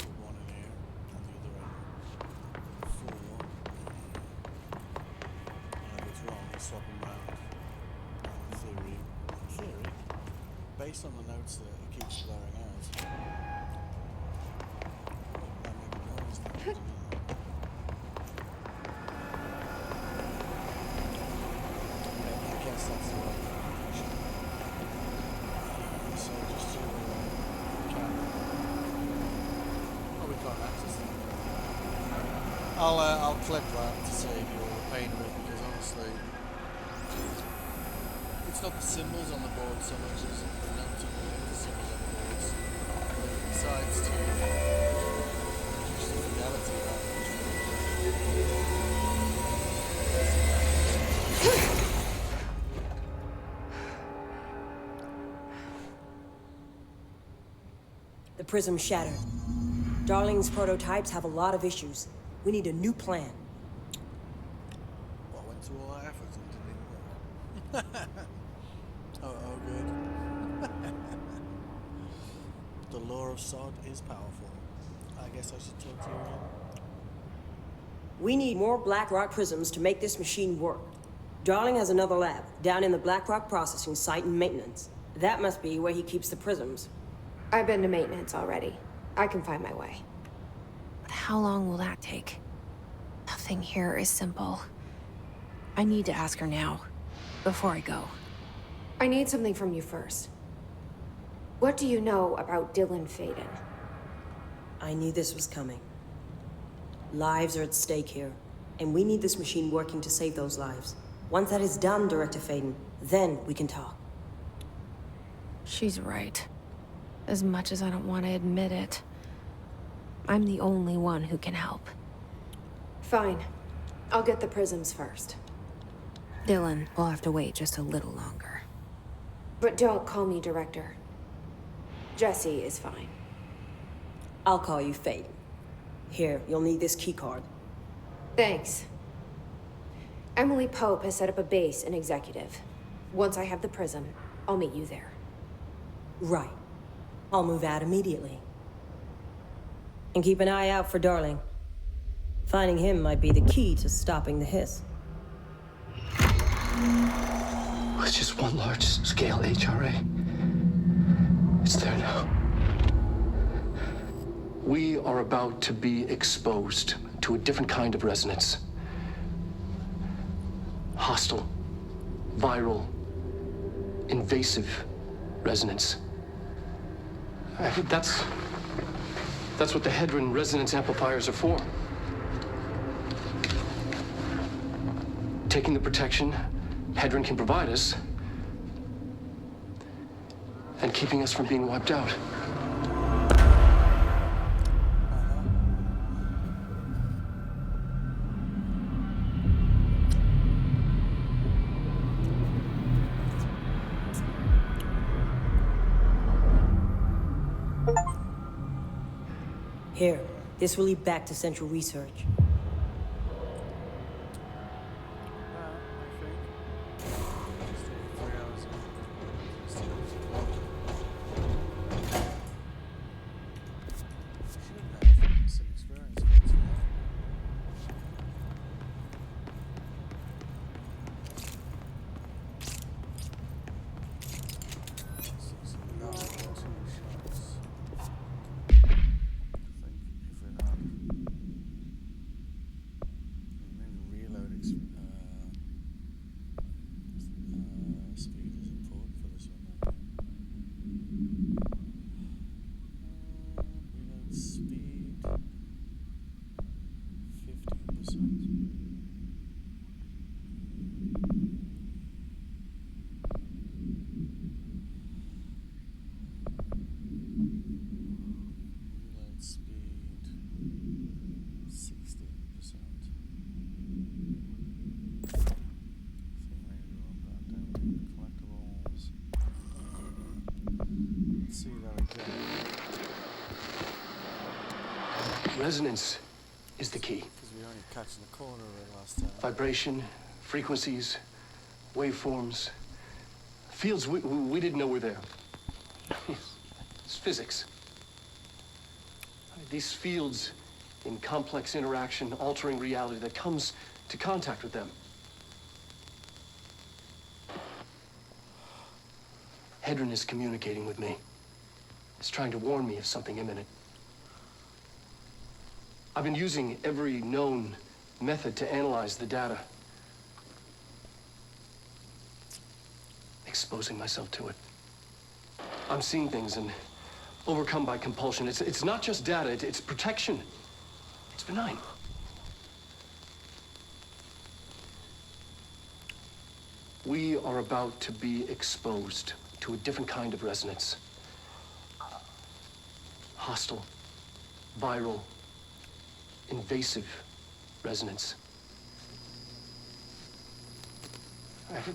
1 in here and the other in 4. And if it's wrong, you swap them round. In theory, based on the notes that it keeps blurring out. That make a noise now, doesn't it? I guess that's the right combination. So just to camera. Oh, we can't access the I'll clip that to save you all the pain of it, because honestly, it's not the symbols on the board so much as the notes underneath the symbols on the boards. But if it decides to reduce the fidelity of that The prism shattered. Darling's prototypes have a lot of issues. We need a new plan. What went through all that effort and didn't even work? Oh, good. The law of sod is powerful. I guess I should talk to you again. We need more Blackrock prisms to make this machine work. Darling has another lab, down in the Blackrock processing site in maintenance. That must be where he keeps the prisms. I've been to maintenance already. I can find my way. But how long will that take? Nothing here is simple. I need to ask her now, before I go. I need something from you first. What do you know about Dylan Faden? I knew this was coming. Lives are at stake here, and we need this machine working to save those lives. Once that is done, Director Faden, then we can talk. She's right. As much as I don't want to admit it, I'm the only one who can help. Fine. I'll get the prisms first. Dylan will have to wait just a little longer. But don't call me Director. Jesse is fine. I'll call you Faden. Here, you'll need this keycard. Thanks. Emily Pope has set up a base in Executive. Once I have the prism, I'll meet you there. Right. I'll move out immediately. And keep an eye out for Darling. Finding him might be the key to stopping the hiss. It's just one large-scale HRA. It's there now. We are about to be exposed to a different kind of resonance. Hostile, viral, invasive resonance. I think that's what the Hedron resonance amplifiers are for. Taking the protection Hedron can provide us and keeping us from being wiped out. Here, this will lead back to Central Research. Resonance is the key. Because we only catch in the corner of it last time. Vibration, frequencies, waveforms, fields we didn't know were there. It's physics. These fields in complex interaction, altering reality that comes to contact with them. Hedron is communicating with me. It's trying to warn me of something imminent. I've been using every known method to analyze the data. Exposing myself to it. I'm seeing things and overcome by compulsion. It's not just data, it's protection. It's benign. We are about to be exposed to a different kind of resonance. Hostile, viral, invasive resonance.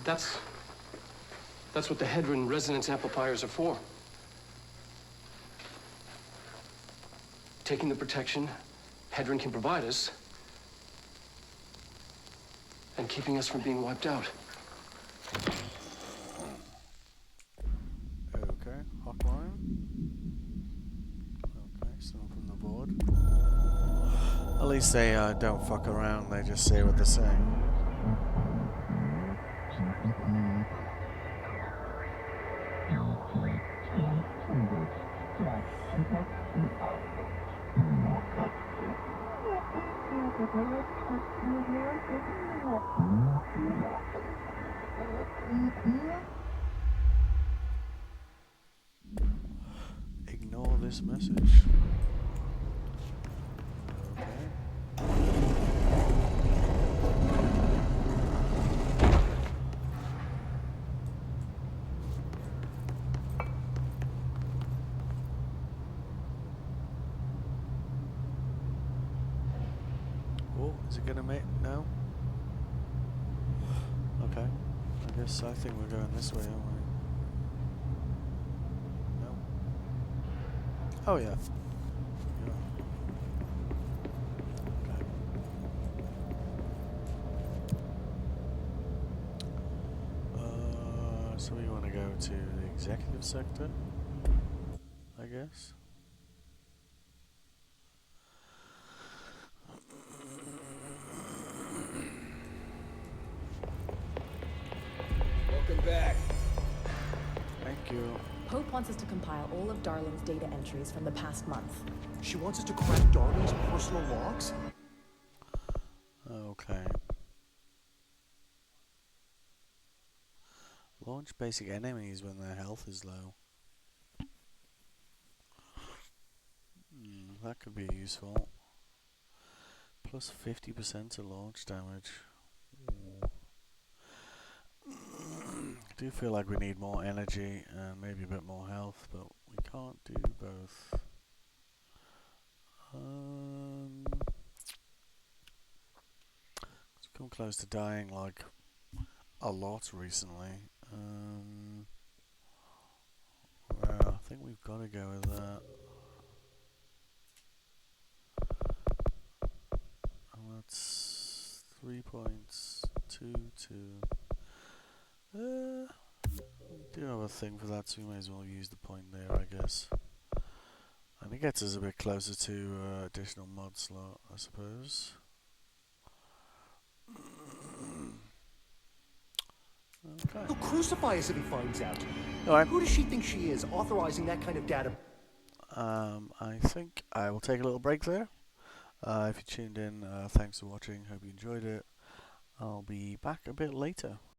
That's what the Hedron resonance amplifiers are for. Taking the protection Hedron can provide us and keeping us from being wiped out. Okay, hotline. Okay, someone from the board. At least they don't fuck around, they just say what they're saying. Ignore this message. Oh, is it gonna make no? Okay. I think we're going this way, aren't we? No. Oh yeah. So we want to go to the executive sector, I guess. Welcome back. Thank you. Pope wants us to compile all of Darling's data entries from the past month. She wants us to crack Darling's personal logs? Okay. Launch basic enemies when their health is low. That could be useful. Plus 50% to launch damage. I do feel like we need more energy and maybe a bit more health, but we can't do both. It's come close to dying like a lot recently. Well, I think we've got to go with that. And that's 3.22. We do have a thing for that, so we may as well use the point there, I guess. And it gets us a bit closer to additional mod slot, I suppose. Okay. He'll crucify us if he finds out. Alright. Who does she think she is, authorizing that kind of data? I think I will take a little break there. If you tuned in, thanks for watching. Hope you enjoyed it. I'll be back a bit later.